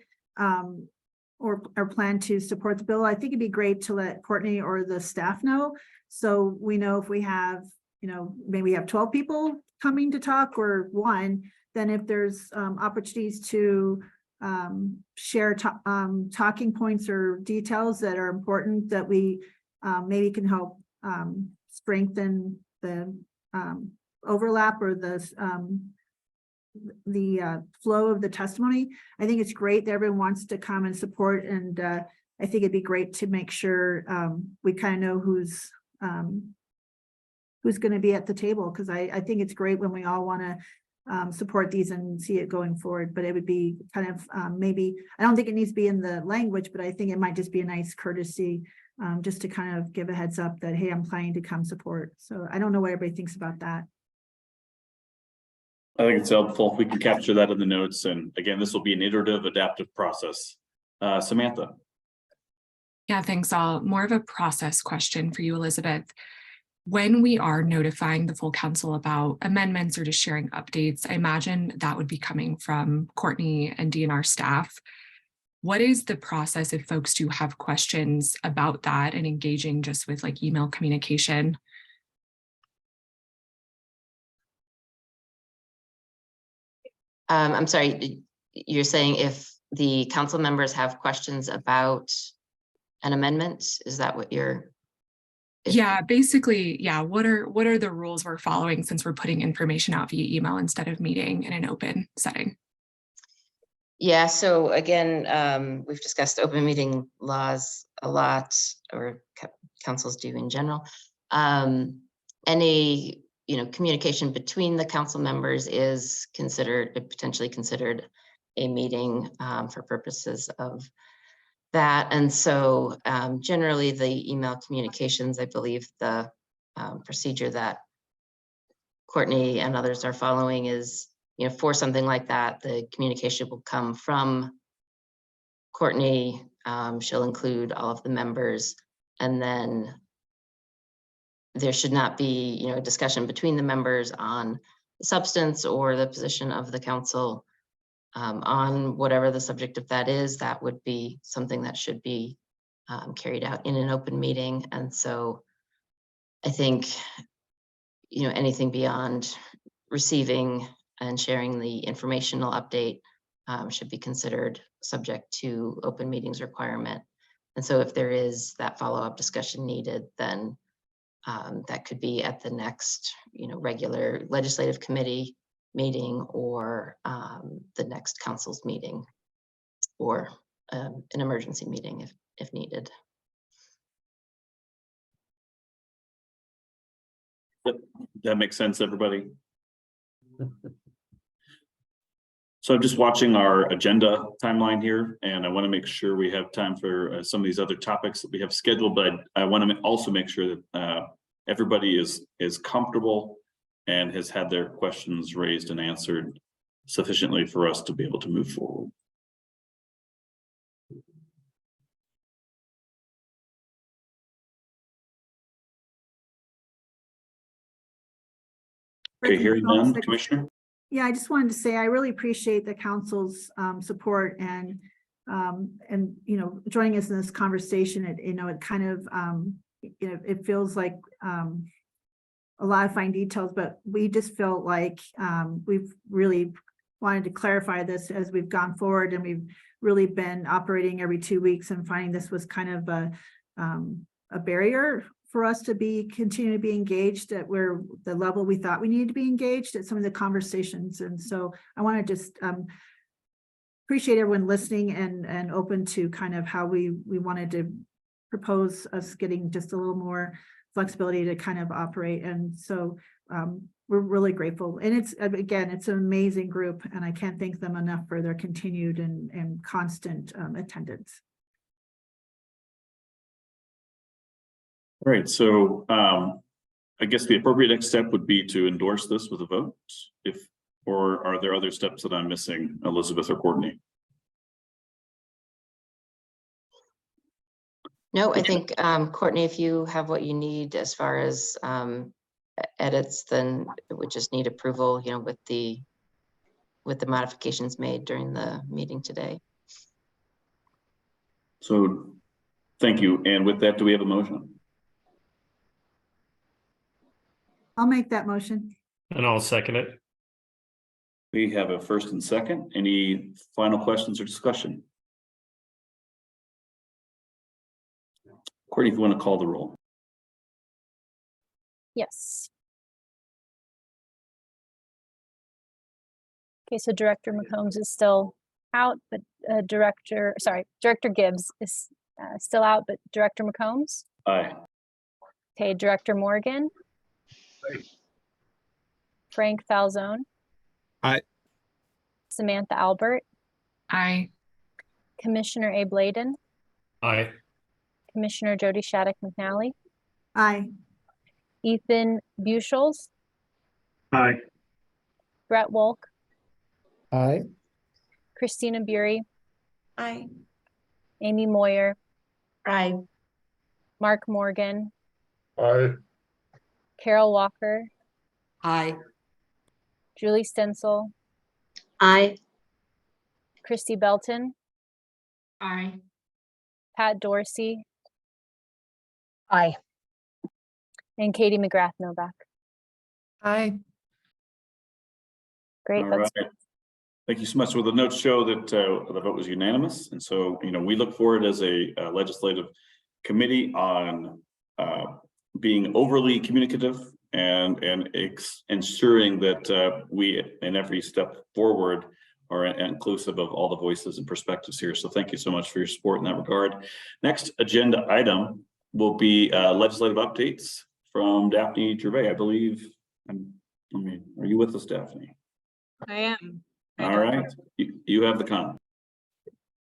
or plan to support the bill, I think it'd be great to let Courtney or the staff know. So we know if we have, you know, maybe we have 12 people coming to talk or one, then if there's opportunities to share talking points or details that are important that we maybe can help strengthen the overlap or the flow of the testimony. I think it's great that everyone wants to come and support, and I think it'd be great to make sure we kind of know who's going to be at the table, because I think it's great when we all want to support these and see it going forward, but it would be kind of maybe, I don't think it needs to be in the language, but I think it might just be a nice courtesy just to kind of give a heads up that, hey, I'm planning to come support. So I don't know what everybody thinks about that. I think it's helpful if we can capture that in the notes. And again, this will be an iterative, adaptive process. Samantha. Yeah, thanks. More of a process question for you, Elizabeth. When we are notifying the full council about amendments or just sharing updates, I imagine that would be coming from Courtney and DNR staff. What is the process if folks do have questions about that and engaging just with like email communication? I'm sorry, you're saying if the council members have questions about an amendment, is that what you're? Yeah, basically, yeah. What are the rules we're following since we're putting information out via email instead of meeting in an open setting? Yeah, so again, we've discussed open meeting laws a lot, or councils do in general. Any, you know, communication between the council members is potentially considered a meeting for purposes of that. And so generally the email communications, I believe the procedure that Courtney and others are following is, you know, for something like that, the communication will come from Courtney. She'll include all of the members, and then there should not be, you know, a discussion between the members on the substance or the position of the council on whatever the subject of that is. That would be something that should be carried out in an open meeting. And so I think, you know, anything beyond receiving and sharing the informational update should be considered subject to open meetings requirement. And so if there is that follow-up discussion needed, then that could be at the next, you know, regular legislative committee meeting, or the next council's meeting, or an emergency meeting if needed. That makes sense, everybody. So I'm just watching our agenda timeline here, and I want to make sure we have time for some of these other topics that we have scheduled, but I want to also make sure that everybody is comfortable and has had their questions raised and answered sufficiently for us to be able to move forward. Okay, hearing none, Commissioner. Yeah, I just wanted to say I really appreciate the council's support and you know, joining us in this conversation. It, you know, it kind of you know, it feels like a lot of fine details, but we just felt like we've really wanted to clarify this as we've gone forward, and we've really been operating every 2 weeks and finding this was kind of a barrier for us to continue to be engaged at where the level we thought we needed to be engaged at some of the conversations. And so I want to just appreciate everyone listening and open to kind of how we wanted to propose us getting just a little more flexibility to kind of operate. And so we're really grateful. And it's, again, it's an amazing group, and I can't thank them enough for their continued and constant attendance. All right, so I guess the appropriate next step would be to endorse this with a vote, or are there other steps that I'm missing, Elizabeth or Courtney? No, I think, Courtney, if you have what you need as far as edits, then it would just need approval, you know, with the modifications made during the meeting today. So thank you. And with that, do we have a motion? I'll make that motion. And I'll second it. We have a first and second. Any final questions or discussion? Courtney, if you want to call the roll. Yes. Okay, so Director McCombs is still out, but Director Gibbs is still out, but Director McCombs? Aye. Okay, Director Morgan? Aye. Frank Falzone? Aye. Samantha Albert? Aye. Commissioner Abe Layden? Aye. Commissioner Jody Shattuck McNally? Aye. Ethan Buchholz? Aye. Brett Wolk? Aye. Christina Bury? Aye. Amy Moyer? Aye. Mark Morgan? Aye. Carol Walker? Aye. Julie Stensel? Aye. Christy Belton? Aye. Pat Dorsey? Aye. And Katie McGrath Novak. Aye. Great. All That's right. Thank you so much. Well, the notes show that the vote was unanimous. And so, you know, we look forward as a legislative committee on being overly communicative and ensuring that we, in every step forward, are inclusive of all the voices and perspectives here. So thank you so much for your support in that regard. Next agenda item will be legislative updates from Daphne Gervais. I believe, are you with us, Daphne? I am. All right, you have the comment.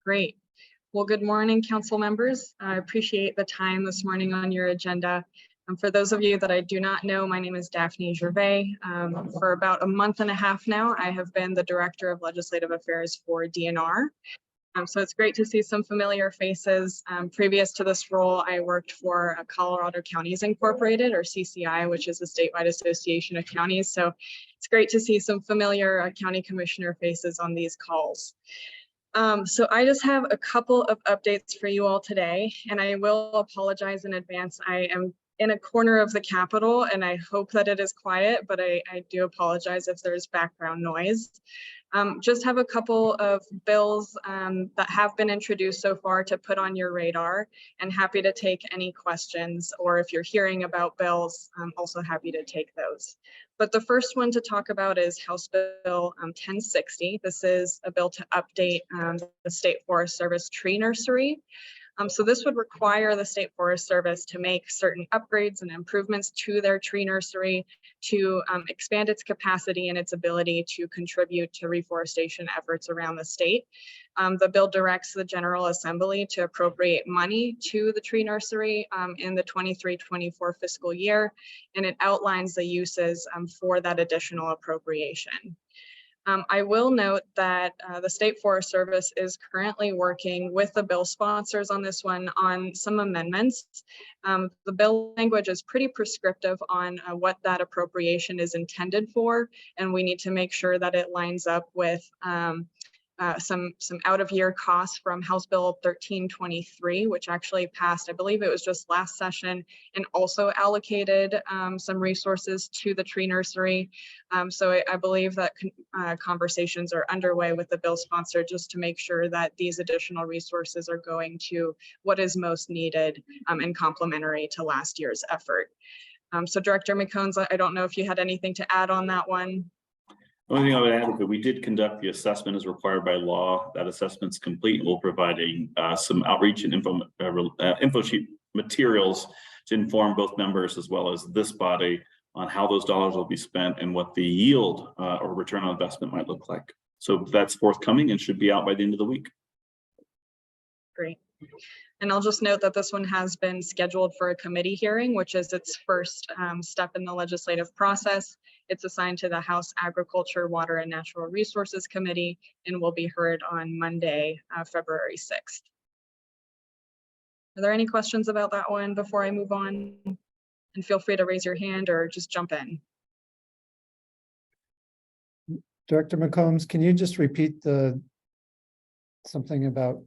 Great. Well, good morning, council members. I appreciate the time this morning on your agenda. For those of you that I do not know, my name is Daphne Gervais. For about a month and a half now, I have been the Director of Legislative Affairs for DNR. So it's great to see some familiar faces. Previous to this role, I worked for Colorado Counties Incorporated, or CCI, which is a statewide association of counties. So it's great to see some familiar county commissioner faces on these calls. So I just have a couple of updates for you all today, and I will apologize in advance. I am in a corner of the Capitol, and I hope that it is quiet, but I do apologize if there's background noise. Just have a couple of bills that have been introduced so far to put on your radar, and happy to take any questions, or if you're hearing about bills, I'm also happy to take those. But the first one to talk about is House Bill 1060. This is a bill to update the State Forest Service tree nursery. So this would require the State Forest Service to make certain upgrades and improvements to their tree nursery to expand its capacity and its ability to contribute to reforestation efforts around the state. The bill directs the General Assembly to appropriate money to the tree nursery in the 23-24 fiscal year, and it outlines the uses for that additional appropriation. I will note that the State Forest Service is currently working with the bill sponsors on this one on some amendments. The bill language is pretty prescriptive on what that appropriation is intended for, and we need to make sure that it lines up with some out of year costs from House Bill 1323, which actually passed, I believe it was just last session, and also allocated some resources to the tree nursery. So I believe that conversations are underway with the bill sponsor just to make sure that these additional resources are going to what is most needed and complementary to last year's effort. So Director McCombs, I don't know if you had anything to add on that one. The only thing I would add is that we did conduct the assessment as required by law. That assessment's complete. We'll provide some outreach and info sheet materials to inform both members as well as this body on how those dollars will be spent and what the yield or return on investment might look like. So that's forthcoming and should be out by the end of the week. Great. And I'll just note that this one has been scheduled for a committee hearing, which is its first step in the legislative process. It's assigned to the House Agriculture, Water, and Natural Resources Committee and will be heard on Monday, February 6th. Are there any questions about that one before I move on? And feel free to raise your hand or just jump in. Director McCombs, can you just repeat something about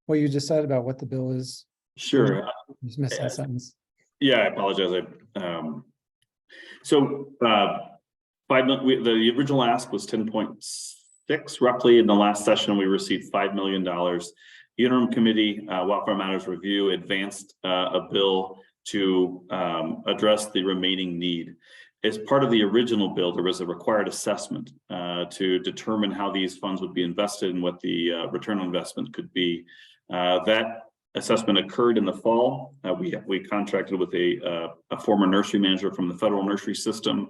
what you just said about what the bill is? Sure. Just missed that sentence. Yeah, I apologize. So 5 million, the original ask was 10.6 roughly. In the last session, we received $5 million. The interim committee, Wildfire Matters Review, advanced a bill to address the remaining need. As part of the original bill, there was a required assessment to determine how these funds would be invested and what the return on investment could be. That assessment occurred in the fall. We contracted with a former nursery manager from the federal nursery system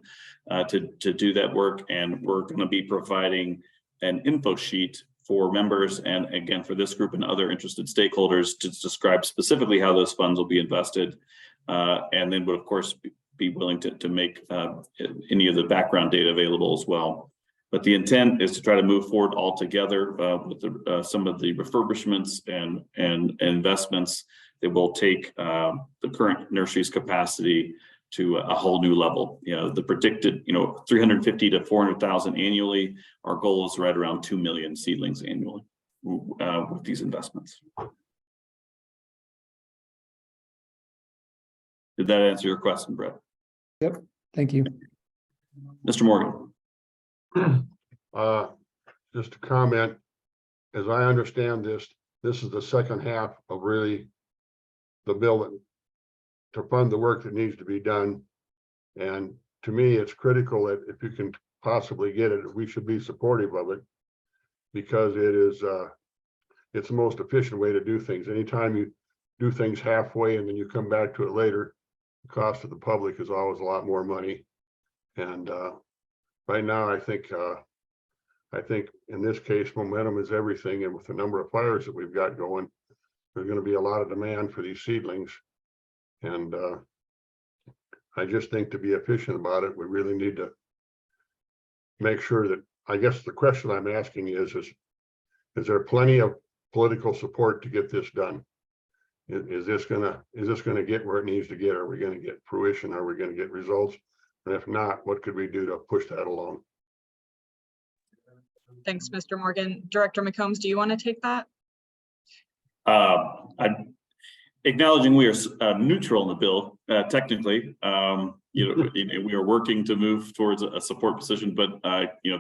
to do that work, and we're going to be providing an info sheet for members and again for this group and other interested stakeholders to describe specifically how those funds will be invested, and then would of course be willing to make any of the background data available as well. But the intent is to try to move forward all together with some of the refurbishments and investments that will take the current nursery's capacity to a whole new level. You know, the predicted, 350 to 400,000 annually. Our goal is right around 2 million seedlings annually with these investments. Did that answer your question, Brett? Yep, thank you. Mr. Morgan. Just a comment, as I understand this is the second half of really the bill to fund the work that needs to be done. And to me, it's critical that if you can possibly get it, we should be supportive of it, because it is it's the most efficient way to do things. Anytime you do things halfway and then you come back to it later, the cost to the public is always a lot more money. And right now, I think in this case, momentum is everything. And with the number of fires that we've got going, there's going to be a lot of demand for these seedlings. And I just think to be efficient about it, we really need to make sure that, I guess the question I'm asking is there plenty of political support to get this done? Is this gonna get where it needs to get? Are we going to get fruition? Are we going to get results? And if not, what could we do to push that along? Thanks, Mr. Morgan. Director McCombs, do you want to take that? I'm acknowledging we are neutral in the bill, technically. We are working to move towards a support position, but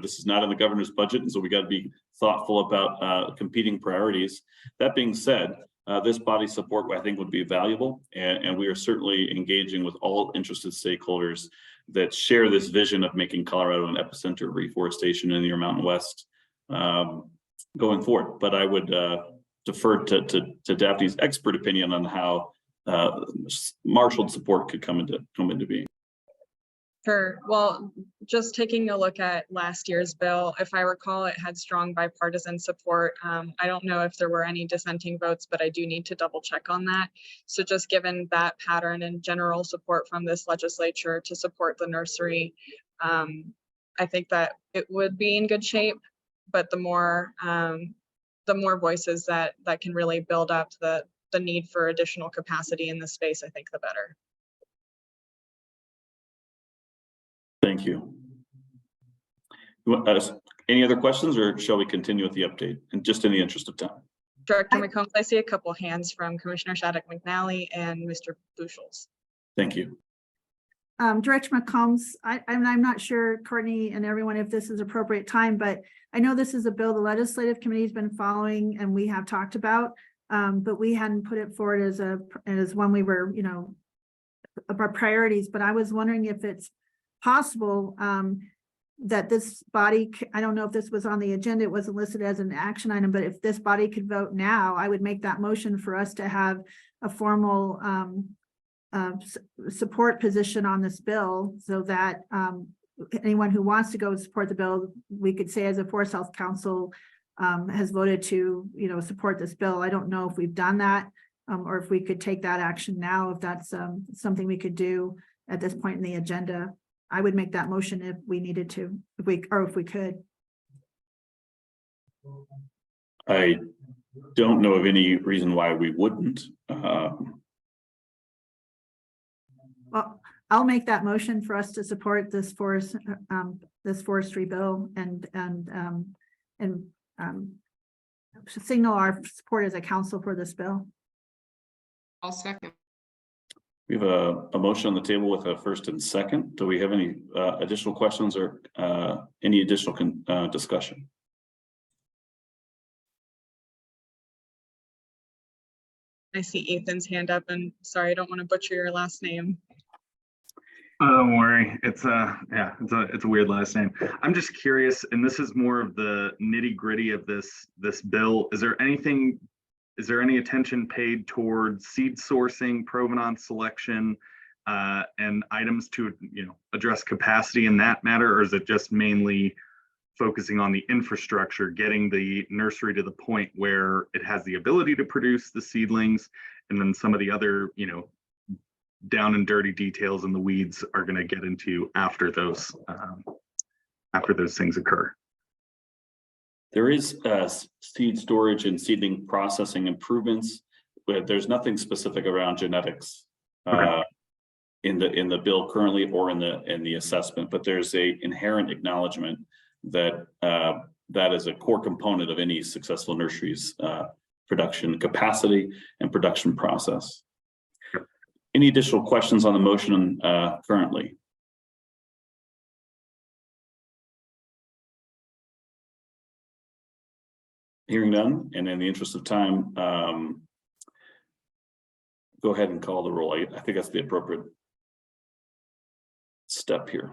this is not in the governor's budget, and so we got to be thoughtful about competing priorities. That being said, this body support, I think, would be valuable, and we are certainly engaging with all interested stakeholders that share this vision of making Colorado an epicenter of reforestation in the Intermountain West going forward. But I would defer to Daphne's expert opinion on how marshaled support could come into being. Sure. Well, just taking a look at last year's bill, if I recall, it had strong bipartisan support. I don't know if there were any dissenting votes, but I do need to double check on that. So just given that pattern and general support from this legislature to support the nursery, I think that it would be in good shape. But the more voices that can really build up the need for additional capacity in this space, I think the better. Thank you. Any other questions, or shall we continue with the update? And just in the interest of time. Director McCombs, I see a couple hands from Commissioner Shattuck McNally and Mr. Bushels. Thank you. Director McCombs, I'm not sure, Courtney and everyone, if this is appropriate time, but I know this is a bill the legislative committee's been following and we have talked about, but we hadn't put it forward as one we were, of our priorities, but I was wondering if it's possible that this body, I don't know if this was on the agenda, it wasn't listed as an action item, but if this body could vote now, I would make that motion for us to have a formal support position on this bill, so that anyone who wants to go support the bill, we could say as a Forest Health Council has voted to, support this bill. I don't know if we've done that or if we could take that action now, if that's something we could do at this point in the agenda. I would make that motion if we needed to, if we could. I don't know of any reason why we wouldn't. Well, I'll make that motion for us to support this forestry bill and signal our support as a council for this bill. I'll second. We have a motion on the table with a first and second. Do we have any additional questions or any additional discussion? I see Ethan's hand up, and sorry, I don't want to butcher your last name. Oh, don't worry. It's a weird last name. I'm just curious, and this is more of the nitty gritty of this bill. Is there any attention paid towards seed sourcing, provenance selection, and items to address capacity in that matter, or is it just mainly focusing on the infrastructure, getting the nursery to the point where it has the ability to produce the seedlings, and then some of the other down and dirty details in the weeds are going to get into after those things occur? There is seed storage and seedling processing improvements, but there's nothing specific around genetics in the bill currently or in the assessment. But there's a inherent acknowledgement that that is a core component of any successful nursery's production capacity and production process. Any additional questions on the motion currently? Hearing none, and in the interest of time, go ahead and call the roll. I think that's the appropriate step here.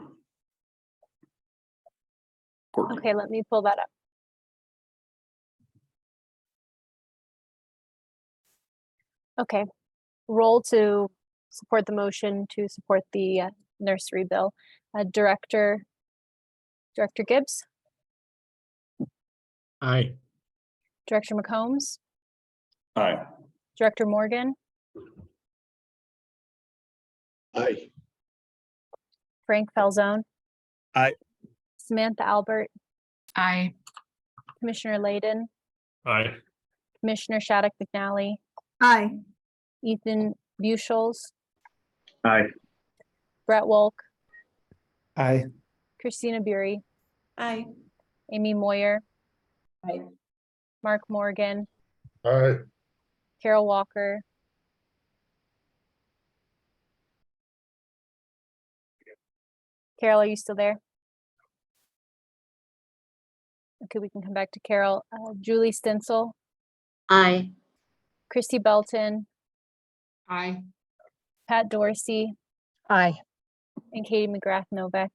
Courtney. Okay, let me pull that up. Okay, roll to support the motion to support the nursery bill. Director Gibbs? Aye. Director McCombs? Aye. Director Morgan? Aye. Frank Falzone? Aye. Samantha Albert? Aye. Commissioner Layden? Aye. Commissioner Shattuck McNally? Aye. Ethan Bushels? Aye. Brett Wolk? Aye. Christina Bury? Aye. Amy Moyer? Aye. Mark Morgan? Aye. Carol Walker? Carol, are you still there? Okay, we can come back to Carol. Julie Stinsel? Aye. Christy Belton? Aye. Pat Dorsey? Aye. And Katie McGrath Novak?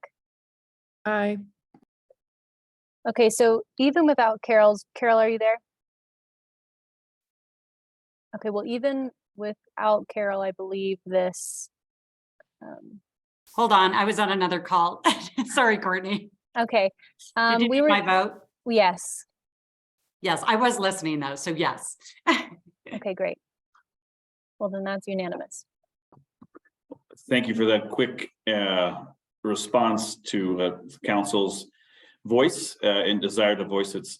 Aye. Okay, so even without Carol, are you there? Okay, well, even without Carol, I believe this. Hold on, I was on another call. Sorry, Courtney. Okay. Did you We need were. my vote? Yes. Yes, I was listening though, so yes. Okay, great. Well, then that's unanimous. Thank you for that quick response to council's voice and desire to voice its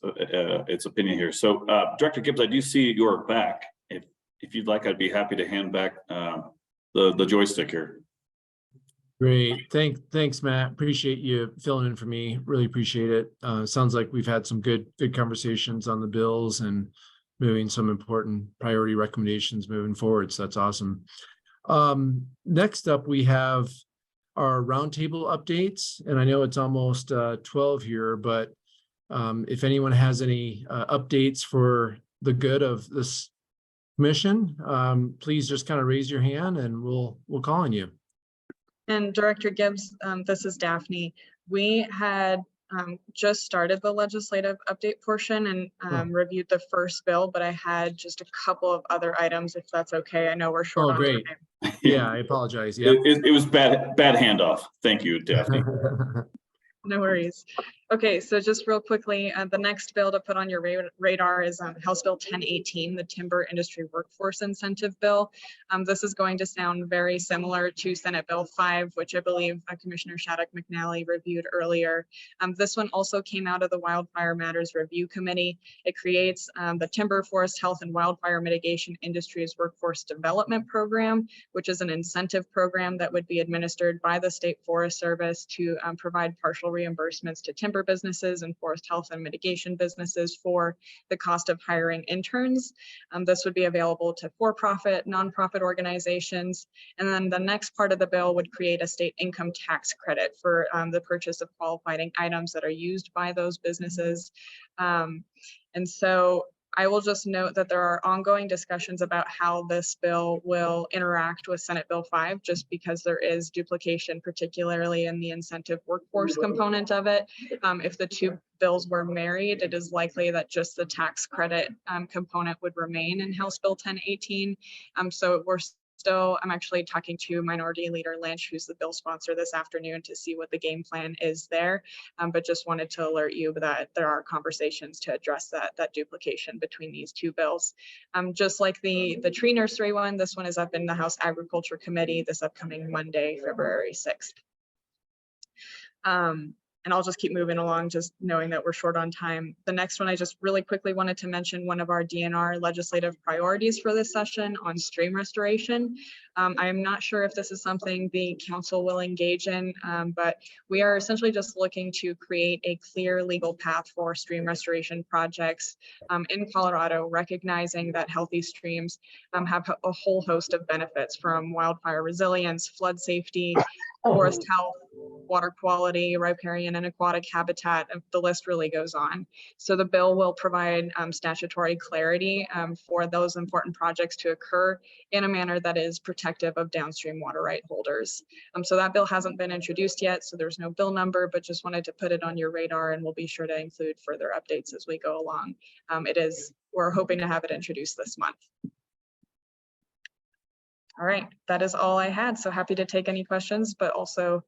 opinion here. So Director Gibbs, I do see you're back. If you'd like, I'd be happy to hand back the joystick here. Great. Thanks, Matt. Appreciate you filling in for me. Really appreciate it. Sounds like we've had some good conversations on the bills and moving some important priority recommendations moving forward. So that's awesome. Next up, we have our roundtable updates, and I know it's almost 12 here, but if anyone has any updates for the good of this commission, please just kind of raise your hand and we'll call on you. And Director Gibbs, this is Daphne. We had just started the legislative update portion and reviewed the first bill, but I had just a couple of other items, if that's okay. I know we're short on great. time. Yeah, I apologize. Yeah. It was bad handoff. Thank you, Daphne. No worries. Okay, so just real quickly, the next bill to put on your radar is House Bill 1018, the Timber Industry Workforce Incentive Bill. This is going to sound very similar to Senate Bill 5, which I believe Commissioner Shattuck McNally reviewed earlier. This one also came out of the Wildfire Matters Review Committee. It creates the Timber, Forest Health, and Wildfire Mitigation Industries Workforce Development Program, which is an incentive program that would be administered by the State Forest Service to provide partial reimbursements to timber businesses and forest health and mitigation businesses for the cost of hiring interns. This would be available to for-profit, nonprofit organizations. And then the next part of the bill would create a state income tax credit for the purchase of qualifying items that are used by those businesses. And so I will just note that there are ongoing discussions about how this bill will interact with Senate Bill 5, just because there is duplication, particularly in the incentive workforce component of it. If the two bills were married, it is likely that just the tax credit component would remain in House Bill 1018. So I'm actually talking to Minority Leader Lynch, who's the bill sponsor, this afternoon to see what the game plan is there. But just wanted to alert you that there are conversations to address that duplication between these two bills. Just like the tree nursery one, this one is up in the House Agriculture Committee this upcoming Monday, February 6th. And I'll just keep moving along, just knowing that we're short on time. The next one, I just really quickly wanted to mention one of our DNR legislative priorities for this session on stream restoration. I am not sure if this is something the council will engage in, but we are essentially just looking to create a clear legal path for stream restoration projects in Colorado, recognizing that healthy streams have a whole host of benefits, from wildfire resilience, flood safety, forest health, water quality, riparian and aquatic habitat, and the list really goes on. So the bill will provide statutory clarity for those important projects to occur in a manner that is protective of downstream water right holders. So that bill hasn't been introduced yet, so there's no bill number, but just wanted to put it on your radar, and we'll be sure to include further updates as we go along. We're hoping to have it introduced this month. All right, that is all I had. So happy to take any questions, but also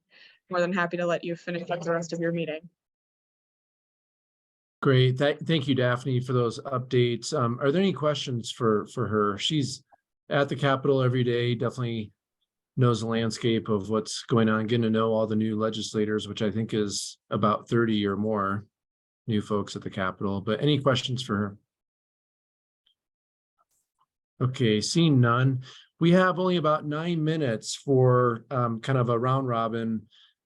more than happy to let you finish up the rest of your meeting. Great. Thank you, Daphne, for those updates. Are there any questions for her? She's at the Capitol every day, definitely knows the landscape of what's going on, getting to know all the new legislators, which I think is about 30 or more new folks at the Capitol. But any questions for her? Okay, seeing none. We have only about 9 minutes for kind of a round robin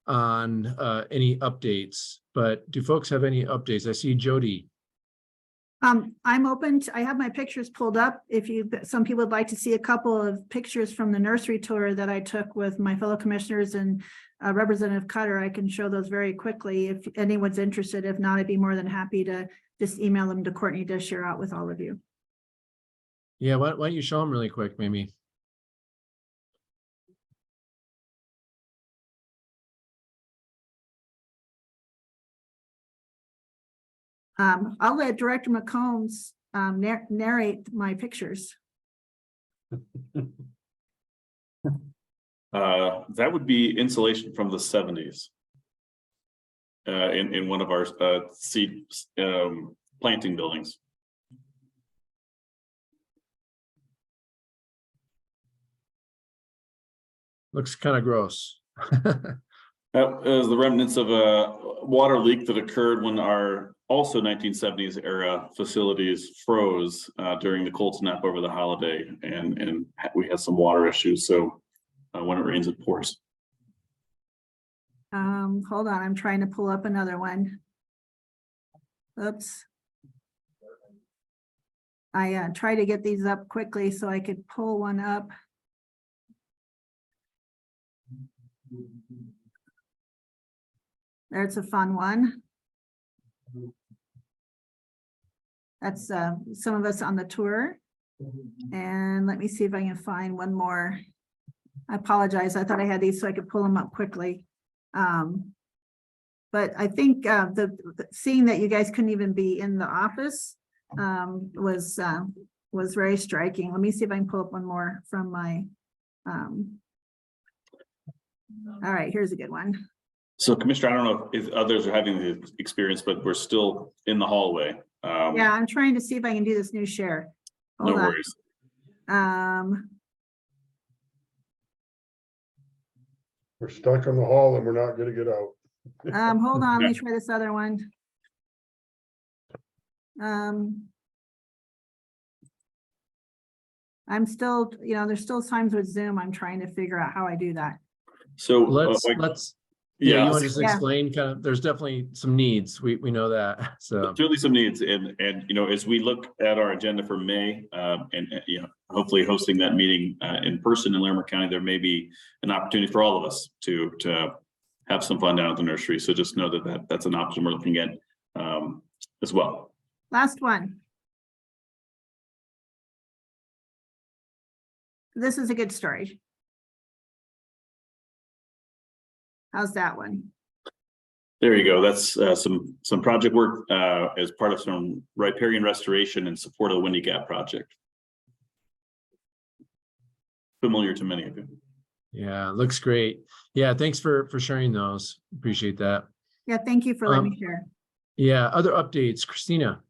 on any updates, but do folks have any updates? I see Jody. I'm open to, I have my pictures pulled up. Some people would like to see a couple of pictures from the nursery tour that I took with my fellow commissioners and Representative Cutter, I can show those very quickly if anyone's interested. If not, I'd be more than happy to just email them to Courtney to share out with all of you. Yeah, why don't you show them really quick, maybe? I'll let Director McCombs narrate my pictures. That would be insulation from the 70s in one of our seed planting buildings. Looks kind of gross. That is the remnants of a water leak that occurred when our also 1970s era facilities froze during the cold snap over the holiday, and we had some water issues. So when it rains, it pours. Hold on, I'm trying to pull up another one. Oops. I try to get these up quickly so I could pull one up. There's a fun one. That's some of us on the tour. And let me see if I can find one more. I apologize. I thought I had these so I could pull them up quickly. But I think seeing that you guys couldn't even be in the office was very striking. Let me see if I can pull up one more from my. All right, here's a good one. So Commissioner, I don't know if others are having the experience, but we're still in the hallway. Yeah, I'm trying to see if I can do this new share. No Hold on. worries. We're stuck in the hall and we're not gonna get out. Hold on, let me try this other one. I'm still, there's still times with Zoom, I'm trying to figure out how I do that. So Yeah, yeah, you want to just explain kind of, there's definitely some needs. We know that. So certainly some needs, and as we look at our agenda for May, and hopefully hosting that meeting in person in Larimer County, there may be an opportunity for all of us to have some fun down at the nursery. So just know that's an option we're looking at as well. Last one. This is a good story. How's that one? There you go. That's some project work as part of some riparian restoration and support of the Windy Gap project. Familiar to many of you. yeah, looks great. Yeah, thanks for sharing those. Appreciate that. Yeah, thank you for letting me share. Yeah, other updates, Christina.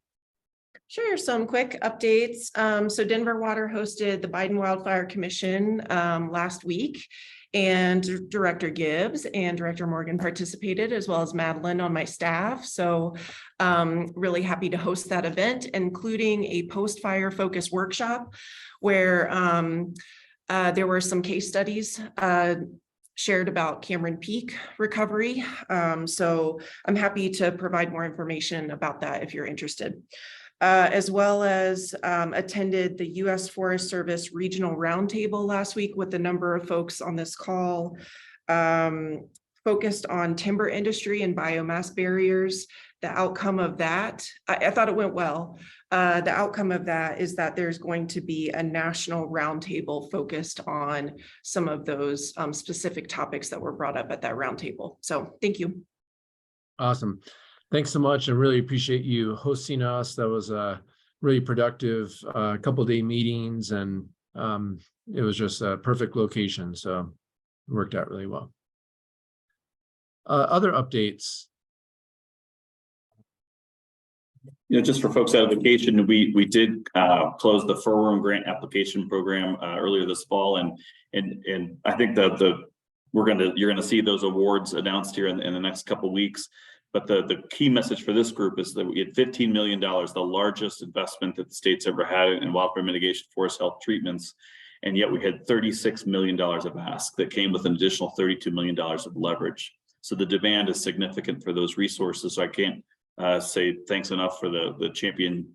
Sure, some quick updates. So Denver Water hosted the Biden Wildfire Commission last week, and Director Gibbs and Director Morgan participated, as well as Madeline on my staff. So really happy to host that event, including a post-fire focus workshop where there were some case studies shared about Cameron Peak recovery. So I'm happy to provide more information about that if you're interested. As well as attended the U.S. Forest Service Regional Roundtable last week with a number of folks on this call focused on timber industry and biomass barriers. The outcome of that, I thought it went well. The outcome of that is that there's going to be a national roundtable focused on some of those specific topics that were brought up at that roundtable. So thank you. Awesome. Thanks so much. I really appreciate you hosting us. That was a really productive couple day meetings, and it was just a perfect location. So it worked out really well. Other updates. Just for folks out of vacation, we did close the Fur Worm Grant application program earlier this fall, and I think that you're gonna see those awards announced here in the next couple of weeks. But the key message for this group is that we had $15 million, the largest investment that the state's ever had in wildfire mitigation forest health treatments. And yet we had $36 million of ask that came with an additional $32 million of leverage. So the demand is significant for those resources. So I can't say thanks enough for the champion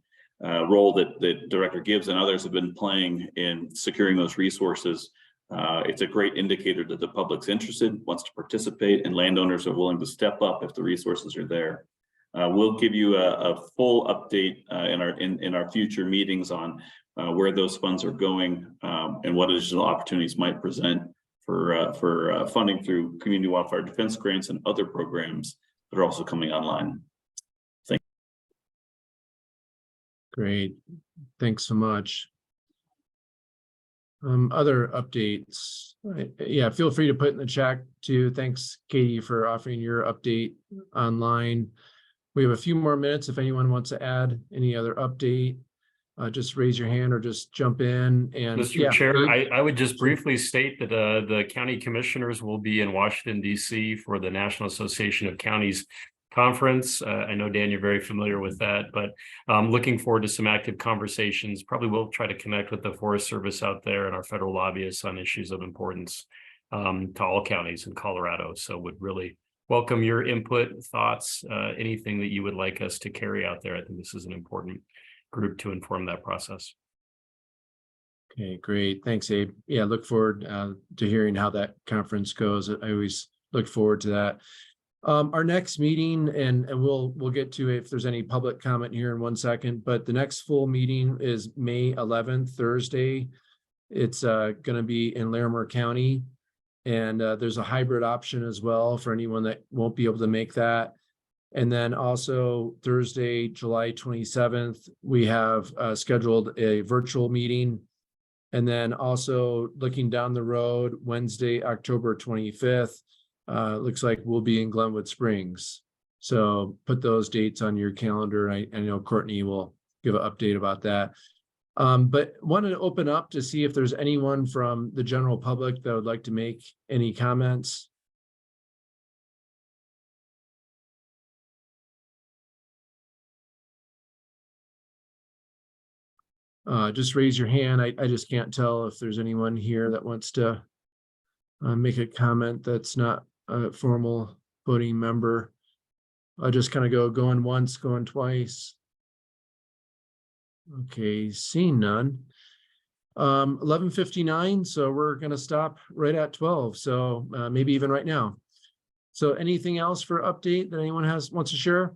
role that Director Gibbs and others have been playing in securing those resources. It's a great indicator that the public's interested, wants to participate, and landowners are willing to step up if the resources are there. We'll give you a full update in our future meetings on where those funds are going and what additional opportunities might present for funding through community wildfire defense grants and other programs that are also coming online. Thank you. Great. Thanks so much. Other updates. Yeah, feel free to put in the chat too. Thanks, Katie, for offering your update online. We have a few more minutes. If anyone wants to add any other update, just raise your hand or just jump in. And Mr. Chair, I would just briefly state that the county commissioners will be in Washington, D.C. for the National Association of Counties Conference. I know, Dan, you're very familiar with that, but looking forward to some active conversations. Probably we'll try to connect with the Forest Service out there and our federal lobbyists on issues of importance to all counties in Colorado. So would really welcome your input, thoughts, anything that you would like us to carry out there. I think this is an important group to inform that process. Okay, great. Thanks, Abe. Yeah, look forward to hearing how that conference goes. I always look forward to that. Our next meeting, and we'll get to if there's any public comment here in 1 second, but the next full meeting is May 11th, Thursday. It's going to be in Larimer County. And there's a hybrid option as well for anyone that won't be able to make that. And then also Thursday, July 27th, we have scheduled a virtual meeting. And then also looking down the road, Wednesday, October 25th, looks like we'll be in Glenwood Springs. So put those dates on your calendar. I know Courtney will give an update about that. But wanted to open up to see if there's anyone from the general public that would like to make any comments. Just raise your hand. I just can't tell if there's anyone here that wants to make a comment that's not a formal voting member. I'll just kind of going once, going twice. Okay, seeing none. 11:59, so we're going to stop right at 12, so maybe even right now. So anything else for update that anyone wants to share?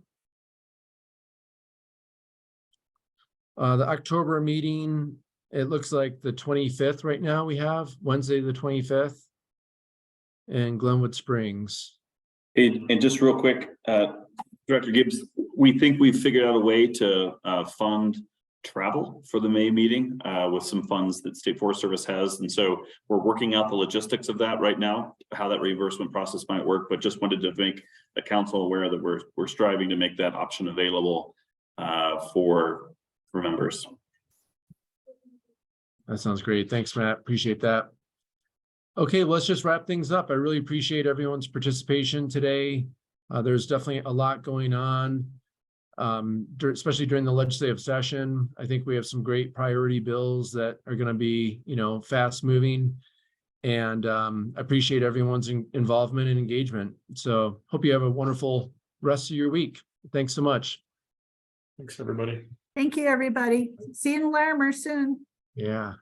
The October meeting, it looks like the 25th right now we have, Wednesday the 25th in Glenwood Springs. And just real quick, Director Gibbs, we think we've figured out a way to fund travel for the May meeting with some funds that State Forest Service has. And so we're working out the logistics of that right now, how that reimbursement process might work, but just wanted to make the council aware that we're striving to make that option available for members. That sounds great. Thanks, Matt. Appreciate that. Okay, let's just wrap things up. I really appreciate everyone's participation today. There's definitely a lot going on, especially during the legislative session. I think we have some great priority bills that are going to be, fast moving, and I appreciate everyone's involvement and engagement. So hope you have a wonderful rest of your week. Thanks so much. Thanks, everybody. Thank you, everybody. See you in Larimer soon. Yeah.